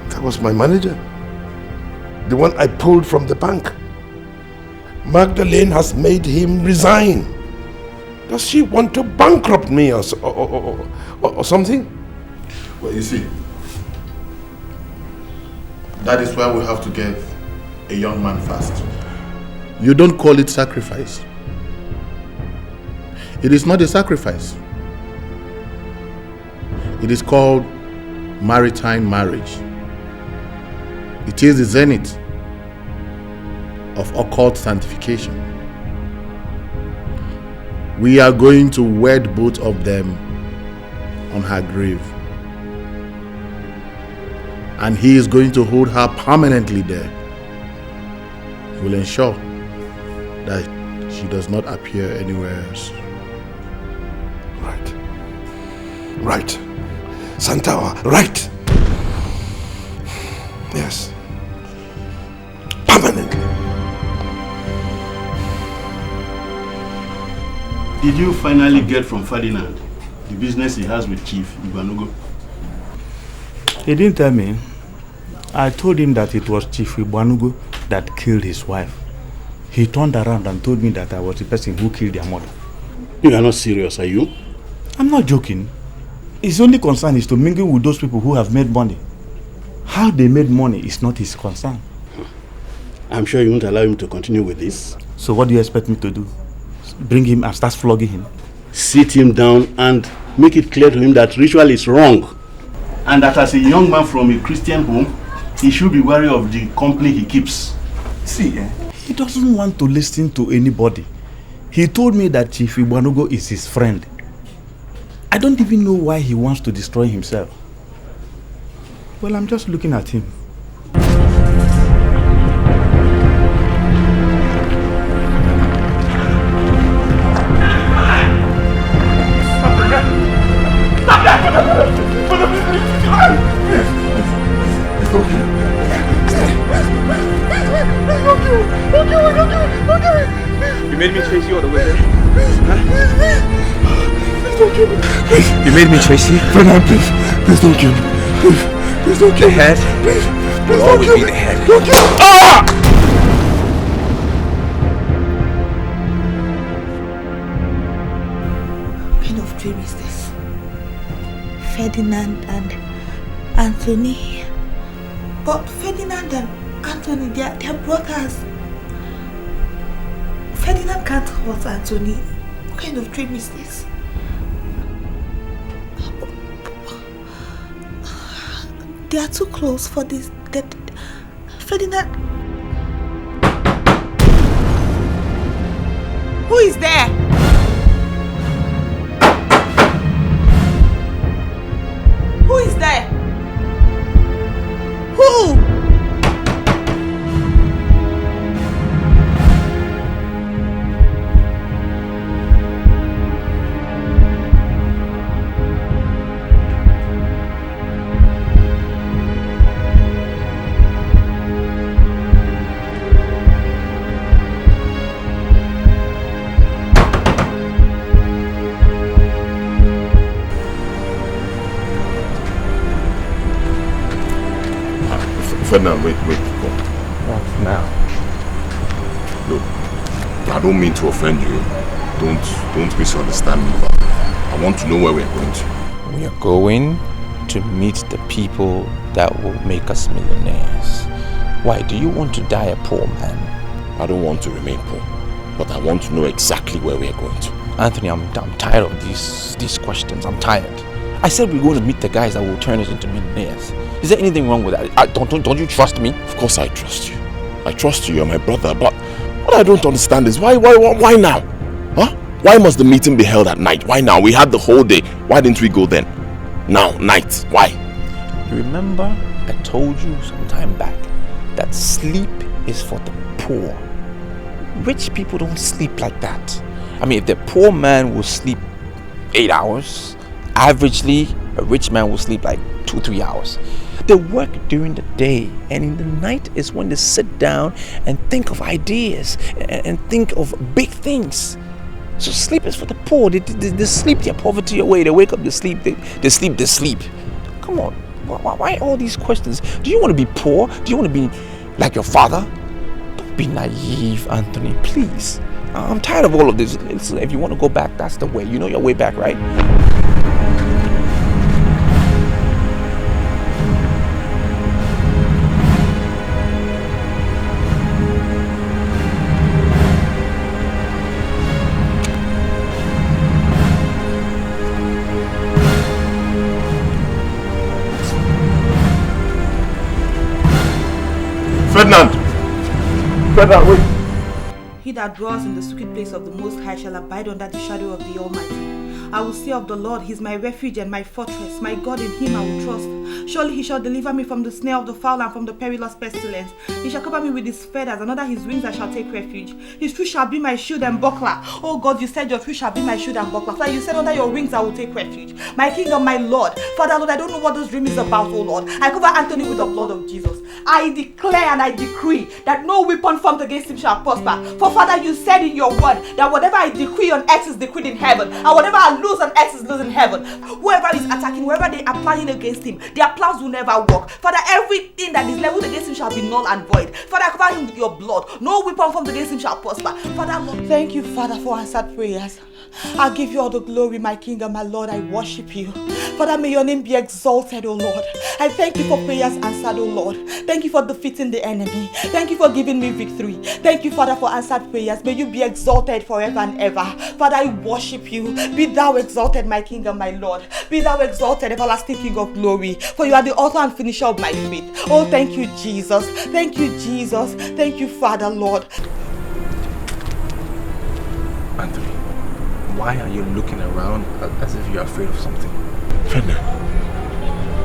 That was my manager. The one I pulled from the bank. Magdalene has made him resign. Does she want to bankrupt me or something? Well, you see, that is why we have to get a young man fast. You don't call it sacrifice. It is not a sacrifice. It is called maritime marriage. It is the zenith of occult sanctification. We are going to wed both of them on her grave. And he is going to hold her permanently there. He will ensure that she does not appear anywhere else. Right. Santawa, right. Yes. Permanently. Did you finally get from Ferdinand the business he has with Chief Igbanugo? He didn't tell me. I told him that it was Chief Igbanugo that killed his wife. He turned around and told me that I was the person who killed their mother. You are not serious, are you? I'm not joking. His only concern is to mingle with those people who have made money. How they made money is not his concern. I'm sure you won't allow him to continue with this. So what do you expect me to do? Bring him and start flogging him? Sit him down and make it clear to him that ritual is wrong. And that as a young man from a Christian home, he should be wary of the company he keeps. See, he doesn't want to listen to anybody. He told me that Chief Igbanugo is his friend. I don't even know why he wants to destroy himself. Well, I'm just looking at him. You made me chase you all the way there. You made me chase you? Ferdinand, please don't kill me. Please don't kill me. The head will always be the head. Don't kill me. Ah! What kind of dream is this? Ferdinand and Anthony. But Ferdinand and Anthony, they're brothers. Ferdinand can't hurt Anthony. What kind of dream is this? They are too close for this. Ferdinand. Who is there? Who is there? Who? Ferdinand, wait, come. What now? Look, I don't mean to offend you. Don't misunderstand me, but I want to know where we're going to. We are going to meet the people that will make us millionaires. Why, do you want to die a poor man? I don't want to remain poor, but I want to know exactly where we're going to. Anthony, I'm tired of these questions. I'm tired. I said we're going to meet the guys that will turn us into millionaires. Is there anything wrong with that? Don't you trust me? Of course I trust you. I trust you, you're my brother, but what I don't understand is why now? Huh? Why must the meeting be held at night? Why now? We had the whole day. Why didn't we go then? Now, night. Why? You remember I told you some time back that sleep is for the poor. Rich people don't sleep like that. I mean, if the poor man will sleep 8 hours, averagely a rich man will sleep like 2-3 hours. They work during the day, and in the night is when they sit down and think of ideas and think of big things. So sleep is for the poor. They sleep their poverty away. They wake up, they sleep. They sleep. Come on, why all these questions? Do you want to be poor? Do you want to be like your father? Don't be naive, Anthony, please. I'm tired of all of this. Listen, if you want to go back, that's the way. You know your way back, right? Ferdinand, wait. He that dwells in the secret place of the Most High shall abide under the shadow of the Almighty. I will say of the Lord, He is my refuge and my fortress. My God, in Him I will trust. Surely He shall deliver me from the snare of the fowler and from the perilous pestilence. He shall cover me with His feathers, and under His wings I shall take refuge. His truth shall be my shield and buckler. Oh God, you said your truth shall be my shield and buckler. Father, you said under your wings I will take refuge. My King and my Lord. Father, Lord, I don't know what this dream is about, oh Lord. I cover Anthony with the blood of Jesus. I declare and I decree that no weapon formed against him shall prosper. For Father, you said in your word that whatever I decree on earth is decreed in heaven, and whatever I lose on earth is loose in heaven. Whoever is attacking, wherever they are planning against him, their plans will never work. Father, everything that is leveled against him shall be null and void. Father, I cover him with your blood. No weapon formed against him shall prosper. Father, Lord, thank you, Father, for answered prayers. I give you all the glory, my King and my Lord. I worship you. Father, may your name be exalted, O Lord. I thank you for prayers answered, O Lord. Thank you for defeating the enemy. Thank you for giving me victory. Thank you, Father, for answered prayers. May you be exalted forever and ever. Father, I worship you. Be thou exalted, my King and my Lord. Be thou exalted, everlasting King of glory. For you are the author and finisher of my faith. Oh, thank you, Jesus. Thank you, Jesus. Thank you, Father, Lord. Anthony, why are you looking around as if you're afraid of something? Ferdinand,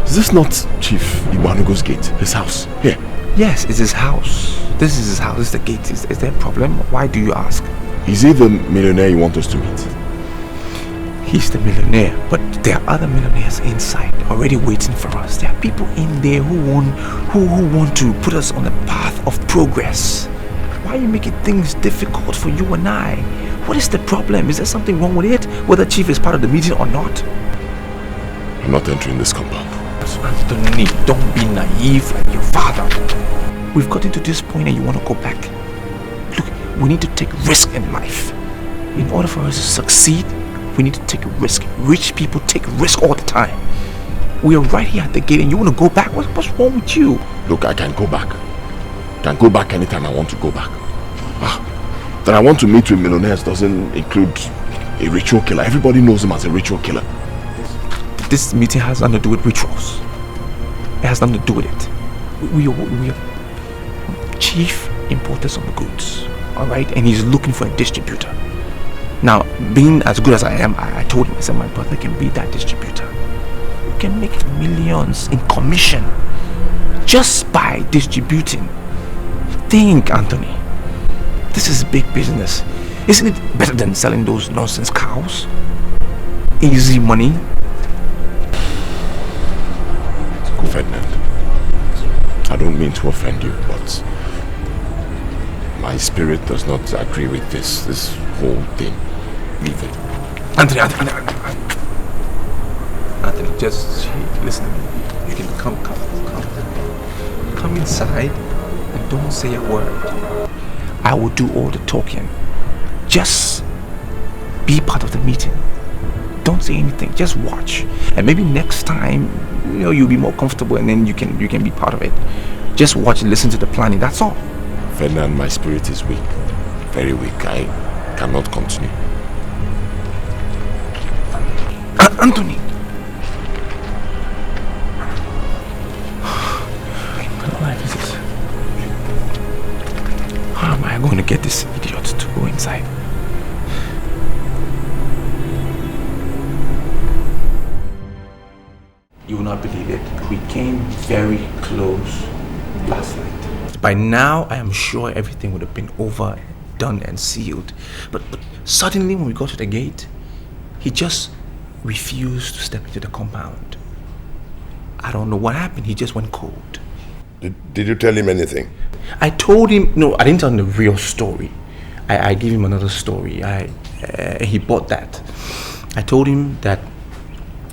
is this not Chief Iwanugo's gate? His house? Here? Yes, it's his house. This is his house. This is the gate. Is there a problem? Why do you ask? Is he the millionaire you want us to meet? He's the millionaire, but there are other millionaires inside already waiting for us. There are people in there who want to put us on the path of progress. Why are you making things difficult for you and I? What is the problem? Is there something wrong with it? Whether Chief is part of the meeting or not? I'm not entering this compound. Anthony, don't be naive like your father. We've gotten to this point and you want to go back. Look, we need to take risk in life. In order for us to succeed, we need to take a risk. Rich people take risk all the time. We are right here at the gate and you want to go back? What's wrong with you? Look, I can go back. I can go back anytime I want to go back. That I want to meet with millionaires doesn't include a ritual killer. Everybody knows him as a ritual killer. This meeting has nothing to do with rituals. It has nothing to do with it. We are chief importers of the goods, alright? And he's looking for a distributor. Now, being as good as I am, I told him, I said, my brother can be that distributor. We can make millions in commission just by distributing. Think, Anthony. This is big business. Isn't it better than selling those nonsense cows? Easy money. Ferdinand, I don't mean to offend you, but my spirit does not agree with this whole thing. Leave it. Anthony, just listen to me. You can come come inside and don't say a word. I will do all the talking. Just be part of the meeting. Don't say anything. Just watch. And maybe next time, you'll be more comfortable and then you can be part of it. Just watch and listen to the planning. That's all. Ferdinand, my spirit is weak. Very weak. I cannot continue. Anthony. How am I going to get this idiot to go inside? You will not believe it. We came very close last night. By now, I am sure everything would have been over, done and sealed. But suddenly when we got to the gate, he just refused to step into the compound. I don't know what happened. He just went cold. Did you tell him anything? I told him, no, I didn't tell him the real story. I gave him another story. He bought that. I told him that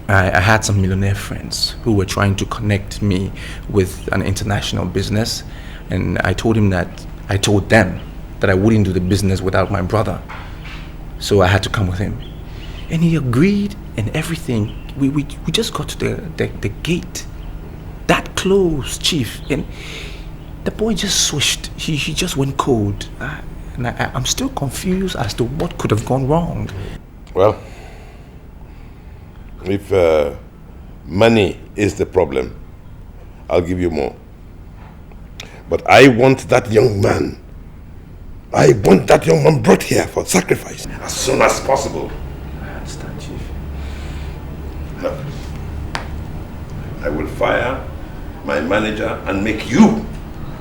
I had some millionaire friends who were trying to connect me with an international business. And I told them that I wouldn't do the business without my brother. So I had to come with him. And he agreed and everything. We just got to the gate. That close, Chief. And the boy just switched. He just went cold. And I'm still confused as to what could have gone wrong. Well, if money is the problem, I'll give you more. But I want that young man. I want that young man brought here for sacrifice as soon as possible. I understand, Chief. No. I will fire my manager and make you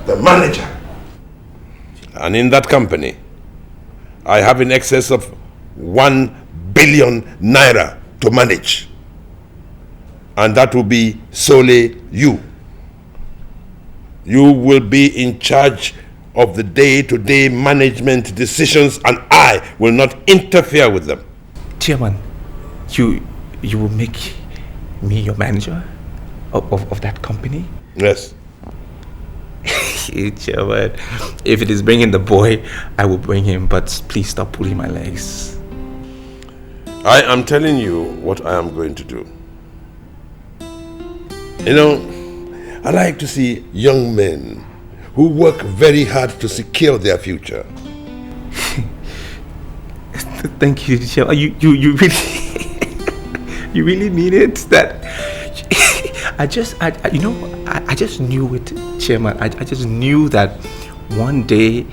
the manager. And in that company, I have in excess of 1 billion naira to manage. And that will be solely you. You will be in charge of the day-to-day management decisions and I will not interfere with them. Chairman, you will make me your manager of that company? Yes. Chairman, if it is bringing the boy, I will bring him, but please stop pulling my legs. I am telling you what I am going to do. You know, I like to see young men who work very hard to secure their future. Thank you, Chairman. You really, you really mean it? That I just knew it, Chairman. I just knew that one day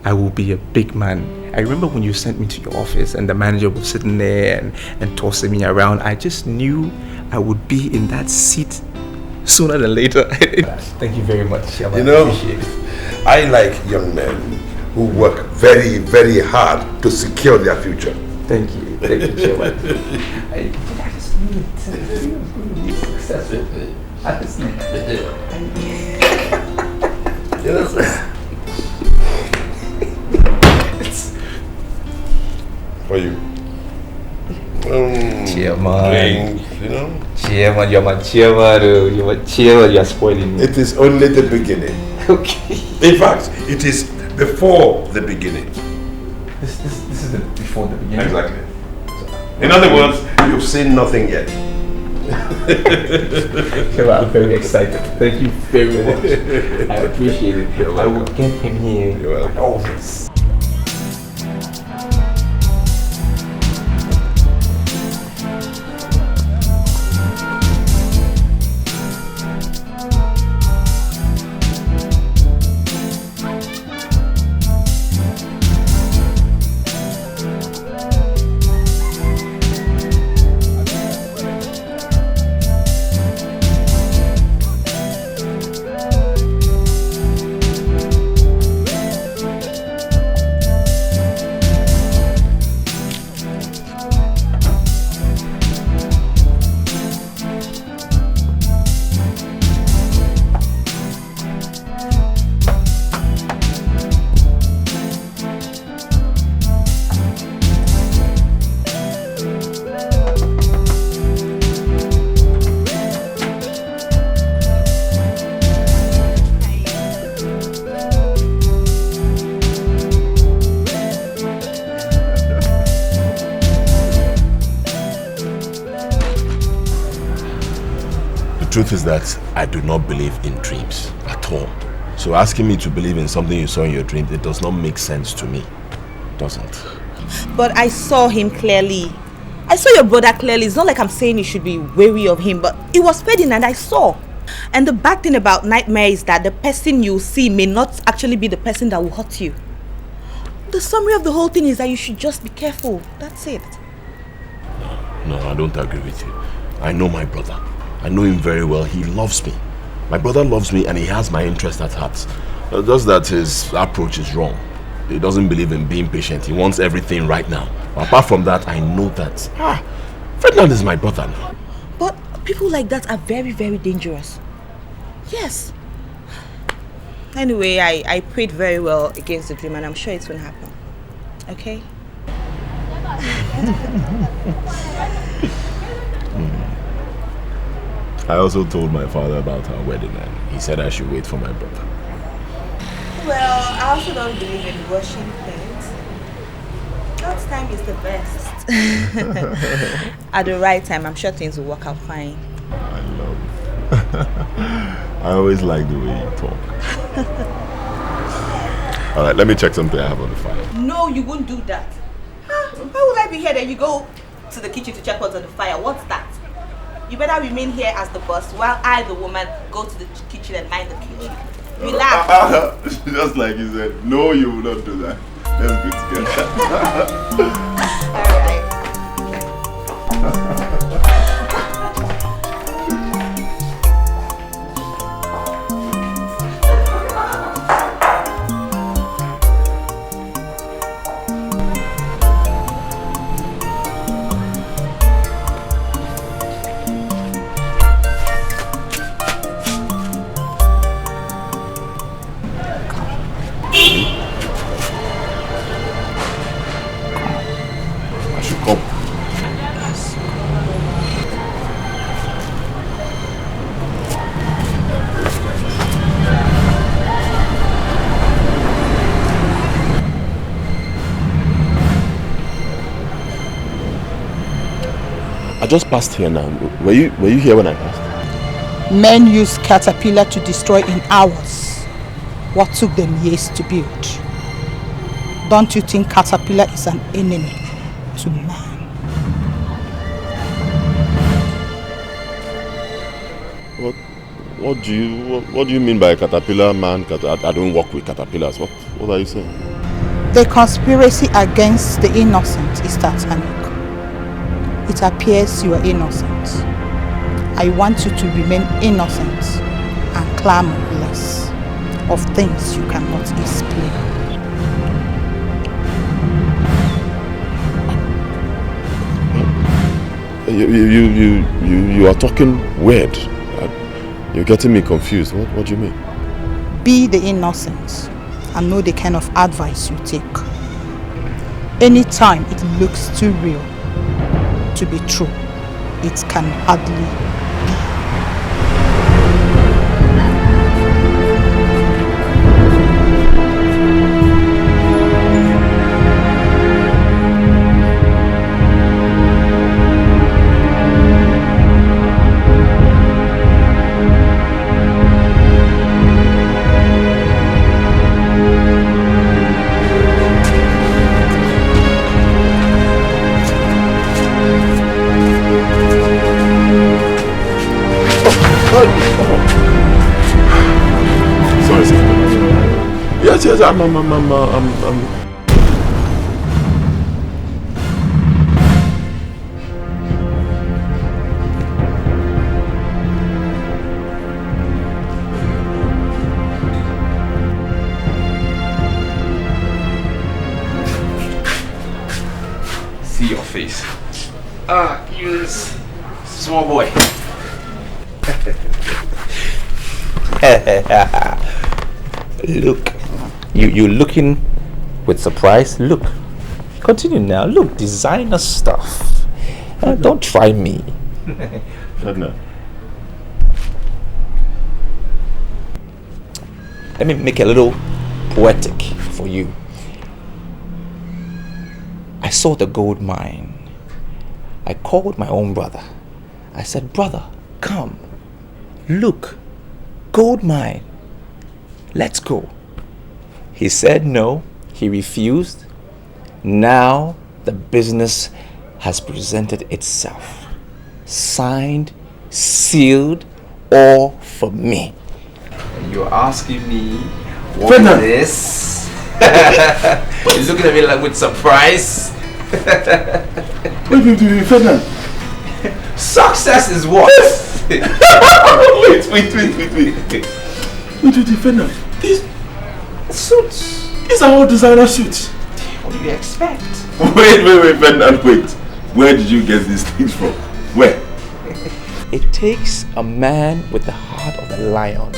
I will be a big man. I remember when you sent me to your office and the manager was sitting there and tossing me around. I just knew I would be in that seat sooner than later. Thank you very much, Chairman. You know, I appreciate it. I like young men who work very, very hard to secure their future. Thank you, Chairman. I just knew it. You will be successful. I just knew it. You know, it's for you. Chairman. Drink, you know. Chairman, you're my chairman. You're my chairman. You're spoiling me. It is only the beginning. Okay. In fact, it is before the beginning. This is before the beginning. Exactly. In other words, you've seen nothing yet. I'm very excited. Thank you very much. I appreciate it. I will get him here. You're welcome. Always. truth is that I do not believe in dreams at all. So asking me to believe in something you saw in your dream, it does not make sense to me. It doesn't. But I saw him clearly. I saw your brother clearly. It's not like I'm saying you should be wary of him, but it was fading and I saw. And the bad thing about nightmare is that the person you see may not actually be the person that will hurt you. The summary of the whole thing is that you should just be careful. That's it. No, I don't agree with you. I know my brother. I know him very well. He loves me. My brother loves me and he has my interest at heart. Just that his approach is wrong. He doesn't believe in being patient. He wants everything right now. Apart from that, I know that Ferdinand is my brother now. But people like that are very, very dangerous. Yes. Anyway, I prayed very well against the dream and I'm sure it's going to happen. Okay? I also told my father about our wedding and he said I should wait for my brother. Well, I also don't believe in rushing things. God's time is the best. At the right time, I'm sure things will work out fine. I love it. I always like the way you talk. Alright, let me check something I have on the fire. No, you won't do that. Why would I be here then you go to the kitchen to check what's on the fire? What's that? You better remain here as the boss while I, the woman, go to the kitchen and mind the kitchen. Relax. Just like you said, no, you will not do that. Let's go together. Alright. I just passed here now. Were you here when I passed? Men use caterpillar to destroy in hours what took them years to build. Don't you think caterpillar is an enemy to man? What do you mean by caterpillar man? I don't work with caterpillars. What are you saying? The conspiracy against the innocent is satanic. It appears you are innocent. I want you to remain innocent and clamor less of things you cannot explain. You are talking weird. You're getting me confused. What do you mean? Be the innocent and know the kind of advice you take. Anytime it looks too real to be true, it can hardly be. Yes, I'm See your face. You small boy. Look. You looking with surprise? Look. Continue now. Look, designer stuff. Don't try me. No. Let me make a little poetic for you. I saw the gold mine. I called my own brother. I said, brother, come. look, gold mine, let's go. He said no, he refused. Now the business has presented itself. Signed, sealed, all for me. And you're asking me what is this? He's looking at me like with surprise. Wait, Ferdinand. Success is what? wait, Ferdinand. These suits. These are all designer suits. What do you expect? Wait, Ferdinand, wait. Where did you get these things from? Where? It takes a man with the heart of a lion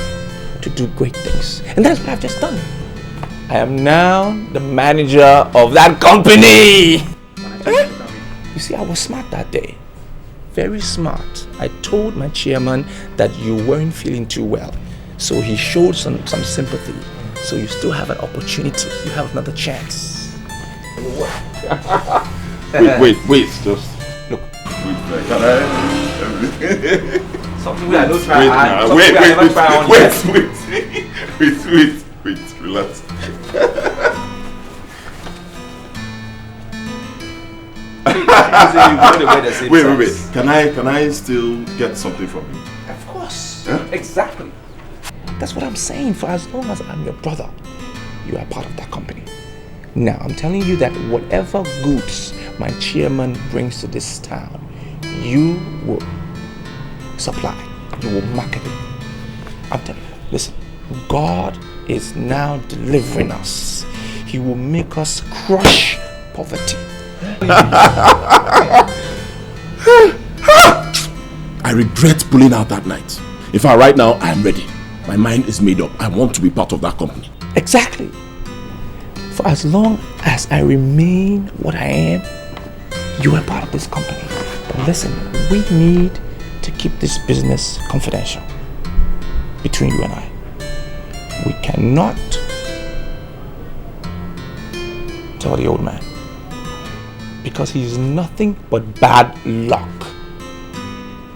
to do great things. And that's what I've just done. I am now the manager of that company. You see, I was smart that day. Very smart. I told my chairman that you weren't feeling too well. So he showed some sympathy. So you still have an opportunity. You have another chance. wait, just look. Can I? Something we are not Wait, relax. Wait. Can I still get something from you? Of course. Huh? Exactly. That's what I'm saying. For as long as I'm your brother, you are part of that company. Now, I'm telling you that whatever goods my chairman brings to this town, you will supply. You will market it. I'm telling you, listen, God is now delivering us. He will make us crush poverty. I regret pulling out that night. In fact, right now, I am ready. My mind is made up. I want to be part of that company. Exactly. For as long as I remain what I am, you are part of this company. But listen, we need to keep this business confidential between you and I. We cannot tell the old man, because he is nothing but bad luck.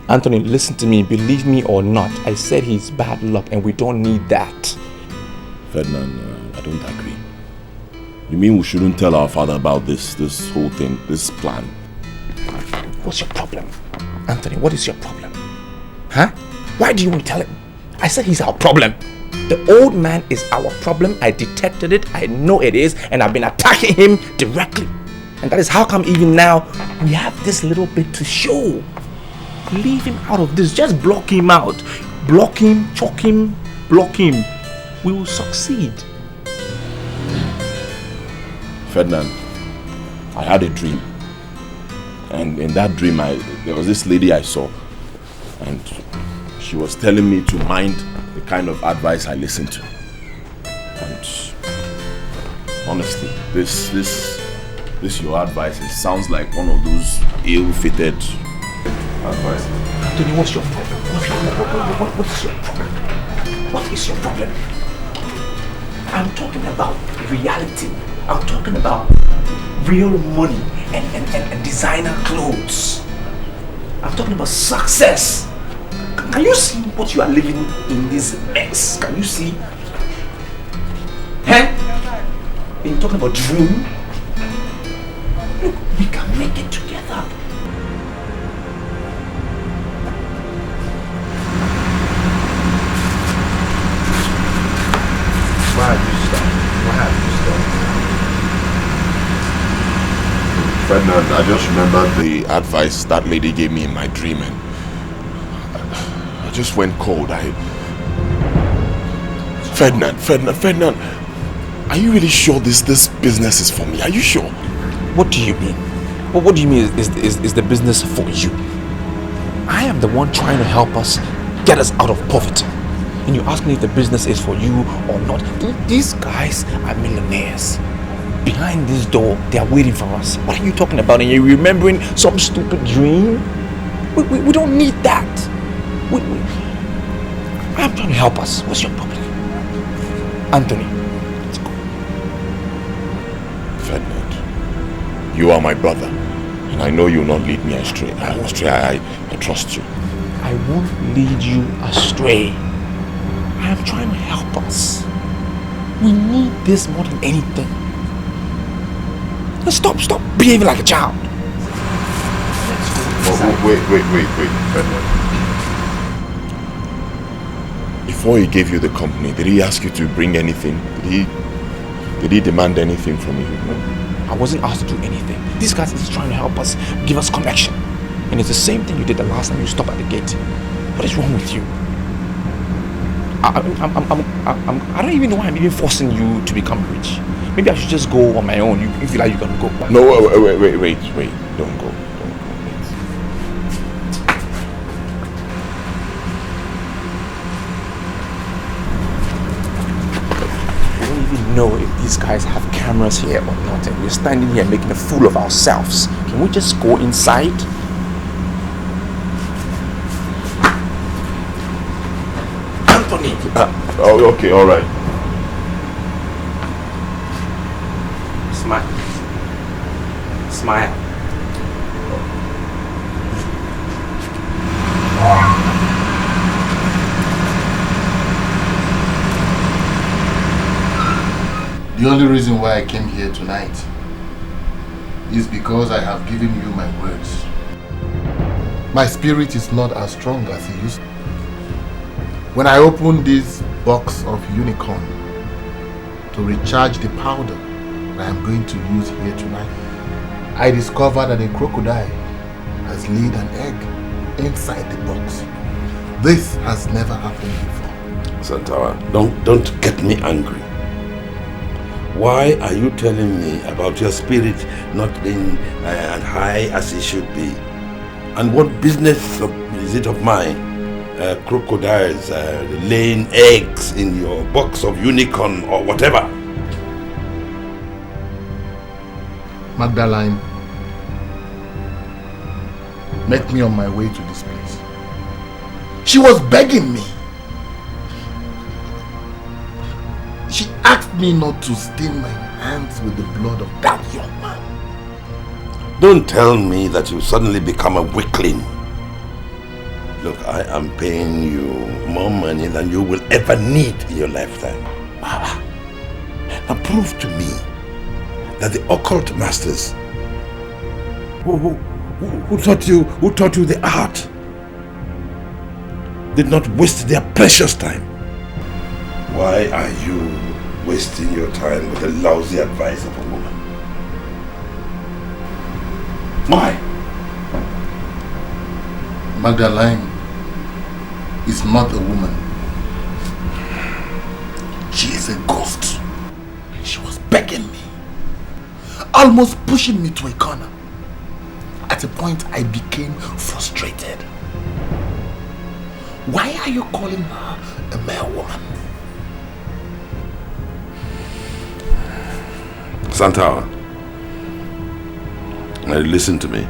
Anthony, listen to me, believe me or not, I said he's bad luck and we don't need that. Ferdinand, I don't agree. You mean we shouldn't tell our father about this whole thing, this plan? What's your problem? Anthony, what is your problem? Huh? Why do you want to tell him? I said he's our problem. The old man is our problem. I detected it, I know it is, and I've been attacking him directly. And that is how come even now we have this little bit to show. Leave him out of this. Just block him out. Block him, choke him, block him. We will succeed. Ferdinand, I had a dream. And in that dream, there was this lady I saw. And she was telling me to mind the kind of advice I listened to. And honestly, this your advice, it sounds like one of those ill-fitted advice. Anthony, what's your problem? What is your problem? What is your problem? I'm talking about reality. I'm talking about real money and designer clothes. I'm talking about success. Can you see what you are living in this mess? Can you see? Huh? You're talking about dream? Look, we can make it together. Why have you stopped? Ferdinand, I just remembered the advice that lady gave me in my dream, and I just went cold. Ferdinand, are you really sure this business is for me? Are you sure? What do you mean? What do you mean is the business for you? I am the one trying to help us get us out of poverty. And you ask me if the business is for you or not. These guys are millionaires. Behind this door, they are waiting for us. What are you talking about? And you're remembering some stupid dream? We don't need that. I'm trying to help us. What's your problem? Anthony, let's go. Ferdinand, you are my brother. And I know you will not lead me astray. I trust you. I won't lead you astray. I am trying to help us. We need this more than anything. Stop behaving like a child. Wait. Before he gave you the company, did he ask you to bring anything? Did he demand anything from you? No? I wasn't asked to do anything. This guy is trying to help us, give us connection. And it's the same thing you did the last time you stopped at the gate. What is wrong with you? I don't even know why I'm even forcing you to become rich. Maybe I should just go on my own. You feel like you're gonna go. No, wait. Don't go. Know if these guys have cameras here or not, and we're standing here making a fool of ourselves. Can we just go inside? Anthony! Okay, all right. Smile. The only reason why I came here tonight is because I have given you my words. My spirit is not as strong as it used to. When I opened this box of unicorn to recharge the powder that I am going to use here tonight, I discovered that a crocodile has laid an egg inside the box. This has never happened before. Santawa, don't get me angry. Why are you telling me about your spirit not being as high as it should be? And what business is it of mine? Crocodiles laying eggs in your box of unicorn or whatever? Magdalene met me on my way to this place. She was begging me. She asked me not to stain my hands with the blood of that young man. Don't tell me that you suddenly become a weakling. Look, I am paying you more money than you will ever need in your lifetime. Now prove to me that the occult masters who taught you the art did not waste their precious time. Why are you wasting your time with the lousy advice of a woman? Why? Magdalene is not a woman. She is a ghost. She was begging me, almost pushing me to a corner. At a point, I became frustrated. Why are you calling her a mere woman? Santawa, now listen to me.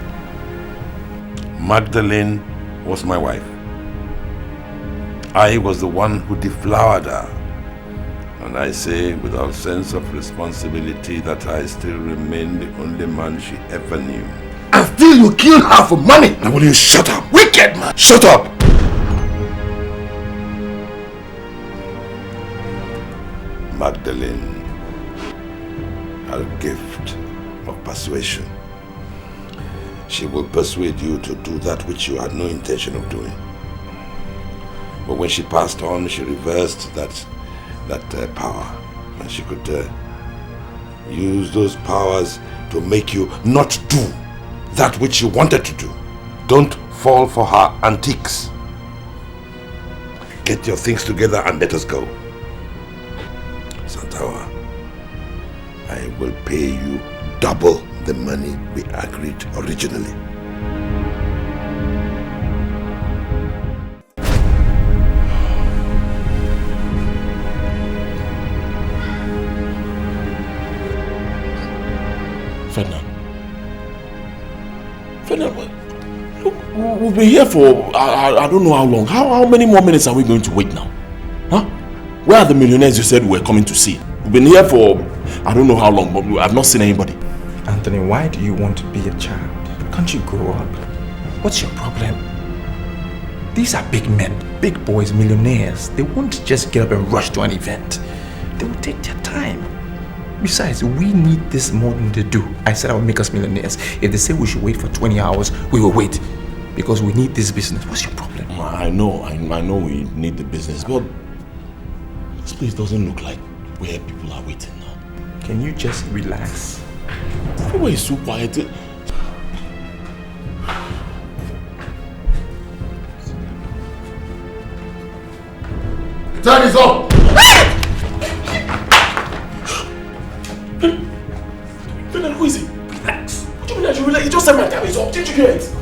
Magdalene was my wife. I was the one who deflowered her. And I say without sense of responsibility that I still remain the only man she ever knew. And still you killed her for money! Now will you shut up? Wicked man! Shut up! Magdalene had a gift of persuasion. She will persuade you to do that which you had no intention of doing. But when she passed on, she reversed that power. And she could use those powers to make you not do that which you wanted to do. Don't fall for her antiques. Get your things together and let us go. Santawa, I will pay you double the money we agreed originally. Ferdinand, look, we've been here for I don't know how long. How many more minutes are we going to wait now? Huh? Where are the millionaires you said we were coming to see? We've been here for I don't know how long, but I've not seen anybody. Anthony, why do you want to be a child? Can't you grow up? What's your problem? These are big men, big boys, millionaires. They won't just get up and rush to an event. They will take their time. Besides, we need this more than they do. I said I would make us millionaires. If they say we should wait for 20 hours, we will wait. Because we need this business. What's your problem? I know we need the business, but this place doesn't look like where people are waiting now. Can you just relax? Everywhere is so quiet. Time is up! Who is it? Relax. What do you mean I should relax? You just said my time is up. Did you hear it?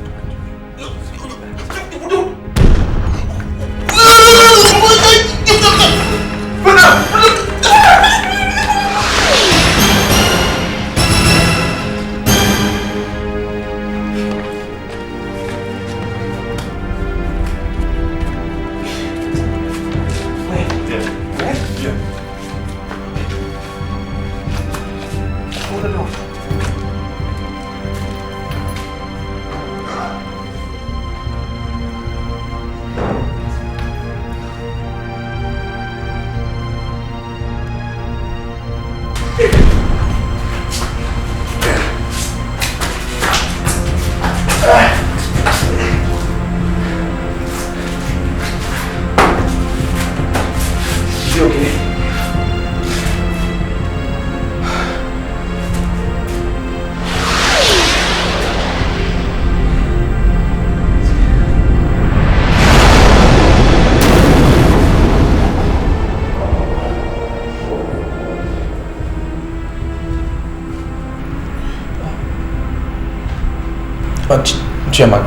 Chairman,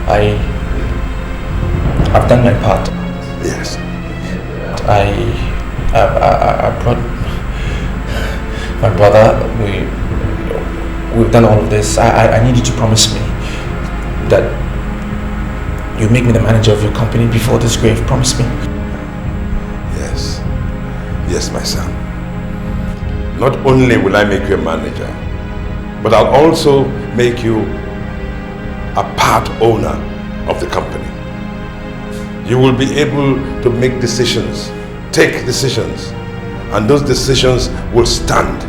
I've done my part. Yes. I brought my brother. We've done all of this. I need you to promise me that you make me the manager of your company before this grave. Promise me. Yes. Yes, my son. Not only will I make you a manager, but I'll also make you a part owner of the company. You will be able to make decisions, take decisions, and those decisions will stand.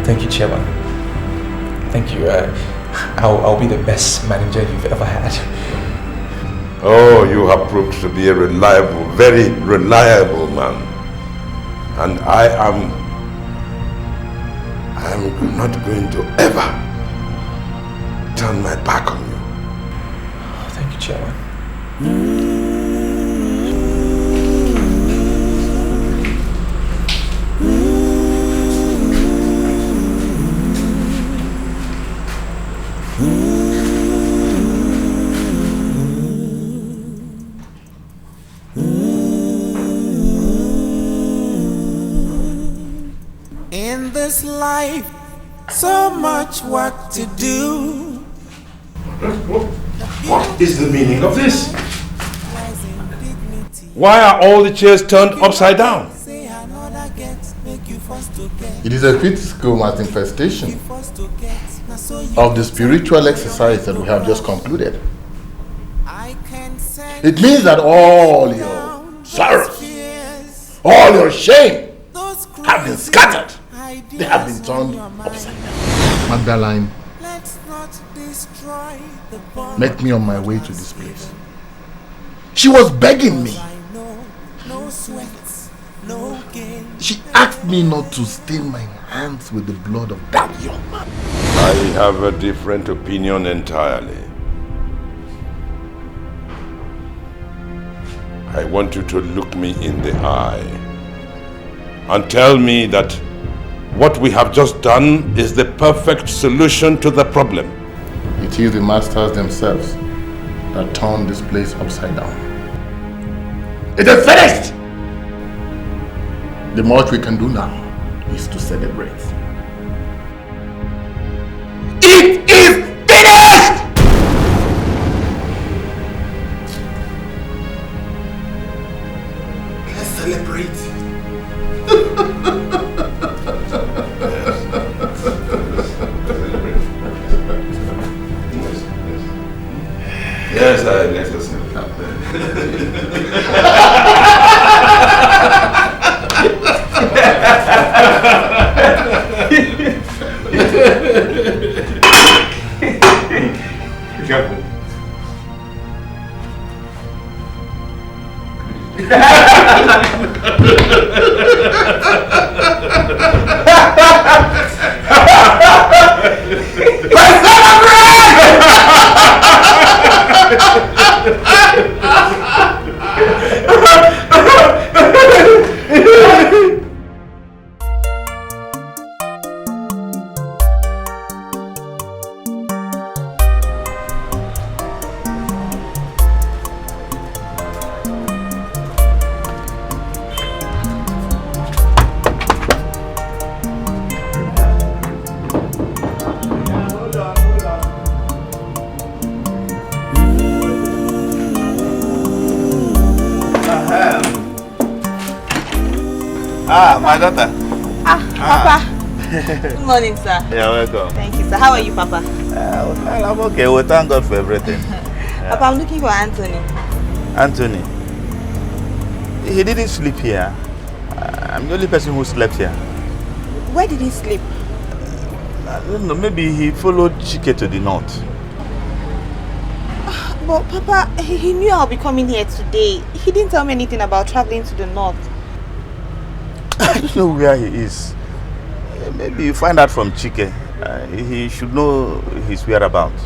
Thank you, Chairman. Thank you. I'll be the best manager you've ever had. Oh, you have proved to be a reliable, very reliable man. And I am not going to ever turn my back on you. Thank you, Chairman. In this life, so much work to do. What is the meaning of this? Why are all the chairs turned upside down? It is a physical manifestation of the spiritual exercise that we have just concluded. It means that all your sorrows, all your shame have been scattered. They have been turned upside down. Magdalene, met me on my way to this place. She was begging me. She asked me not to stain my hands with the blood of that young man. I have a different opinion entirely. I want you to look me in the eye and tell me that what we have just done is the perfect solution to the problem. It is the masters themselves that turned this place upside down. It is finished! The much we can do now is to celebrate. It is finished! Let's celebrate. Yes, let us celebrate. Be careful. My daughter. Papa. Good morning, sir. You're welcome. Thank you, sir. How are you, Papa? Well, I'm okay. We thank God for everything. Papa, I'm looking for Anthony. Anthony. He didn't sleep here. I'm the only person who slept here. Where did he sleep? I don't know. Maybe he followed Chike to the north. But Papa, he knew I'll be coming here today. He didn't tell me anything about traveling to the north. I don't know where he is. Maybe you find out from Chike. He should know his whereabouts.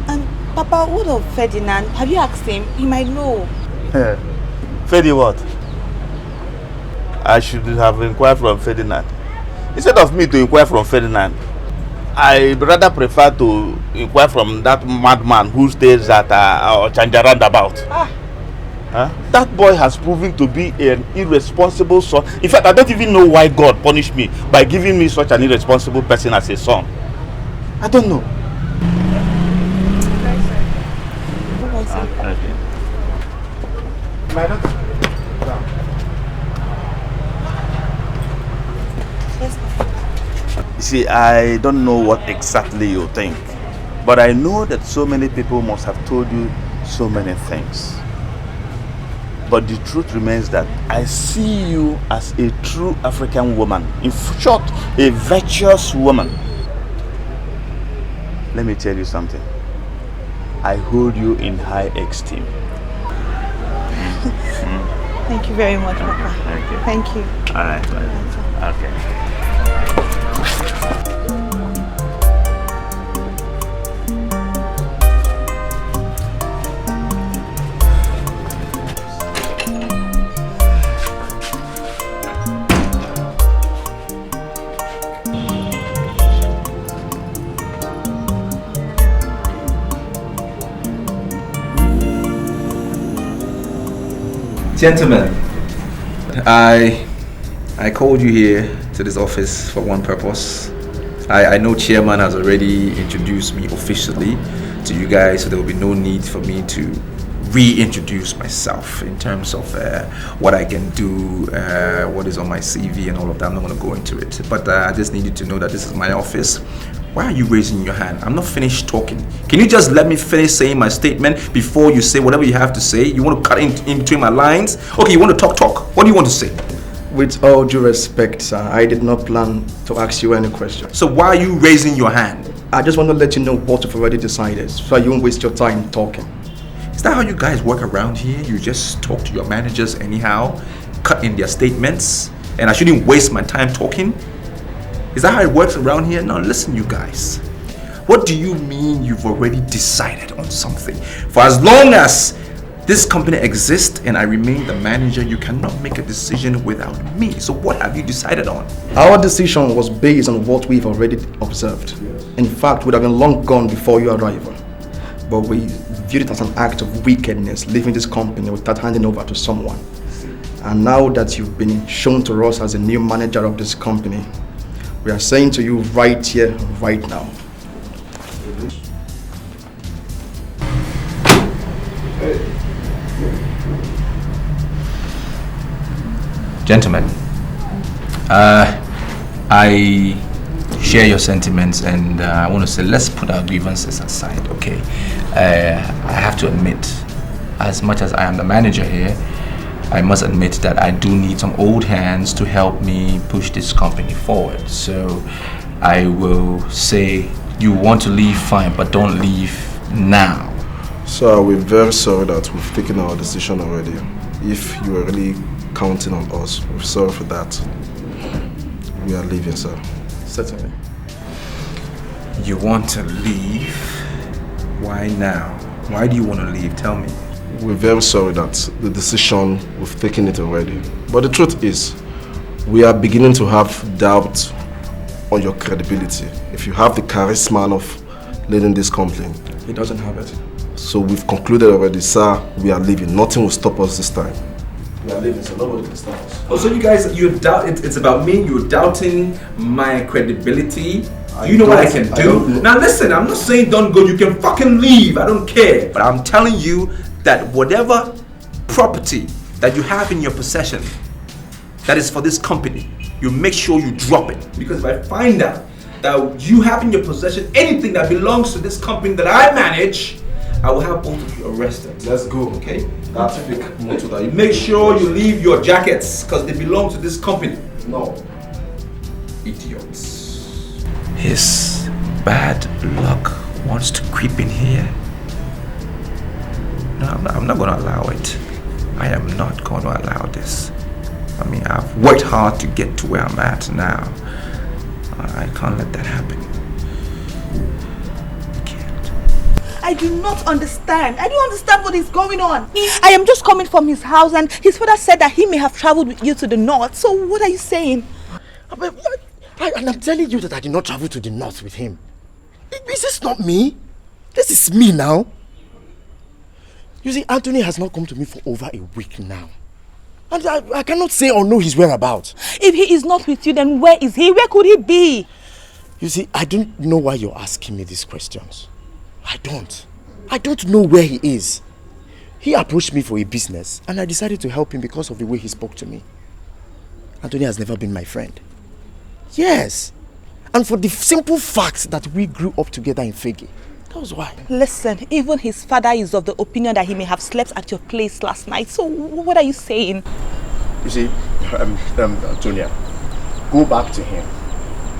And Papa, what of Ferdinand? Have you asked him? He might know. Ferdy what? I should have inquired from Ferdinand. Instead of me to inquire from Ferdinand, I rather prefer to inquire from that madman who stays at Ochanja roundabout. That boy has proven to be an irresponsible son. In fact, I don't even know why God punished me by giving me such an irresponsible person as a son. I don't know. Okay. My daughter. You see, I don't know what exactly you think, but I know that so many people must have told you so many things. But the truth remains that I see you as a true African woman. In short, a virtuous woman. Let me tell you something. I hold you in high esteem. Thank you very much, Papa. Okay. Thank you. All right. Okay. Gentlemen, I called you here to this office for one purpose. I know Chairman has already introduced me officially to you guys, so there will be no need for me to reintroduce myself in terms of what I can do, what is on my CV and all of that. I'm not going to go into it, but I just need you to know that this is my office. Why are you raising your hand? I'm not finished talking. Can you just let me finish saying my statement before you say whatever you have to say? You want to cut in between my lines? Okay, you want to talk. What do you want to say? With all due respect, sir, I did not plan to ask you any questions. So why are you raising your hand? I just want to let you know what you've already decided, so you won't waste your time talking. Is that how you guys work around here? You just talk to your managers anyhow, cut in their statements, and I shouldn't waste my time talking? Is that how it works around here? Now listen, you guys. What do you mean you've already decided on something? For as long as this company exists and I remain the manager, you cannot make a decision without me. So what have you decided on? Our decision was based on what we've already observed. In fact, we'd have been long gone before your arrival. But we viewed it as an act of wickedness, leaving this company without handing over to someone. And now that you've been shown to us as a new manager of this company, we are saying to you right here, right now. Gentlemen, I share your sentiments, and I want to say let's put our grievances aside, okay? I have to admit, as much as I am the manager here, I must admit that I do need some old hands to help me push this company forward. So I will say, you want to leave, fine, but don't leave now. Sir, we're very sorry that we've taken our decision already. If you are really counting on us, we're sorry for that. We are leaving, sir. Certainly. You want to leave? Why now? Why do you want to leave? Tell me. We're very sorry that the decision, we've taken it already. But the truth is, we are beginning to have doubt on your credibility. If you have the charisma of leading this company. He doesn't have it. So we've concluded already, sir, we are leaving. Nothing will stop us this time. We are leaving, so nobody can stop us. Oh, so you guys, you doubt it's about me? You're doubting my credibility? You know what I can do? Now listen, I'm not saying don't go, you can fucking leave, I don't care. But I'm telling you that whatever property that you have in your possession that is for this company, you make sure you drop it. Because if I find out that you have in your possession anything that belongs to this company that I manage, I will have both of you arrested. Let's go. Okay? That's big motto that you make sure you leave your jackets because they belong to this company. No. Idiots. His bad luck wants to creep in here. No, I'm not going to allow it. I am not going to allow this. I mean, I've worked hard to get to where I'm at now. I can't let that happen. I do not understand. I don't understand what is going on. I am just coming from his house and his father said that he may have traveled with you to the north. So what are you saying? And I'm telling you that I did not travel to the north with him. Is this not me? This is me now. You see, Anthony has not come to me for over a week now. And I cannot say or know his whereabouts. If he is not with you, then where is he? Where could he be? You see, I don't know why you're asking me these questions. I don't know where he is. He approached me for a business and I decided to help him because of the way he spoke to me. Anthony has never been my friend. Yes. And for the simple fact that we grew up together in Fege. That was why. Listen, even his father is of the opinion that he may have slept at your place last night. So what are you saying? You see, Antonia, go back to him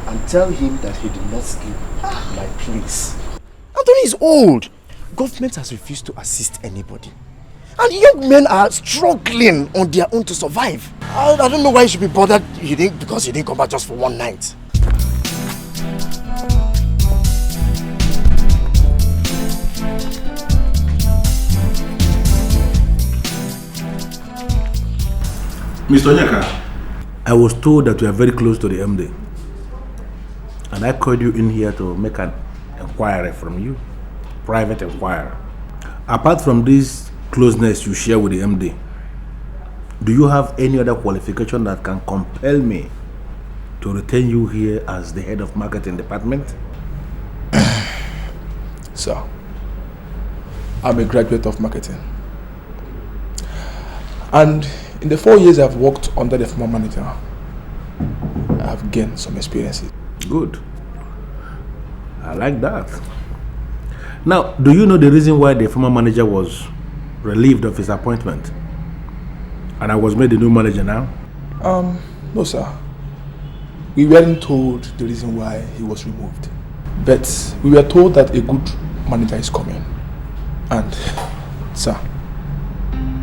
and tell him that he did not sleep at my place. Anthony is old. Government has refused to assist anybody. And young men are struggling on their own to survive. I don't know why you should be bothered because he didn't come back just for one night. Mr. Onyeka, I was told that you are very close to the MD. And I called you in here to make an inquiry from you. Private inquiry. Apart from this closeness you share with the MD, do you have any other qualification that can compel me to retain you here as the head of marketing department? Sir, I'm a graduate of marketing. And in the 4 years I've worked under the former manager, I have gained some experiences. Good. I like that. Now, do you know the reason why the former manager was relieved of his appointment and I was made the new manager now? No, sir. We weren't told the reason why he was removed. But we were told that a good manager is coming. And, sir,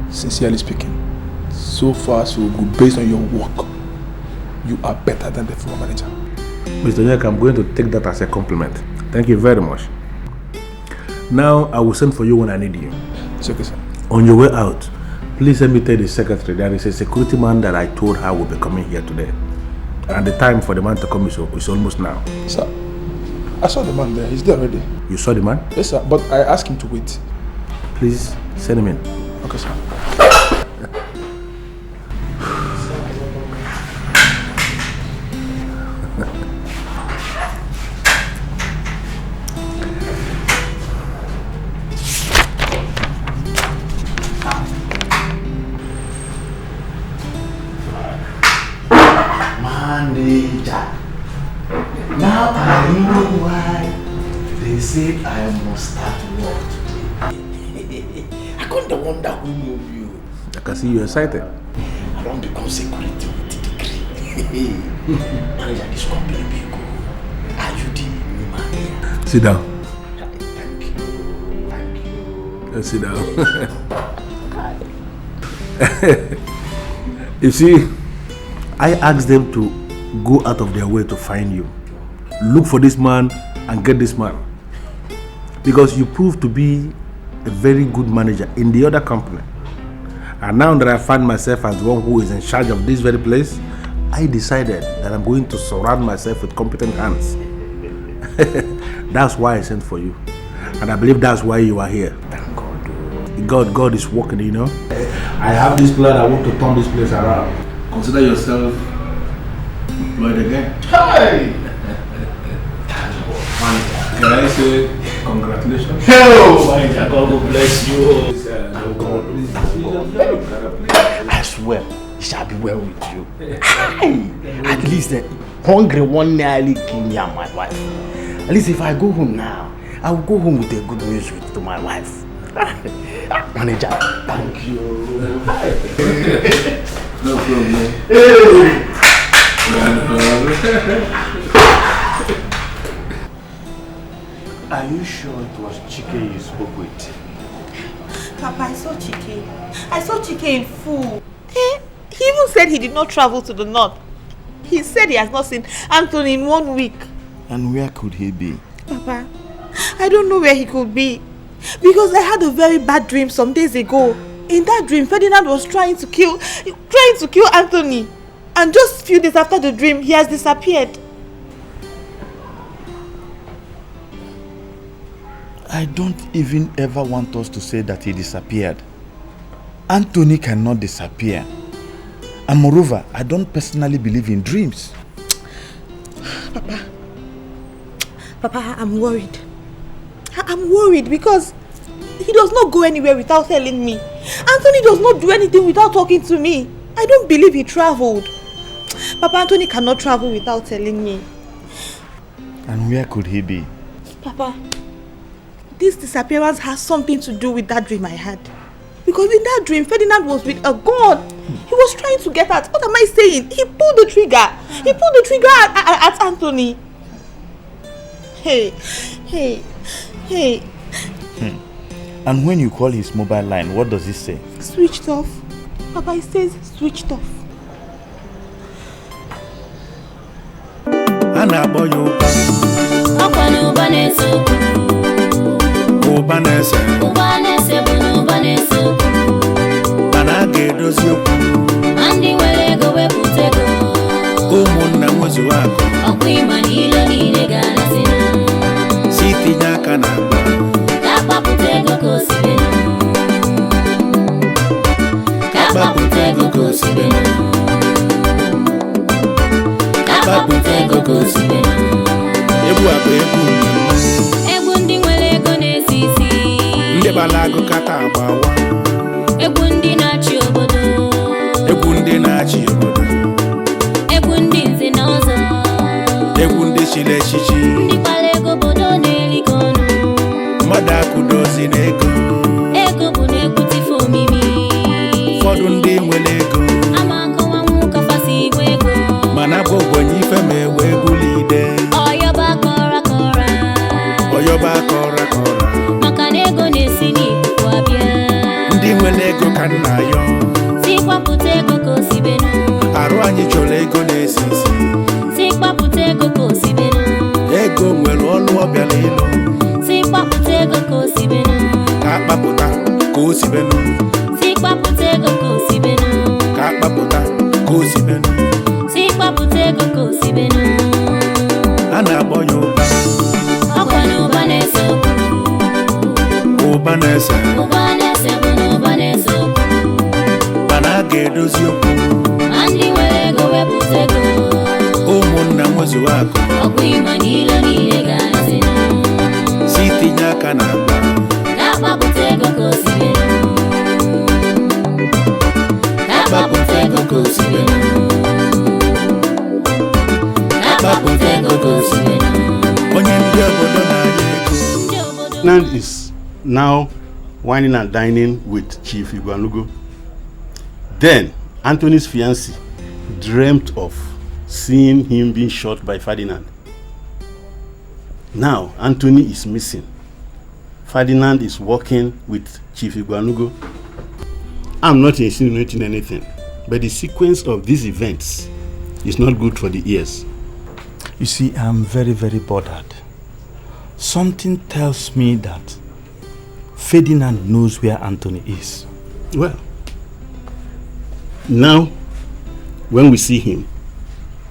sincerely speaking, so far so good. Based on your work, you are better than the former manager. Mr. Onyeka, I'm going to take that as a compliment. Thank you very much. Now, I will send for you when I need you. It's okay, sir. On your way out, please let me tell the secretary there is a security man that I told her will be coming here today. And the time for the man to come is almost now. Sir, I saw the man there. He's there already. You saw the man? Yes, sir. But I asked him to wait. Please send him in. Okay, sir. Now I know why they said I must start work today. I couldn't wonder who moved you. I can see you're excited. I don't become security with the degree. Manager, this company be good. Are you the new man? Sit down. Thank you. Thank you. Let's sit down. You see, I asked them to go out of their way to find you. Look for this man and get this man. Because you proved to be a very good manager in the other company. And now that I find myself as the one who is in charge of this very place, I decided that I'm going to surround myself with competent hands. That's why I sent for you. And I believe that's why you are here. Thank God. God is working, you know. I have this plan. I want to turn this place around. Consider yourself employed again. Hey! Can I say congratulations? Oh, manager, God will bless you. I swear, it shall be well with you. At least the hungry one nearly killed me and my wife. At least if I go home now, I will go home with a good news to my wife. Manager, thank you. No problem. Are you sure it was Chike you spoke with? Papa, I saw Chike. I saw Chike in full. He even said he did not travel to the north. He said he has not seen Anthony in 1 week. And where could he be? Papa, I don't know where he could be. Because I had a very bad dream some days ago. In that dream, Ferdinand was trying to kill Anthony. And just a few days after the dream, he has disappeared. I don't even ever want us to say that he disappeared. Anthony cannot disappear. And moreover, I don't personally believe in dreams. Papa, I'm worried. I'm worried because he does not go anywhere without telling me. Anthony does not do anything without talking to me. I don't believe he traveled. Papa, Anthony cannot travel without telling me. And where could he be? Papa, this disappearance has something to do with that dream I had. Because in that dream, Ferdinand was with a gun. He was trying to get at, what am I saying? He pulled the trigger. He pulled the trigger at Anthony. Hey. And when you call his mobile line, what does he say? Switched off. Papa, he says switched off. Egwu ndị nwere ego na-esi isi, ndị balago kata agbawa, egwu ndị na-achị obodo, egwu ndị na-achị obodo, egwu ndị nze na ọzọ, egwu ndị chile echichi, ndị kpara ego obodo na-eligo ọnụ, mmadụ akụdozi n'ego, ego bụ na-ekwute ife omimi, ụfọdụ ndị nwere ego, ama nkọwa nwoke fasi igwe ego, mana bụ ogbenye ife ma ewe egwulide. Maka na ego na-esi n'ikuku abịa. Ndị nwere ego ka nna yo. Si kwapụta ego ka osibenu. Arụ anyị chọrọ ego na-esi isi. Si kwapụta ego ka osibenu. Ego nwere ọlụ ọbịala ịlụ. Si kwapụta ego ka osibenu. Ka akpapụta ka osibenu. Si kwapụta ego ka osibenu. Ka akpapụta ka osibenu. Si kwapụta ego ka osibenu. A na-akpọ ya ụba. Ubanese bụ n'Ubanese okwu, mana a ga-edozi okwu. Ndị nwere ego wepụta ego, ụmụnna nwezuo akụ, ọkụ ịma n'ilo niile ga-asị na si tinye aka na akpa, na-akpapụta ego ka osibenu, na-akpapụta ego ka osibenu, na-akpapụta ego ka osibenu. Onye ndị obodo na-anya ego. Nand is now whining and dining with Chief Igwanugo. Then, Anthony's fiancée dreamt of seeing him being shot by Ferdinand. Now, Anthony is missing. Ferdinand is working with Chief Igwanugo. I'm not insinuating anything, but the sequence of these events is not good for the ears. You see, I'm very, very bothered. Something tells me that Ferdinand knows where Anthony is. Well, now, when we see him,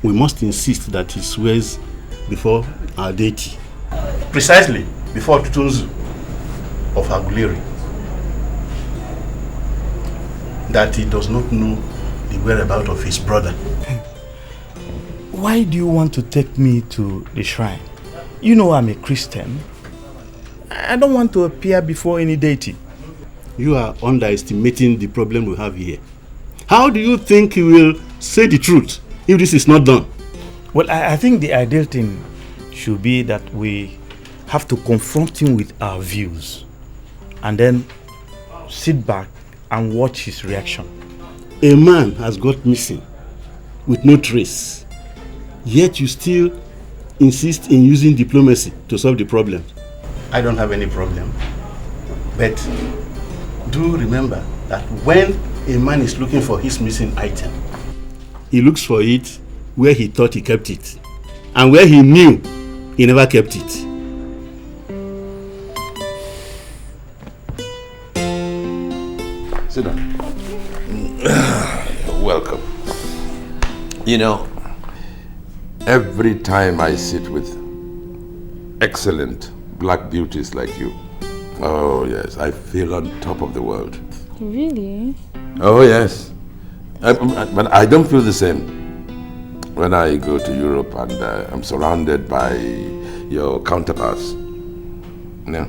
we must insist that he swears before our deity. Precisely before Tutunzu of Aguleri, that he does not know the whereabouts of his brother. Why do you want to take me to the shrine? You know I'm a Christian. I don't want to appear before any deity. You are underestimating the problem we have here. How do you think he will say the truth if this is not done? Well, I think the ideal thing should be that we have to confront him with our views and then sit back and watch his reaction. A man has got missing with no trace, yet you still insist in using diplomacy to solve the problem. I don't have any problem, but do remember that when a man is looking for his missing item, he looks for it where he thought he kept it, and where he knew he never kept it. Sit down. Welcome. You know, every time I sit with excellent black beauties like you, oh yes, I feel on top of the world. Really? Oh yes. But I don't feel the same when I go to Europe and I'm surrounded by your counterparts. Yeah.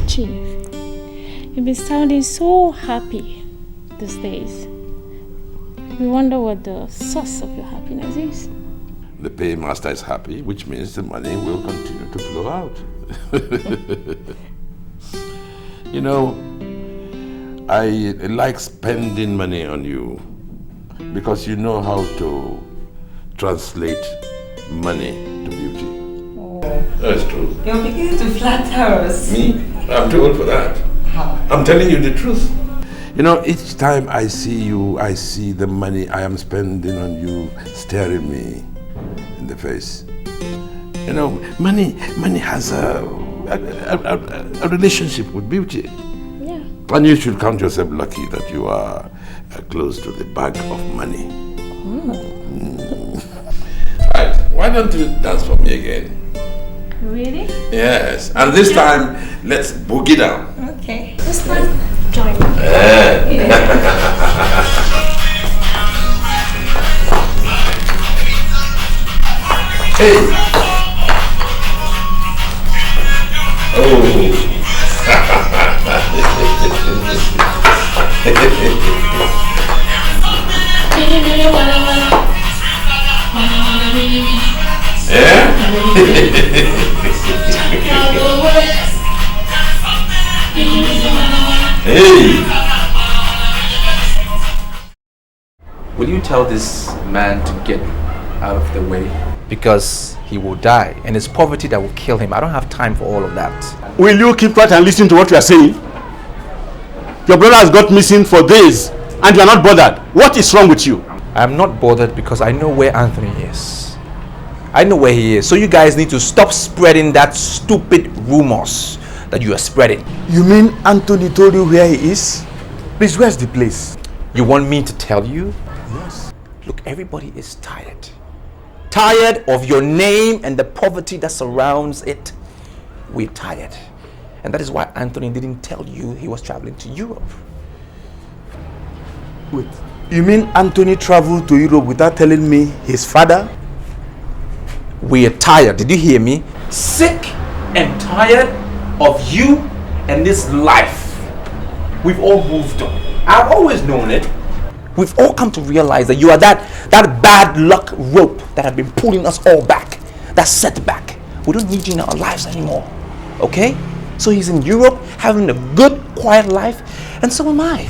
Chief, you've been sounding so happy these days. We wonder what the source of your happiness is. The paymaster is happy, which means the money will continue to flow out. You know, I like spending money on you because you know how to translate money to beauty. Oh. That's true. You're beginning to flatter us. Me? I'm too old for that. How? I'm telling you the truth. You know, each time I see you, I see the money I am spending on you staring me in the face. You know, money has a relationship with beauty. Yeah. And you should count yourself lucky that you are close to the bag of money. Right, why don't you dance for me again? Really? Yes, and this time, let's boogie down. Okay. This time, join me. Hey! Oh! Yeah? Hey! Will you tell this man to get out of the way? Because he will die, and it's poverty that will kill him. I don't have time for all of that. Will you keep quiet and listen to what we are saying? Your brother has got missing for days, and you are not bothered. What is wrong with you? I'm not bothered because I know where Anthony is. I know where he is. So you guys need to stop spreading that stupid rumors that you are spreading. You mean Anthony told you where he is? Please, where's the place? You want me to tell you? Yes. Look, everybody is tired. Tired of your name and the poverty that surrounds it. We're tired. And that is why Anthony didn't tell you he was traveling to Europe. Wait, you mean Anthony traveled to Europe without telling me his father? We are tired. Did you hear me? Sick and tired of you and this life. We've all moved on. I've always known it. We've all come to realize that you are that bad luck rope that have been pulling us all back. That setback. We don't need you in our lives anymore. Okay? So he's in Europe having a good, quiet life. And so am I.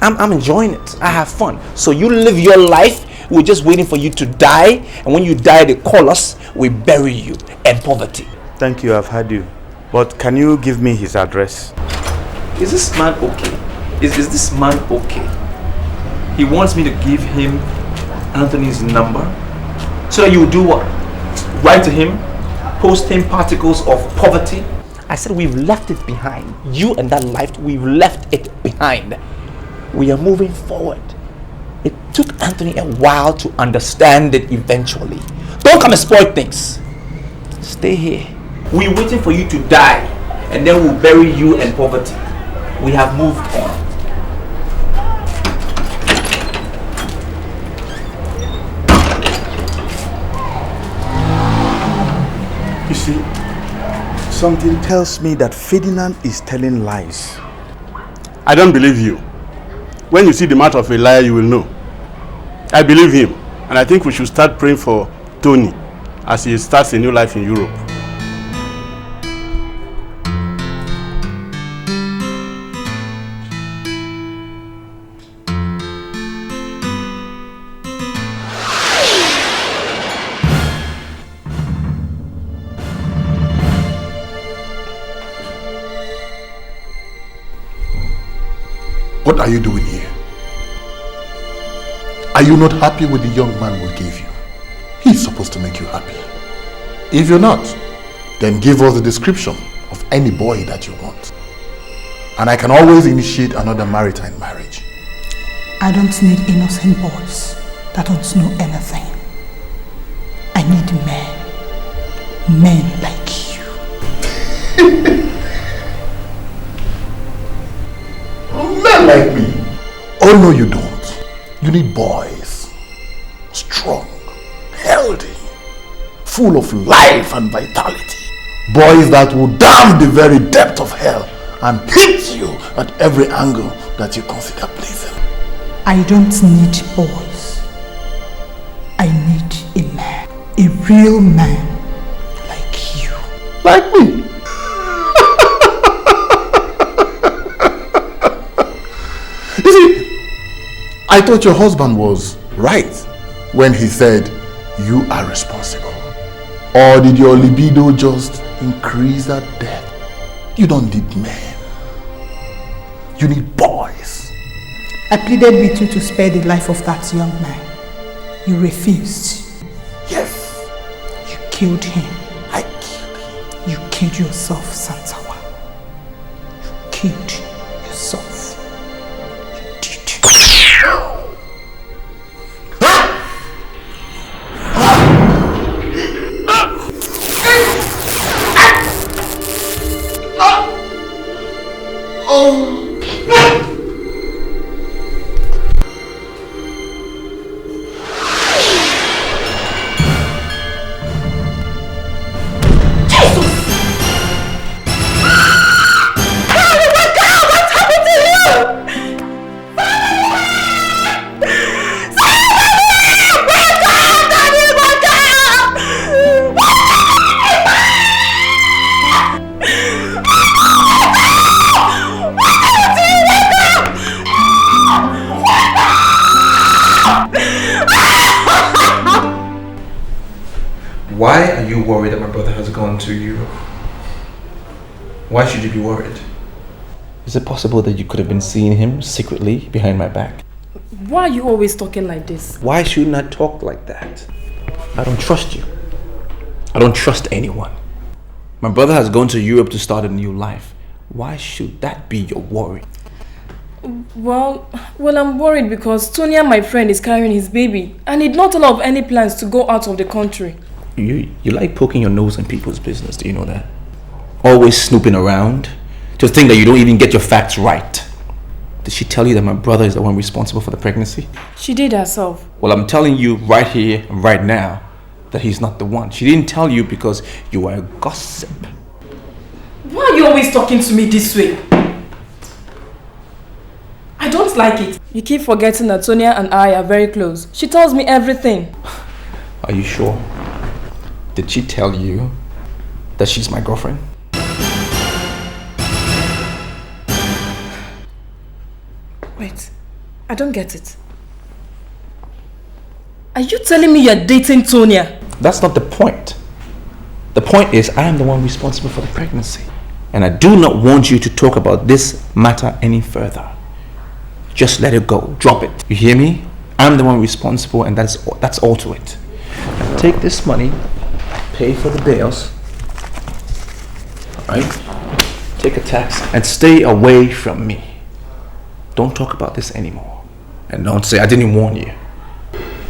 I'm enjoying it. I have fun. So you live your life. We're just waiting for you to die. And when you die, they call us. We bury you in poverty. Thank you, I've heard you. But can you give me his address? Is this man okay? Is this man okay? He wants me to give him Anthony's number so that you do what? Write to him, post him particles of poverty. I said we've left it behind. You and that life, we've left it behind. We are moving forward. It took Anthony a while to understand it eventually. Don't come and spoil things. Stay here. We're waiting for you to die, and then we'll bury you in poverty. We have moved on. You see, something tells me that Ferdinand is telling lies. I don't believe you. When you see the mouth of a liar, you will know. I believe him, and I think we should start praying for Tony as he starts a new life in Europe. What are you doing here? Are you not happy with the young man we gave you? He's supposed to make you happy. If you're not, then give us the description of any boy that you want. And I can always initiate another maritime marriage. I don't need innocent boys that don't know anything. I need men. Men like you. Men like me? Oh no, you don't. You need boys. Strong, healthy, full of life and vitality. Boys that will damn the very depth of hell and hit you at every angle that you consider pleasing. I don't need boys. I need a man. A real man like you. Like me? You see, I thought your husband was right when he said you are responsible. Or did your libido just increase at death? You don't need men. You need boys. I pleaded with you to spare the life of that young man. You refused. Yes. You killed him. I killed him. You killed yourself, Santawa. You killed yourself. Why are you worried that my brother has gone to Europe? Why should you be worried? Is it possible that you could have been seeing him secretly behind my back? Why are you always talking like this? Why shouldn't I talk like that? I don't trust you. I don't trust anyone. My brother has gone to Europe to start a new life. Why should that be your worry? Well, I'm worried because Tonya, my friend, is carrying his baby and he'd not allowed any plans to go out of the country. You like poking your nose in people's business, do you know that? Always snooping around to think that you don't even get your facts right. Did she tell you that my brother is the one responsible for the pregnancy? She did herself. Well, I'm telling you right here and right now that he's not the one. She didn't tell you because you are a gossip. Why are you always talking to me this way? I don't like it. You keep forgetting that Tonya and I are very close. She tells me everything. Are you sure? Did she tell you that she's my girlfriend? Wait, I don't get it. Are you telling me you're dating Tonya? That's not the point. The point is I am the one responsible for the pregnancy. And I do not want you to talk about this matter any further. Just let it go. Drop it. You hear me? I'm the one responsible, and that's all to it. Now take this money, pay for the bills, alright? Take a taxi and stay away from me. Don't talk about this anymore. And don't say I didn't warn you.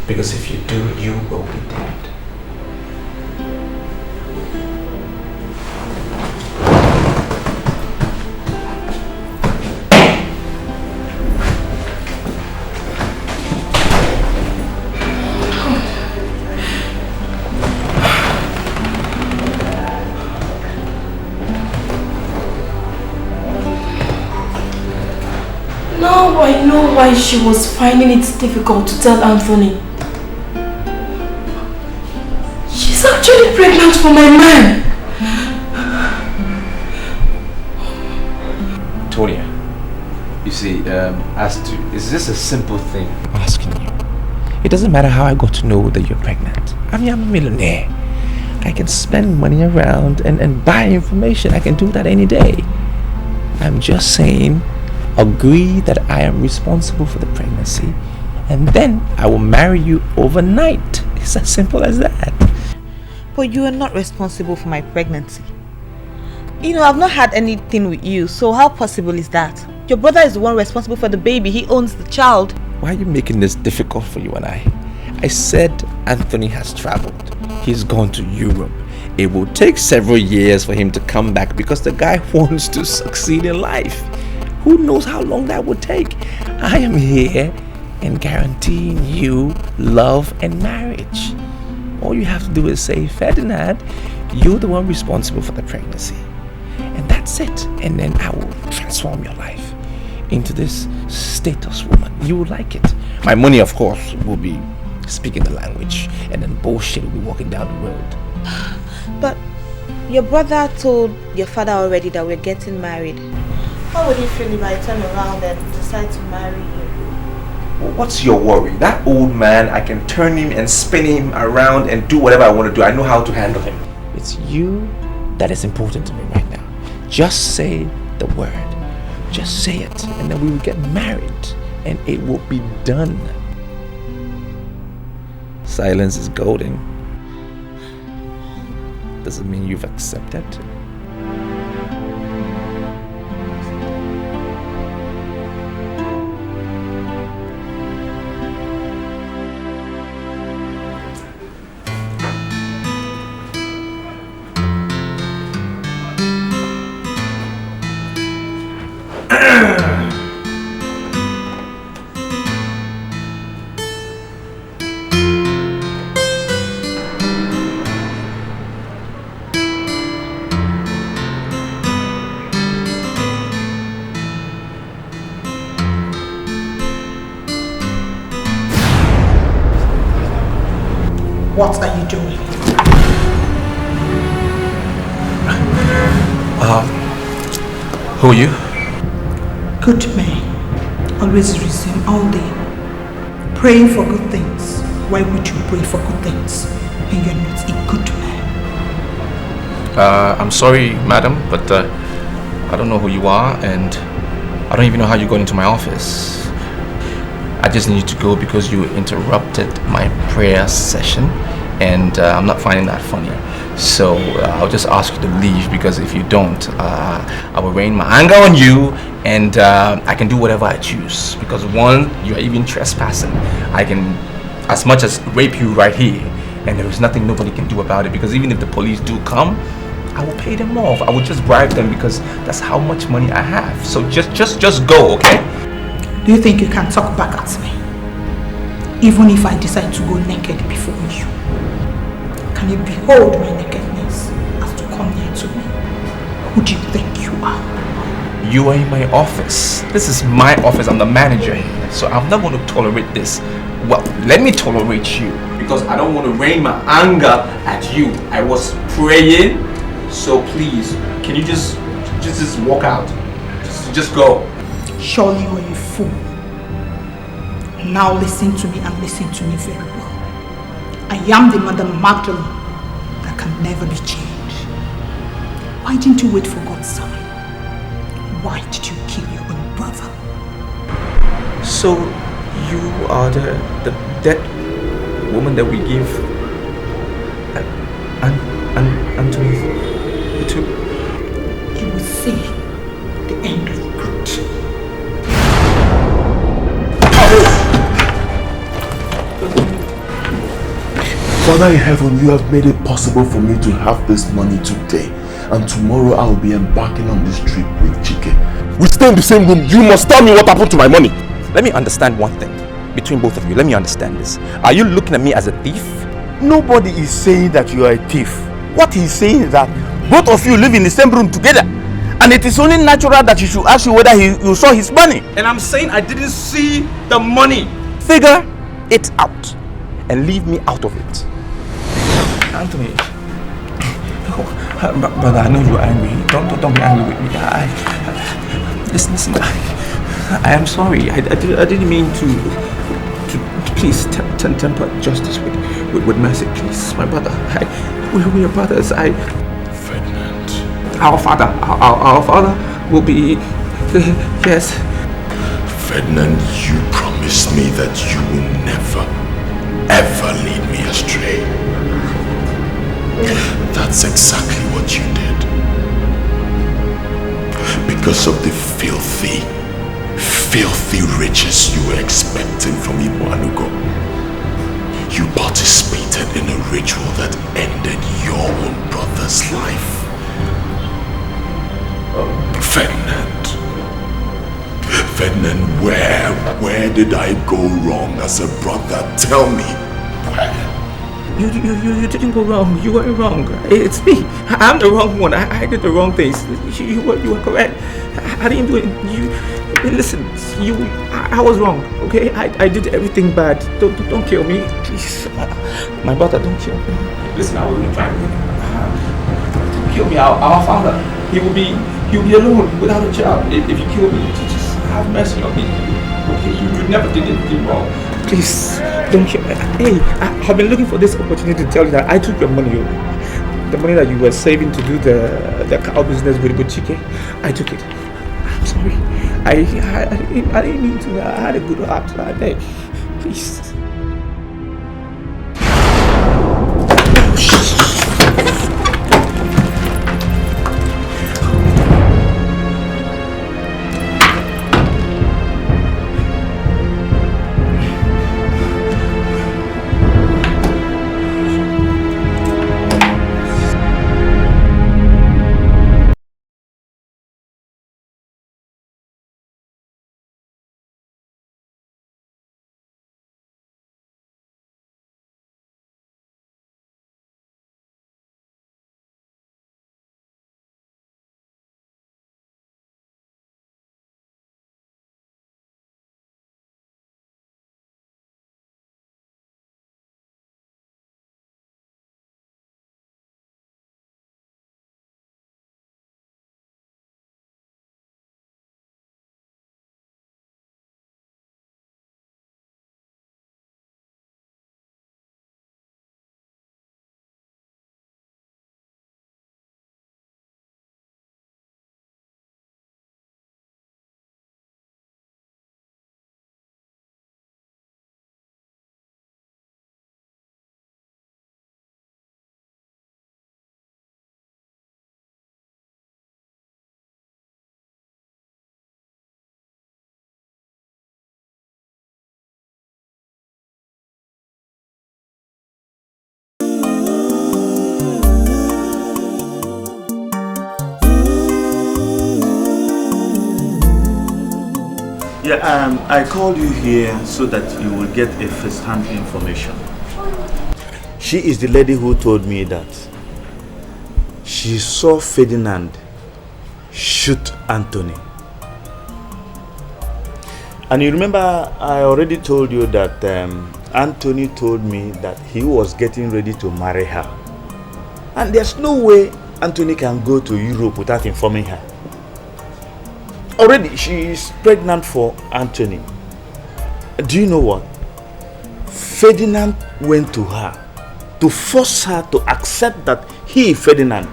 Because if you do, you will be dead. Now I know why she was finding it difficult to tell Anthony. She's actually pregnant for my man. Tonya, you see, is this a simple thing I'm asking you? It doesn't matter how I got to know that you're pregnant. I mean, I'm a millionaire. I can spend money around and buy information. I can do that any day. I'm just saying, agree that I am responsible for the pregnancy, and then I will marry you overnight. It's as simple as that. But you are not responsible for my pregnancy. You know, I've not had anything with you, so how possible is that? Your brother is the one responsible for the baby. He owns the child. Why are you making this difficult for you and I? I said Anthony has traveled. He's gone to Europe. It will take several years for him to come back because the guy wants to succeed in life. Who knows how long that would take? I am here and guaranteeing you love and marriage. All you have to do is say, Ferdinand, you're the one responsible for the pregnancy. And that's it. And then I will transform your life into this status woman. You will like it. My money, of course, will be speaking the language. And then bullshit will be walking down the road. But your brother told your father already that we're getting married. How would he feel if I turn around and decide to marry you? What's your worry? That old man, I can turn him and spin him around and do whatever I want to do. I know how to handle him. It's you that is important to me right now. Just say the word. Just say it, and then we will get married, and it will be done. Silence is golden. Doesn't mean you've accepted. What are you doing? Who are you? Good men always resume all day praying for good things. Why would you pray for good things when you're not a good man? I'm sorry, madam, but I don't know who you are, and I don't even know how you got into my office. I just need you to go because you interrupted my prayer session, and I'm not finding that funny. So I'll just ask you to leave, because if you don't, I will rain my anger on you, and I can do whatever I choose. Because one, you are even trespassing. I can, as much as rape you right here, and there is nothing nobody can do about it. Because even if the police do come, I will pay them off. I will just bribe them, because that's how much money I have. So just go, okay? Do you think you can talk back at me? Even if I decide to go naked before you? Can you behold my nakedness as to come near to me? Who do you think you are? You are in my office. This is my office. I'm the manager here. So I'm not going to tolerate this. Well, let me tolerate you, because I don't want to rain my anger at you. I was praying. So please, can you just walk out? Just go. Surely you are a fool Now listen to me and listen to me very well. I am the Mother Magdalene that can never be changed. Why didn't you wait for God's sign? Why did you kill your own brother? So, you are the dead woman that we give Anthony to? You will see the end of good. Father in heaven, you have made it possible for me to have this money today. And tomorrow I will be embarking on this trip with Chike. We stay in the same room. You must tell me what happened to my money. Let me understand one thing. Between both of you, let me understand this. Are you looking at me as a thief? Nobody is saying that you are a thief. What he's saying is that both of you live in the same room together. And it is only natural that you should ask you whether you saw his money. And I'm saying I didn't see the money. Figure it out and leave me out of it. Anthony, brother, I know you're angry. Don't be angry with me. Listen. I am sorry. I didn't mean to please temper justice with mercy, please, my brother. We are brothers. Ferdinand. Our father will be yes. Ferdinand, you promised me that you will never, ever lead me astray. That's exactly what you did. Because of the filthy riches you were expecting from Ibuanugo, you participated in a ritual that ended your own brother's life. Ferdinand, where did I go wrong as a brother? Tell me, where? You didn't go wrong. You weren't wrong. It's me. I'm the wrong one. I did the wrong things. You were correct. I didn't do it. Listen. I was wrong. Okay. I did everything bad. Don't kill me, please. My brother, don't kill me. Listen, I wasn't trying to. Don't kill me. Our father. He will be alone without a child. If you kill me, just have mercy on me. Okay. You never did anything wrong. Please, don't kill me. Hey, I've been looking for this opportunity to tell you that I took your money. The money that you were saving to do the cow business with Chike. I took it. I'm sorry. I didn't mean to. I had a good heart. Please. Yeah, I called you here so that you will get a first-hand information. She is the lady who told me that she saw Ferdinand shoot Anthony. And you remember I already told you that Anthony told me that he was getting ready to marry her. And there's no way Anthony can go to Europe without informing her. Already, she is pregnant for Anthony. Do you know what? Ferdinand went to her to force her to accept that he, Ferdinand,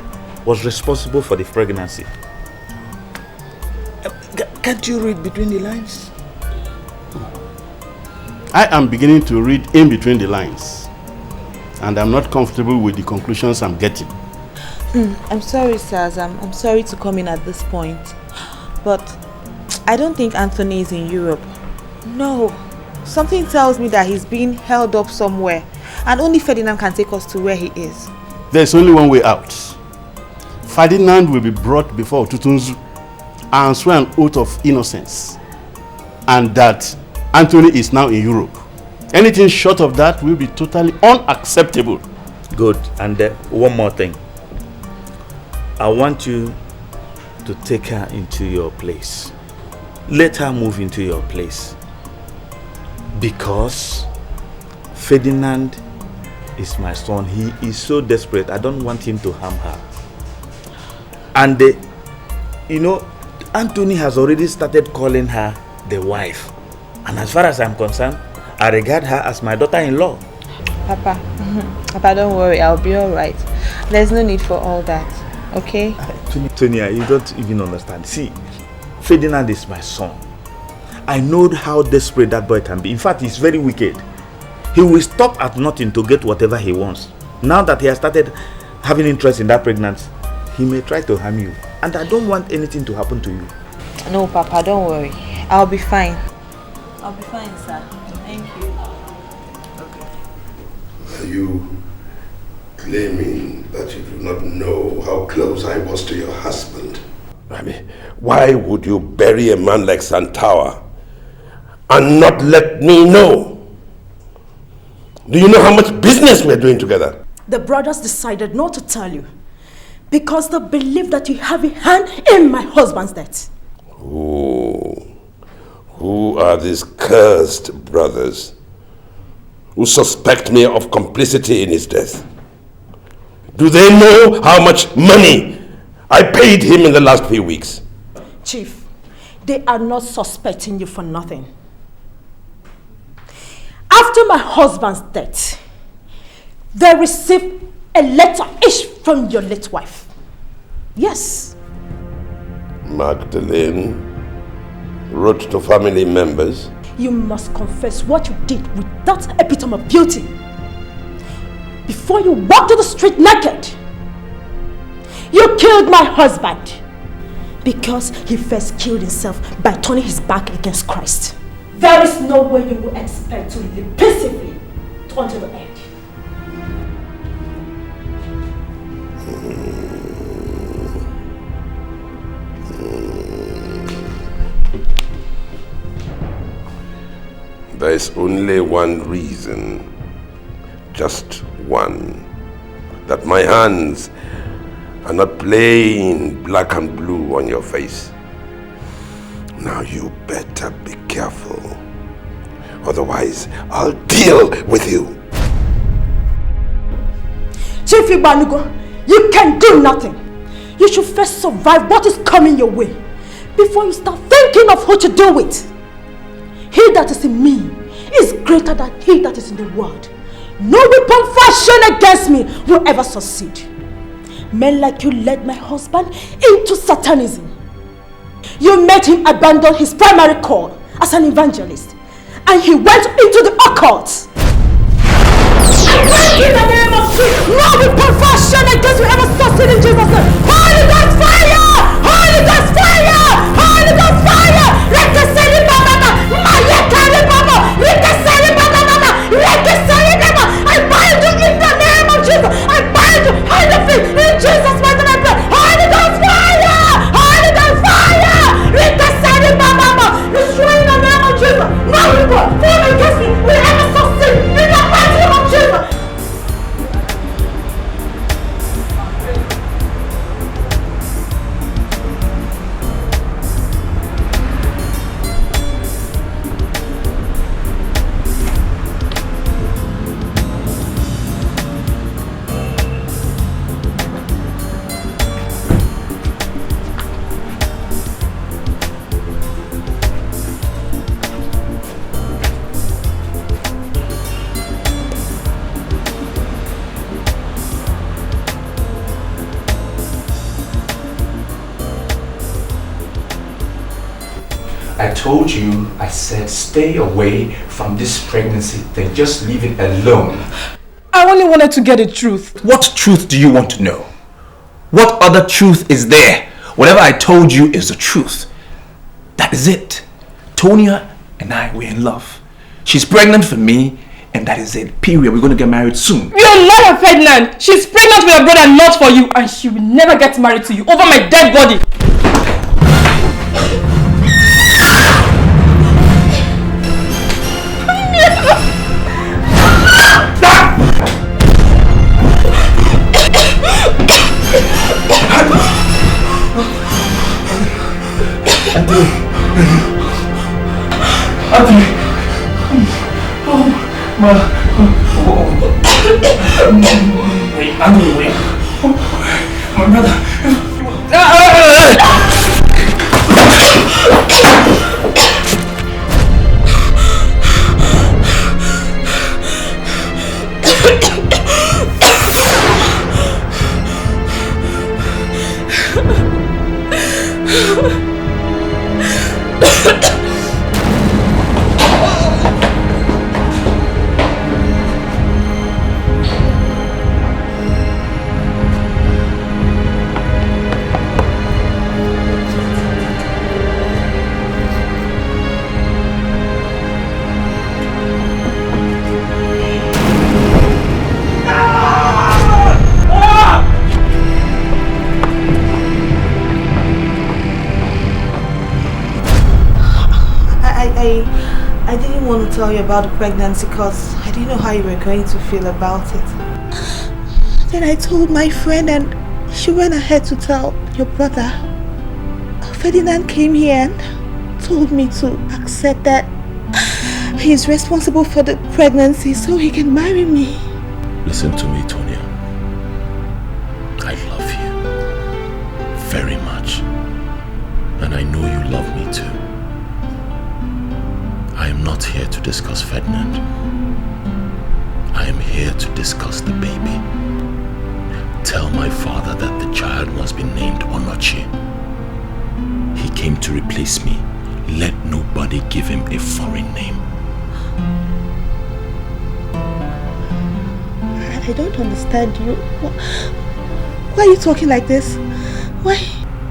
was responsible for the pregnancy. Can't you read between the lines? I am beginning to read in between the lines, and I'm not comfortable with the conclusions I'm getting. I'm sorry, sirs. I'm sorry to come in at this point, but I don't think Anthony is in Europe. No. Something tells me that he's being held up somewhere, and only Ferdinand can take us to where he is. There's only one way out. Ferdinand will be brought before Tutunzu and swear an oath of innocence, and that Anthony is now in Europe. Anything short of that will be totally unacceptable. Good. And one more thing. I want you to take her into your place. Let her move into your place. Because Ferdinand is my son. He is so desperate. I don't want him to harm her. And you know, Anthony has already started calling her the wife. And as far as I'm concerned, I regard her as my daughter-in-law. Papa, Papa, don't worry. I'll be alright. There's no need for all that. Okay? Tonya, you don't even understand. See, Ferdinand is my son. I know how desperate that boy can be. In fact, he's very wicked. He will stop at nothing to get whatever he wants. Now that he has started having interest in that pregnancy, he may try to harm you. And I don't want anything to happen to you. No, Papa, don't worry. I'll be fine. I'll be fine, sir. Thank you. Are you claiming that you do not know how close I was to your husband? I mean, why would you bury a man like Santawa and not let me know? Do you know how much business we're doing together? The brothers decided not to tell you because they believe that you have a hand in my husband's death. Who are these cursed brothers who suspect me of complicity in his death? Do they know how much money I paid him in the last few weeks? Chief, they are not suspecting you for nothing. After my husband's death, they received a letter each from your late wife. Yes. Magdalene wrote to family members. You must confess what you did with that epitome of beauty before you walked to the street naked. You killed my husband because he first killed himself by turning his back against Christ. There is no way you will expect to live peacefully until the end. There is only one reason, just one, that my hands are not plain black and blue on your face. Now you better be careful, otherwise I'll deal with you. Chief Ibanugo, you can do nothing. You should first survive what is coming your way before you start thinking of who to do with. He that is in me is greater than he that is in the world. No weapon fashioned against me will ever succeed. Men like you led my husband into Satanism. You made him abandon his primary call as an evangelist, and he went into the occult. I pray in the name of Jesus, no weapon fashioned against you ever succeed in Jesus' name. Holy Ghost fire! Holy Ghost fire! Holy Ghost fire! Rekeseli banana, mayekali mama, rekeseli banana, rekeseli mama. I bind you in the name of Jesus. I bind you, hide the feet in Jesus' mighty name. Holy Ghost fire! Holy Ghost fire! Rekeseli mama, destroy in the name of Jesus. No weapon formed against me will ever succeed in the mighty name of Jesus. told you, I said stay away from this pregnancy thing. Just leave it alone. I only wanted to get the truth. What truth do you want to know? What other truth is there? Whatever I told you is the truth. That is it. Tonya and I, we're in love. She's pregnant for me, and that is it. Period. We're going to get married soon. You're not her pregnant. She's pregnant with her brother, not for you, and she will never get married to you over my dead body. Anthony! Oh, my... Wait, Anthony, wait. My brother... I didn't want to tell you about the pregnancy because I didn't know how you were going to feel about it. Then I told my friend and she went ahead to tell your brother. Ferdinand came here and told me to accept that he is responsible for the pregnancy so he can marry me. Listen to me, Tonya. I love you very much. And I know you love me too. I am not here to discuss Ferdinand. I am here to discuss the baby. Tell my father that the child must be named Onochie. He came to replace me. Let nobody give him a foreign name. I don't understand you. Why are you talking like this? Why?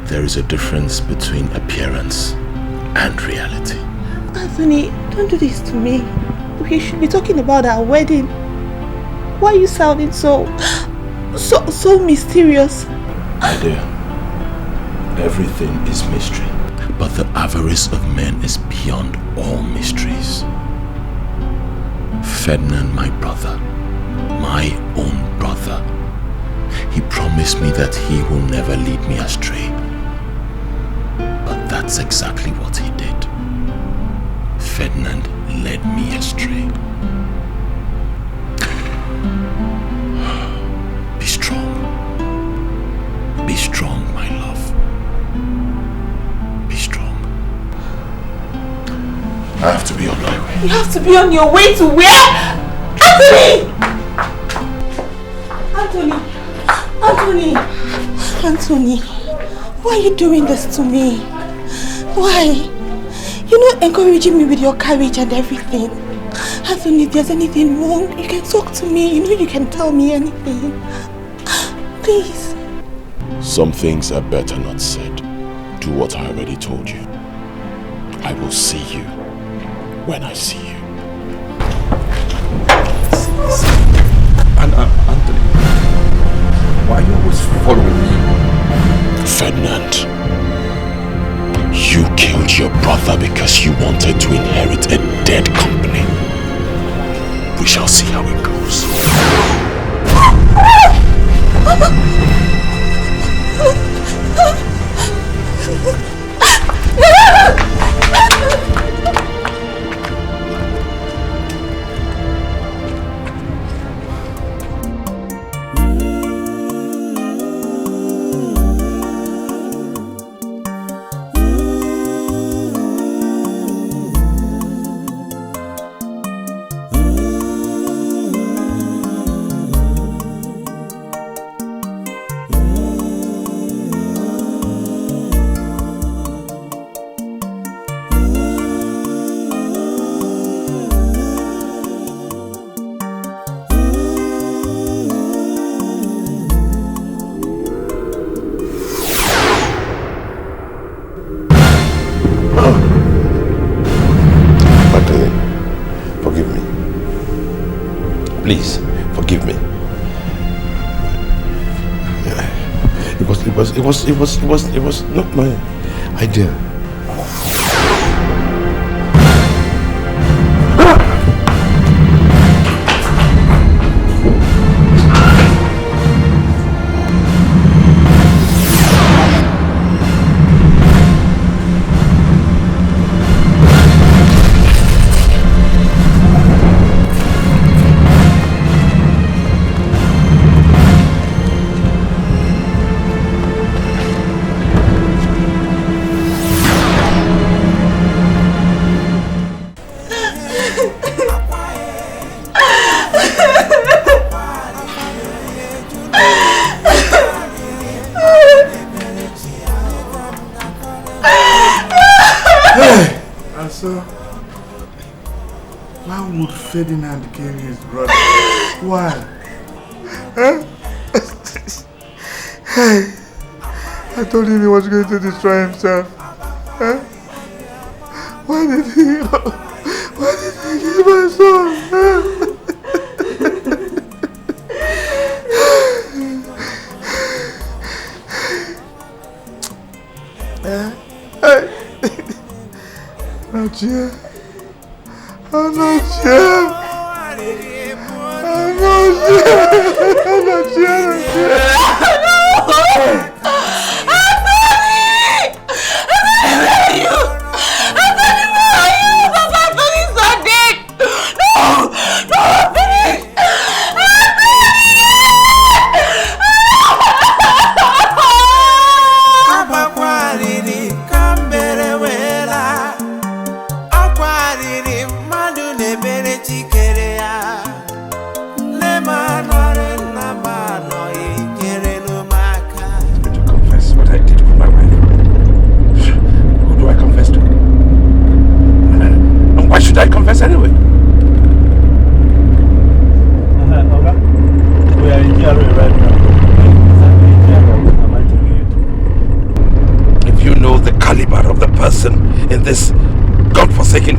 There is a difference between appearance and reality. Anthony, don't do this to me. We should be talking about our wedding. Why are you sounding so mysterious? My dear, everything is mystery. But the avarice of men is beyond all mysteries. Ferdinand, my brother, my own brother, he promised me that he will never lead me astray. But that's exactly what he did. Ferdinand led me astray. Be strong. Be strong, my love. Be strong. I have to be on my way. You have to be on your way to where? Anthony! Anthony, why are you doing this to me? Why? You're not encouraging me with your courage and everything. Anthony, if there's anything wrong, you can talk to me. You know you can tell me anything. Please. Some things are better not said. Do what I already told you. I will see you when I see you. And Anthony, why are you always following me? Ferdinand, you killed your brother because you wanted to inherit a dead company. We shall see how it goes. Please, forgive me. It was not my idea. Ferdinand kill his brother. Why? Huh? Hey, I told him he was going to destroy himself. Huh? Why did he kill my son? Huh? Not yet. I'm not sure.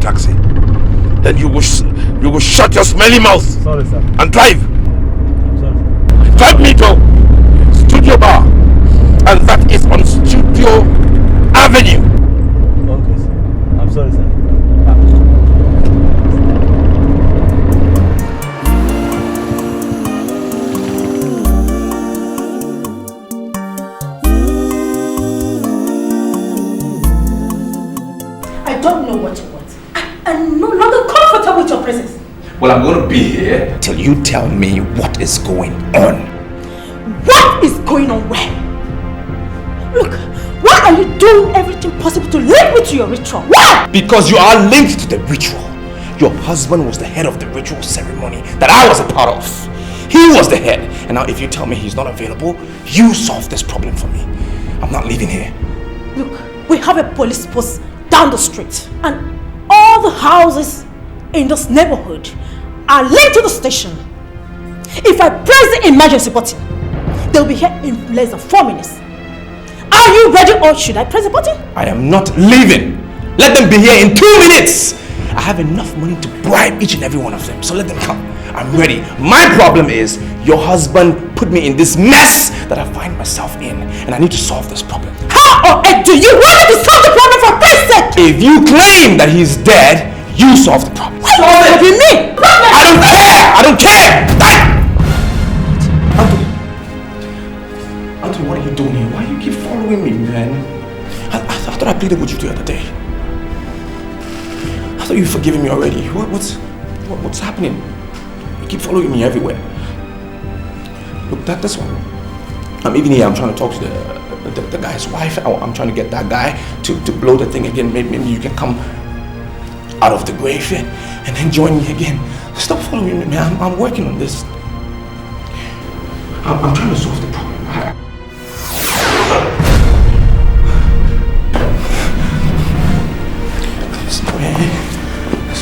Taxi, then you will shut your smelly mouth. Sorry, sir. And drive. I'm sorry, sir. Drive me to Studio Bar, and that is on Studio Avenue. Okay, sir. I'm sorry, sir. I don't know what you want. I'm no longer comfortable with your presence. Well, I'm going to be here till you tell me what is going on. What is going on where? Look, why are you doing everything possible to link me to your ritual? Why? Because you are linked to the ritual. Your husband was the head of the ritual ceremony that I was a part of. He was the head. And now if you tell me he's not available, you solve this problem for me. I'm not leaving here. Look, we have a police post down the street. And all the houses in this neighborhood are linked to the station. If I press the emergency button, they'll be here in less than 4 minutes. Are you ready or should I press the button? I am not leaving. Let them be here in 2 minutes. I have enough money to bribe each and every one of them, so let them come. I'm ready. My problem is your husband put me in this mess that I find myself in, and I need to solve this problem. How on earth do you want me to solve the problem for Christ's sake? If you claim that he's dead, you solve the problem. Solve it! What do you mean? I don't care! I don't care! Anthony, what are you doing here? Why do you keep following me, man? I thought I pleaded with you the other day. I thought you'd forgiven me already. What's happening? You keep following me everywhere. Look, this one. I'm even here. I'm trying to talk to the guy's wife. I'm trying to get that guy to blow the thing again. Maybe you can come out of the grave and then join me again. Stop following me, man. I'm working on this. I'm trying to solve the problem. This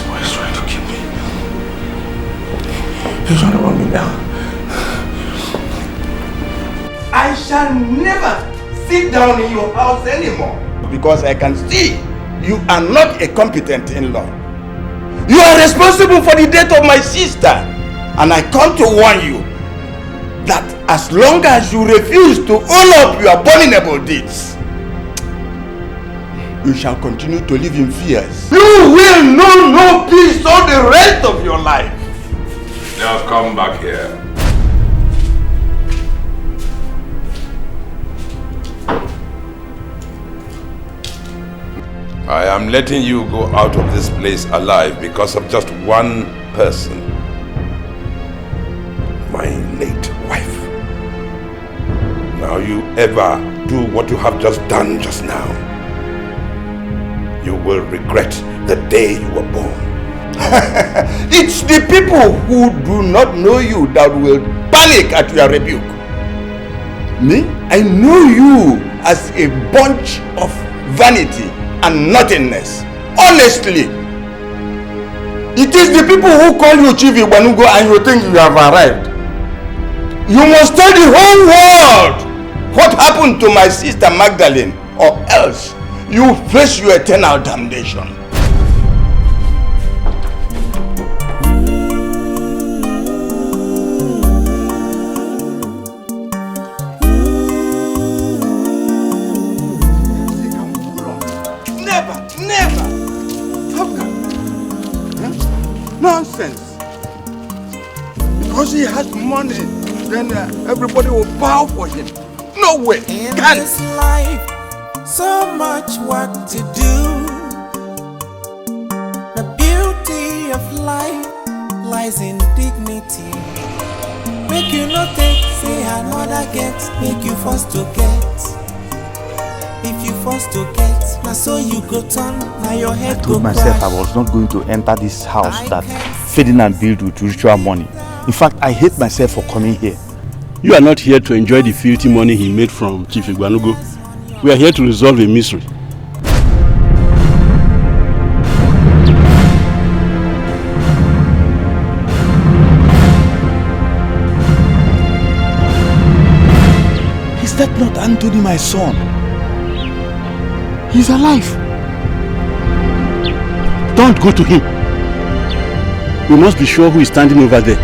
boy is trying to kill me. He's trying to run me down. I shall never sit down in your house anymore because I can see you are not a competent in-law. You are responsible for the death of my sister. And I come to warn you that as long as you refuse to own up your abominable deeds, you shall continue to live in fears. You will know no peace all the rest of your life. Now come back here. I am letting you go out of this place alive because of just one person. My late wife. Now you ever do what you have just done just now, you will regret the day you were born. It's the people who do not know you that will panic at your rebuke. Me? I know you as a bunch of vanity and nothingness. Honestly, it is the people who call you Chief Igbanugo and you think you have arrived. You must tell the whole world what happened to my sister Magdalene, or else you face your eternal damnation. Nonsense. Because he has money, then everybody will bow for him. No way. In this life, so much work to do. The beauty of life lies in dignity. Make you not take, say another get. Make you first to get. If you first to get, now so you go turn, now your head I go told myself crash. I was not going to enter this house that Ferdinand built with ritual money. In fact, I hate myself for coming here. You are not here to enjoy the filthy money he made from Chief Igbanugo. We are here to resolve a mystery. Is that not Anthony, my son? He's alive. Don't go to him. We must be sure who is standing over there.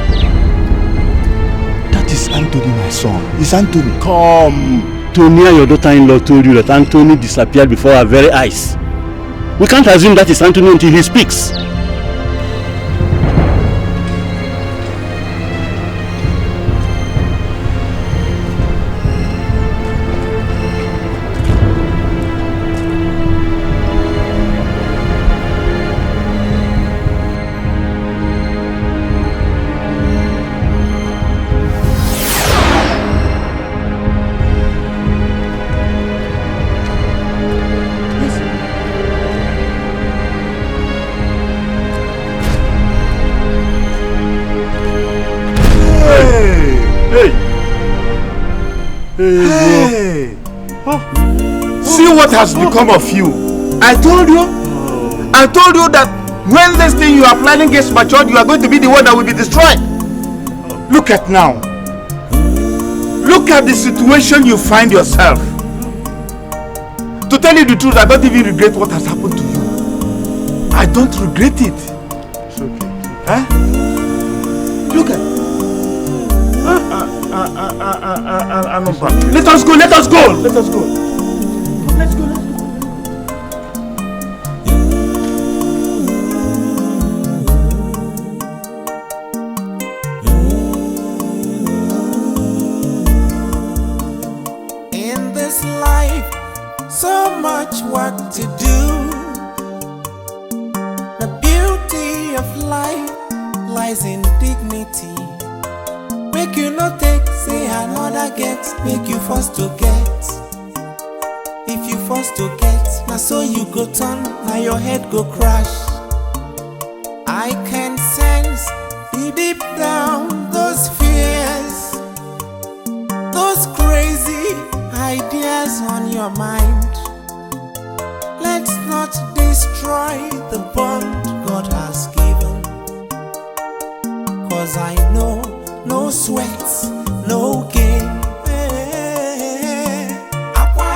That is Anthony, my son. It's Anthony. Come. Tonia, your daughter-in-law, told you that Anthony disappeared before our very eyes. We can't assume that is Anthony until he speaks. Hey! See what has become of you. I told you that when this thing you are planning gets matured, you are going to be the one that will be destroyed. Look at now. Look at the situation you find yourself. To tell you the truth, I don't even regret what has happened to you. I don't regret it. It's okay. Huh? Look at let us go. Let's go. Let's go. In this life, so much work to do. The beauty of life lies in dignity. Make you not take, say another get. Make you first to get. If you first to get, now so you go turn, now your head go crash. I can sense deep down those fears, those crazy ideas on your mind. Let's not destroy the bond God has given. 'Cause I know no sweat, no gain. Akwa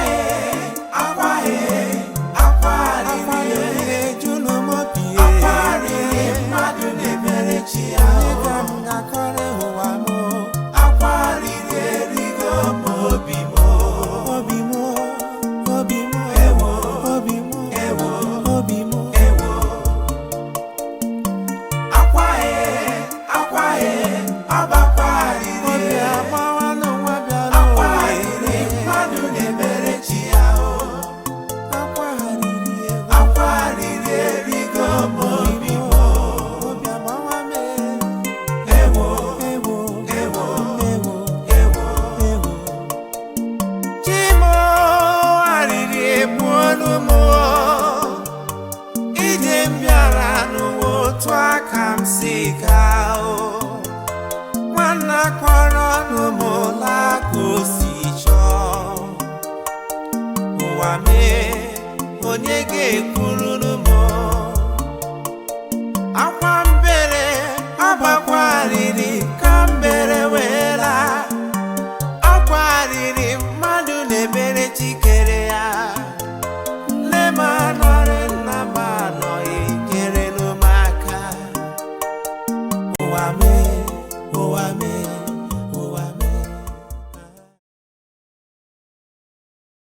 ga-ekwuru